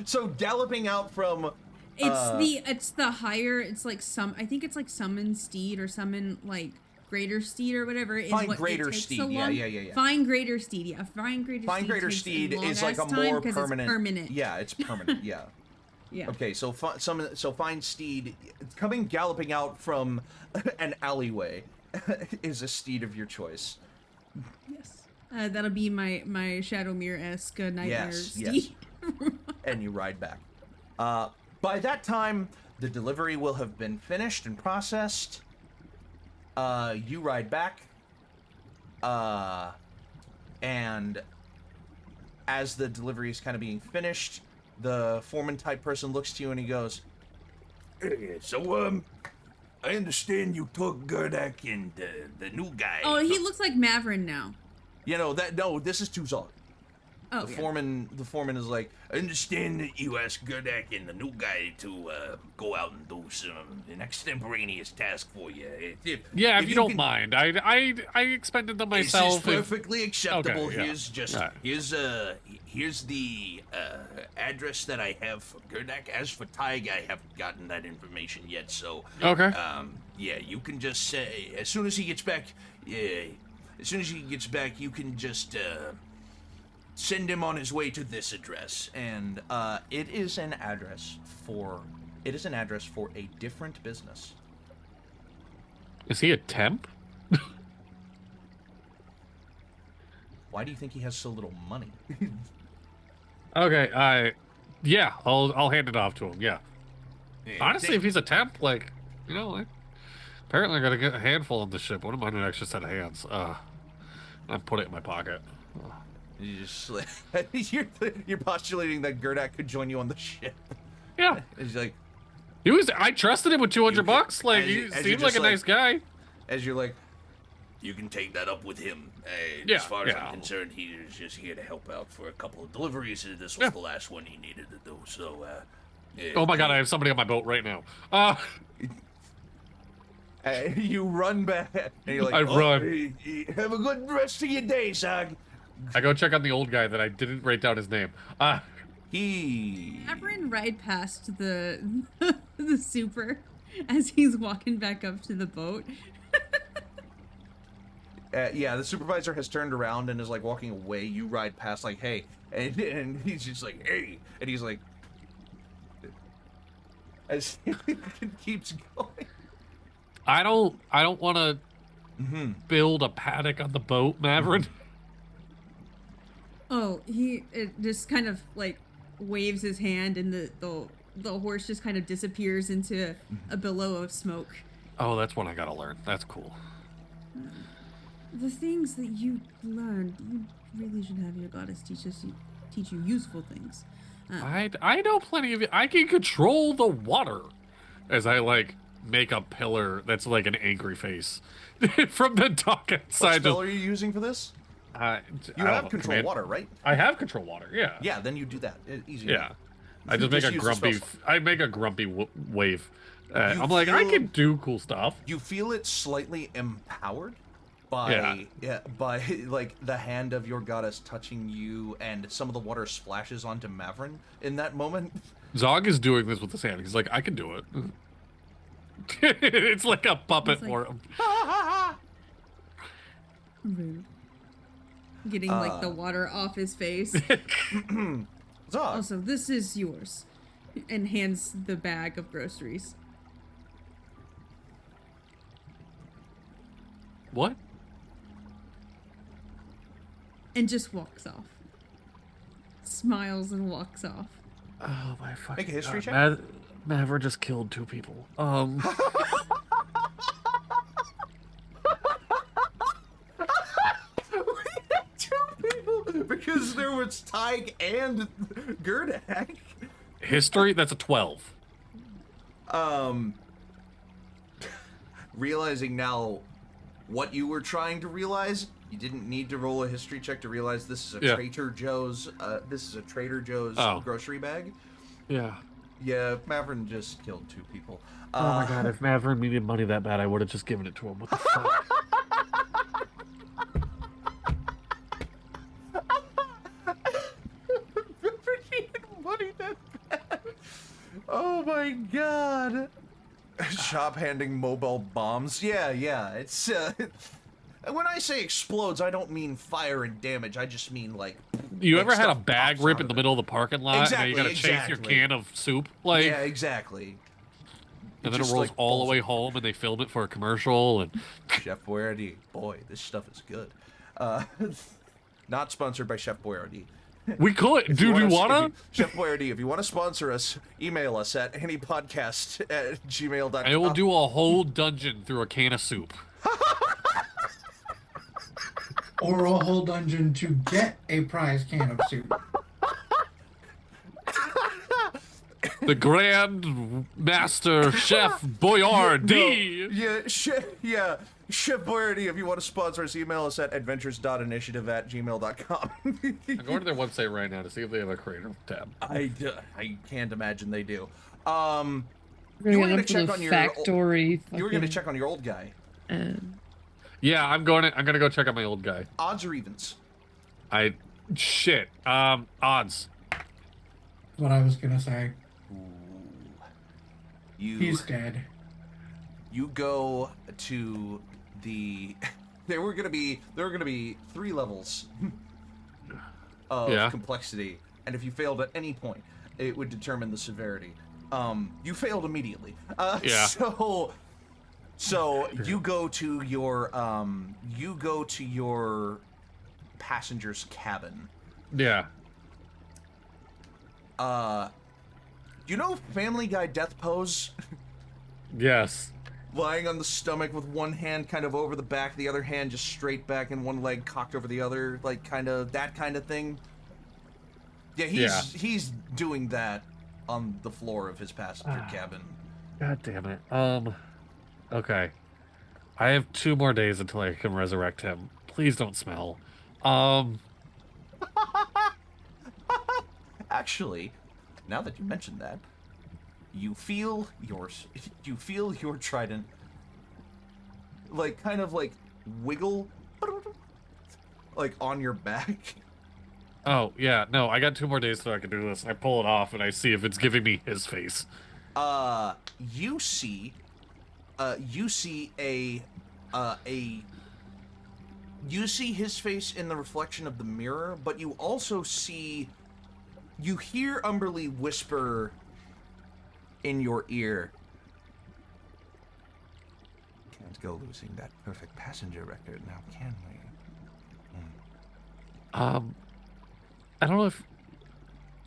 So galloping out from It's the higher, it's like I think it's like summon Steed or summon like Greater Steed or whatever is Find what Greater it takes Steed, so yeah, long. yeah. Find Greater Steed, yeah. Find Greater Steed Steed takes is like a long-ass time more 'cause permanent. It's permanent. Yeah, it's permanent. Yeah. Yeah. Okay, so Find Steed coming galloping out from an alleyway is a steed of your choice. Yes. That'll be my Shadow Mirror-esque nightmare Yes, Steed. And you ride back. By that time, the delivery will have been finished and processed. You ride back. And as the delivery is kind of being finished, the foreman type person looks to you and he goes, Hey, so, I understand you took Gerdak and the new guy. Oh, he looks like Mavron now. this is Tuzog. Oh, The yeah. foreman is like, I understand that you asked Gerdak and the new guy to go out and do an extemporaneous task for you. Yeah, if you don't can- mind. I expended them myself. This is perfectly acceptable. Okay, yeah. Here's the address that I have for Gerdak. As for Tig, I haven't gotten that information yet. So Okay. yeah, you can just say as soon as he gets back. You can just send him on his way to this address. and it is an address for a different business. Is he a temp? Why do you think he has so little money? Okay, yeah, I'll hand it off to him. Yeah. Honestly, if he's a temp, like, apparently I gotta get a handful of the ship. What am I an extra set of hands? I put it in my pocket. You just like, you're postulating that Gerdak could join you on the ship. Yeah. He's like, I trusted him with 200 bucks. Like, he as you're seemed like just a nice guy. as you're like, You can take that up with him. Yeah, As far as yeah. I'm concerned, he was just here to help out for a couple of deliveries. This was Yeah. the last one he needed to do. So, Oh my god, I have somebody on my boat right now. you run back, and you're like, I run. Have a good rest of your day, Zog. I go check on the old guy that I didn't write down his name. Mavron ride past the the super as he's walking back up to the boat. Yeah, the supervisor has turned around and is like walking away. You ride past, like, hey, and he's just like, hey, and he's like, as he keeps going. I don't want to build a paddock on the boat, Maverick. Oh, it just kind of like waves his hand, and the horse just kind of disappears into a billow of smoke. Oh, that's one I gotta learn. That's cool. The things that you learned, you really should have your goddess teach you useful things. I know plenty of it. I can control the water. As I like make a pillar that's like an angry face from the dock What outside. spell are you using for this? You have control water, right? I have control water. Yeah. Yeah, then you do that. Easy. Yeah. I just make a use the grumpy. spell I make a grumpy wave. I'm like, I can do cool stuff. You feel it slightly empowered by by like the hand of your goddess touching you, and some of the water splashes onto Mavron in that moment. Zog is doing this with his hand. He's like, I can do it. It's like a puppet It's like- for him. Rude. Getting like the water off his face. Zog, Also, this is yours. And hands the bag of groceries. What? And just walks off. Smiles and walks off. Oh my fucking Make a history check. Maverick just killed 2 people. Because there was Tig and Gerdak. History? That's a 12. Realizing now what you were trying to realize, you didn't need to roll a history check to realize this is a Trader Joe's. Grocery bag. Yeah. Yeah, Mavron just killed 2 people. Oh my god, if Maverick needed money that bad, I would have just given it to him. What the fuck? Money that bad. Oh my god. Shop handing mobile bombs. Yeah, it's when I say explodes, I don't mean fire and damage. I just mean like You like ever had a stuff bag pops rip out in of the it. middle of the parking lot Exactly, and then you gotta chase your exactly. can of soup? Like, Yeah, exactly. and then it just, rolls like, all the falls- way home and they filmed it for a commercial and Chef Boyardee. Boy, this stuff is good. Not sponsored by Chef Boyardee. we could. Dude, you wanna? Chef Boyardee, if you want to sponsor us, email us at anipodcast@gmail.com. I will do a whole dungeon through a can of soup. Or a whole dungeon to get a prize can of soup. The Grand Master Chef Boyardee. Chef Boyardee, if you want to sponsor us, email us at adventures.initiative@gmail.com. I'm going to their website right now to see if they have a creator tab. I can't imagine they do. We're You were gonna gonna go to check the on your factory. You were going to check on your old guy. Yeah, I'm gonna go check out my old guy. Odds or evens? Odds. What I was gonna say. He's dead. You go to the. There were gonna be 3 levels of complexity, and if you failed at any point, it would determine the severity. You failed immediately. So you go to your passenger's cabin. Yeah. You know Family Guy death pose? Yes. Lying on the stomach with one hand kind of over the back, the other hand just straight back and one leg cocked over the other, like that kind of thing. Yeah, he's doing that on the floor of his passenger cabin. God damn it. Okay. I have 2 more days until I can resurrect him. Please don't smell. Actually, now that you mentioned that, you feel your trident kind of wiggle like on your back. Oh, yeah. No, I got 2 more days so I can do this. I pull it off and I see if it's giving me his face. You see his face in the reflection of the mirror, but you also you hear Umberly whisper in your ear, "Can't go losing that perfect passenger record now, can we?" I don't know if...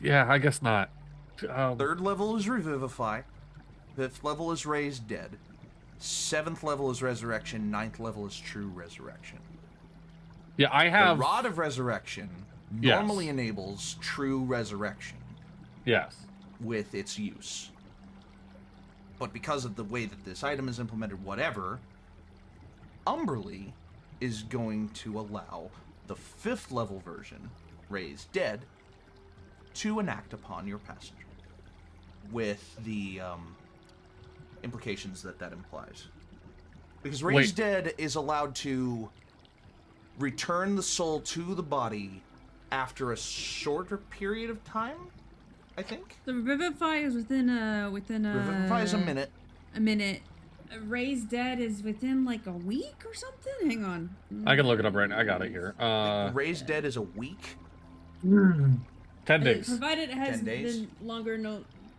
Yeah, I guess not. 3rd level is Revivify. 5th level is Raise Dead. 7th level is Resurrection. 9th level is True Resurrection. Yeah, I have. The Rod of Resurrection normally enables true resurrection. Yes. With its use. But because of the way that this item is implemented, whatever, Umberly is going to allow the 5th level version, Raised Dead, to enact upon your passenger. With the implications that implies. Because Raised Dead is allowed to return the soul to the body after a shorter period of time, I think. The Revivify is within Revivify is a minute. A minute. Raised Dead is within like a week or something? Hang on. I can look it up right now. I got it here. Raised Dead is a week? 10 days. Provided it has 10 days? been longer,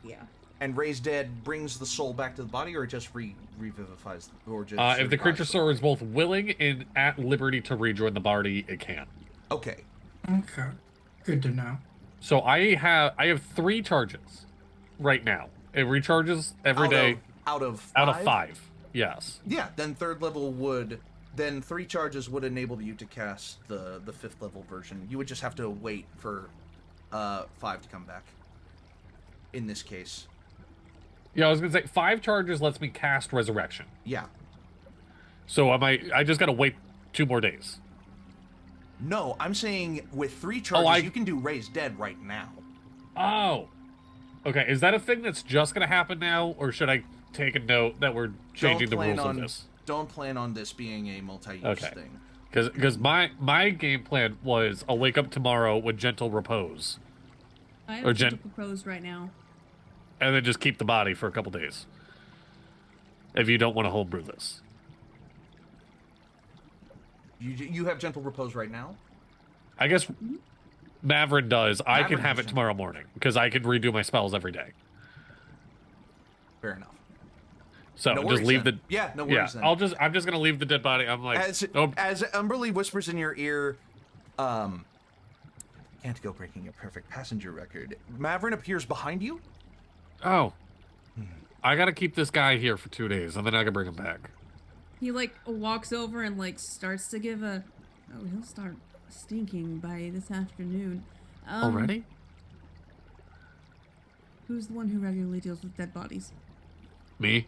yeah. And Raised Dead brings the soul back to the body, or it just revivifies, or just... if the creature soul is both willing and at liberty to rejoin the body, it can. Okay. Okay. Good to know. So I have 3 charges right now. It recharges every day. Out of 5? Out of 5. Yes. Yeah, then 3rd level would... Then 3 charges would enable you to cast the 5th level version. You would just have to wait for 5 to come back. In this case. Yeah, I was gonna say 5 charges lets me cast Resurrection. Yeah. So I just gotta wait 2 more days. No, I'm saying with 3 charges, you can do Raised Dead right now. Oh. Okay, is that a thing that's just gonna happen now, or should I take a note that we're changing the rules of this? Don't plan on this being a multi-use thing. Because my game plan was I'll wake up tomorrow with Gentle Repose. I have Gentle Repose right now. And then just keep the body for a couple days. If you don't want to homebrew this. You have Gentle Repose right now? I guess Mavron does. I can have it tomorrow morning because I can redo my spells every day. Fair enough. So no just leave then. No worries then. I'm just gonna leave the dead body. I'm like as Umberly whispers in your ear, can't go breaking a perfect passenger record. Mavron appears behind you. Oh. I gotta keep this guy here for 2 days and then I can bring him back. He like walks over and like starts to give a he'll start stinking by this afternoon. Already? Who's the one who regularly deals with dead bodies? Me?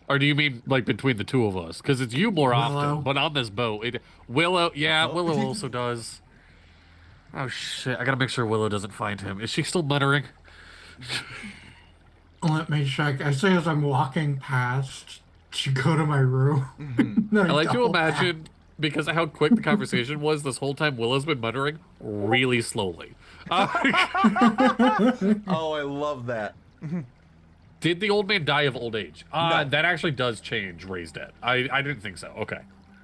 Or do you mean like between the two of us? Because it's you more often, but on this boat, Willow also does. Oh shit! I gotta make sure Willow doesn't find him. Is she still muttering? Let me check. I say as I'm walking past to go to my room. I like to imagine, because of how quick the conversation was, this whole time Willow's been muttering really slowly. Oh, I love that. Did the old man die of old age? No. That actually does change Raised Dead. I didn't think so. Okay.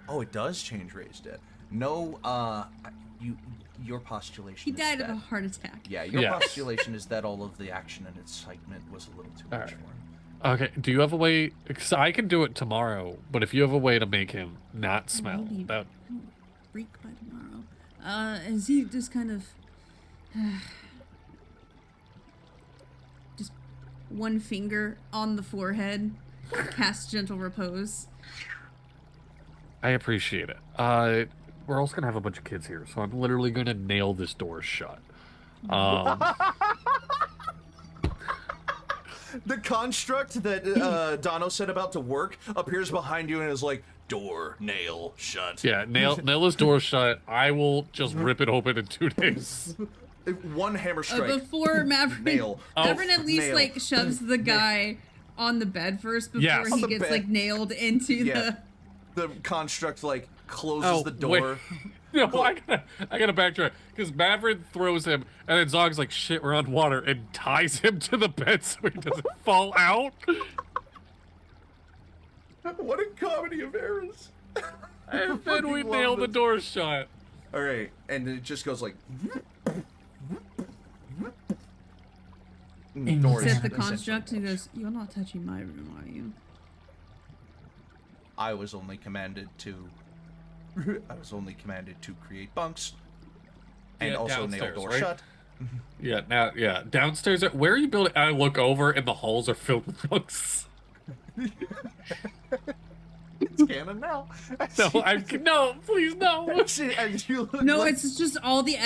Oh, it does change Raised Dead. No, your postulation He is died that, of a heart attack. Yeah, your postulation is that all of the action and excitement was a little too much for him. Okay, do you have a way... Cause I can do it tomorrow, but if you have a way to make him not smell... that... Freak by tomorrow. As he just kind of... just one finger on the forehead, cast Gentle Repose. I appreciate it. We're also gonna have a bunch of kids here, so I'm literally gonna nail this door shut. The construct that Dono said about to work appears behind you and is like, door, nail, shut. Yeah, nail this door shut. I will just rip it open in 2 days. One hammer strike. Before Mavron, nail. Mavron at least nail. like shoves the guy on the bed first before he gets like nailed into the construct like closes the door. No, I gotta backtrack because Mavron throws him, and then Zog's like, "Shit, we're on water," and ties him to the bed so he doesn't fall out. What a comedy of errors! And then we nail the door shut. All right, and it just goes like. Says the construct and goes, "You're not touching my room, are you?" I was only commanded to create bunks and also nail door shut. Yeah, downstairs. Where are you building? I look over and the halls are filled with bunks. It's canon now. No, please no. As you look, No, like, it's just all the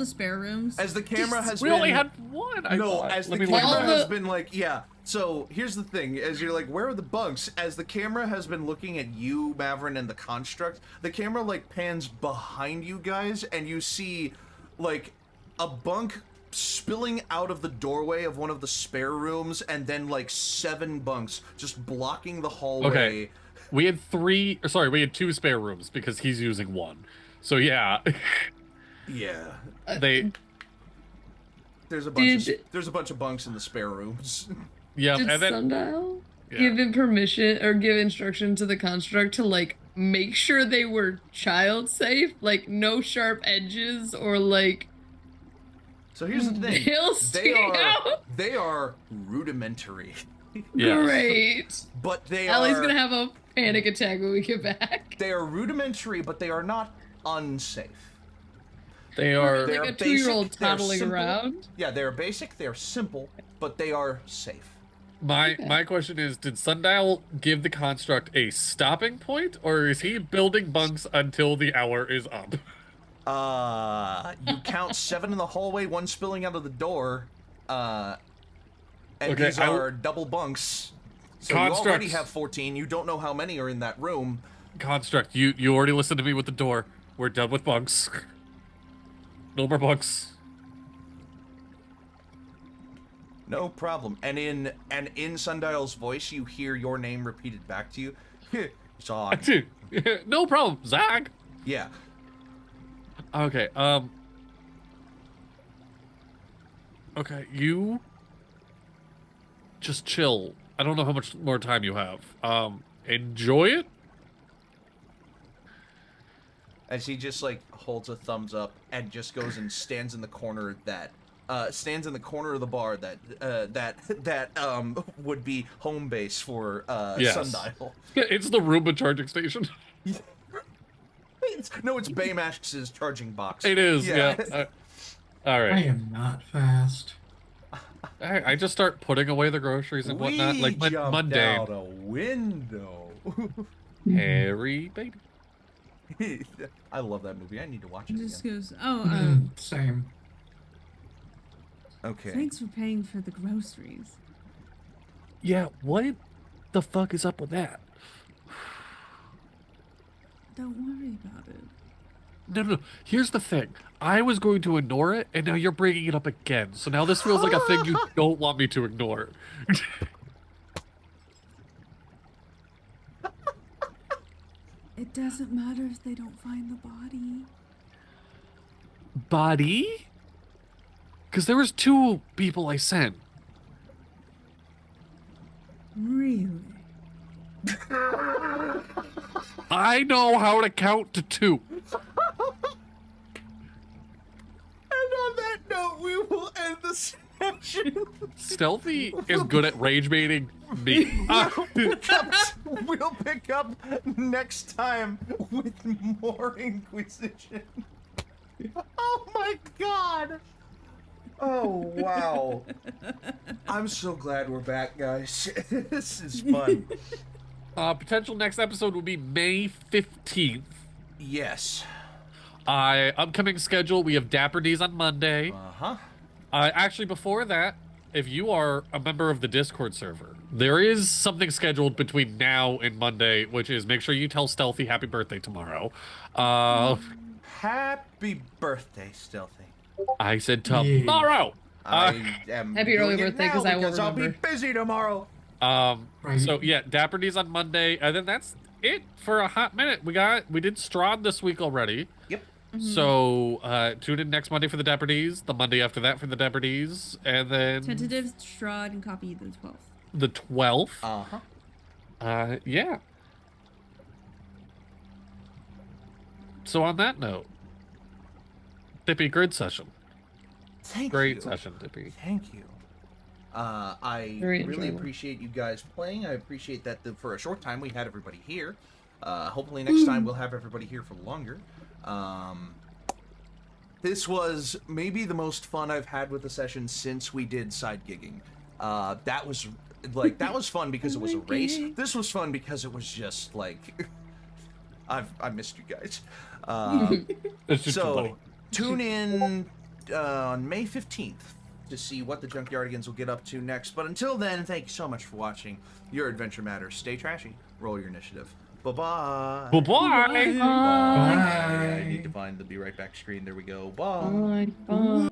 spare rooms. as the camera has We been. only had one. I thought. As the Let me look camera at has that. been like, yeah. So here's the thing: as you're like, where are the bunks? As the camera has been looking at you, Mavron, and the construct, the camera like pans behind you guys, and you see like a bunk spilling out of the doorway of one of the spare rooms, and then like 7 bunks just blocking the hallway. Okay. We had 2 spare rooms because he's using one. So yeah. Yeah. There's a bunch of bunks in the spare rooms. Yeah, Did and then Sundial give him permission or give instruction to the construct to like make sure they were child safe, like no sharp edges or like. So here's the thing: they are rudimentary. Yes. Great. But they Allie's are. gonna have a panic attack when we get back. They are rudimentary, but they are not unsafe. They are. Like a basic, 2-year-old they are toddling simple. around. Yeah, they are basic. They are simple, but they are safe. My question is, did Sundial give the construct a stopping point, or is he building bunks until the hour is up? You count 7 in the hallway, 1 spilling out of the door. And Okay, these are double bunks. So you Constructs. already have 14. You don't know how many are in that room. Construct, you already listened to me with the door. We're done with bunks. No more bunks. No problem. And in Sundial's voice, you hear your name repeated back to you. Zog. No problem, Zag. Yeah. Okay, okay, you just chill. I don't know how much more time you have. Enjoy it. As he just like holds a thumbs up and just goes and stands in the corner of the bar that would be home base for Yes. Sundial. It's the Roomba charging station. It's Baymax's charging box. It is, yeah. All I right. am not fast. I just start putting away the groceries and whatnot, We like jumped mundane. out a window. Harry, baby. I love that movie. I need to watch it It just again. goes, Same. Okay. thanks for paying for the groceries. Yeah, what the fuck is up with that? Don't worry about it. No. Here's the thing. I was going to ignore it, and now you're bringing it up again. So now this feels like a thing you don't want me to ignore. It doesn't matter if they don't find the body. Body? Because there was 2 people I sent. Really? I know how to count to 2. And on that note, we will end the session. Stealthy is good at rage baiting me. We'll pick up next time with more In-Quy'zz-ition. Oh my god! Oh wow! I'm so glad we're back, guys. This is fun. Potential next episode will be May 15th. Yes. Upcoming schedule, we have Dapper D's on Monday. Uh-huh. Actually, before that, if you are a member of the Discord server, there is something scheduled between now and Monday, which is make sure you tell Stealthy happy birthday tomorrow. Happy birthday, Stealthy. I said tomorrow. I am Happy early doing it birthday, now 'cause I will I'll be remember. busy tomorrow. Right. So yeah, Dapper D's on Monday, and then that's it for a hot minute. We did Strahd this week already. Yep. So tune in next Monday for the Dapper D's, the Monday after that for the Dapper D's, and then Tentative Strahd and copy the 12th. the 12th. Uh-huh. Yeah. So on that note, Dippy, great session. Great session, Dippy. Thank you. I Very really enjoyable. appreciate you guys playing. I appreciate that for a short time we had everybody here. Hopefully next time we'll have everybody here for longer. This was maybe the most fun I've had with the session since we did side gigging. That was fun because it was a race. This was fun because it was just like, I missed you guys. So tune in on May 15th to see what the Junkyardigans will get up to next. But until then, thank you so much for watching. Your adventure matters. Stay trashy. Roll your initiative. Bye-bye. Bye-bye. Bye. I need to find the Be Right Back screen. There we go. Bye. Bye.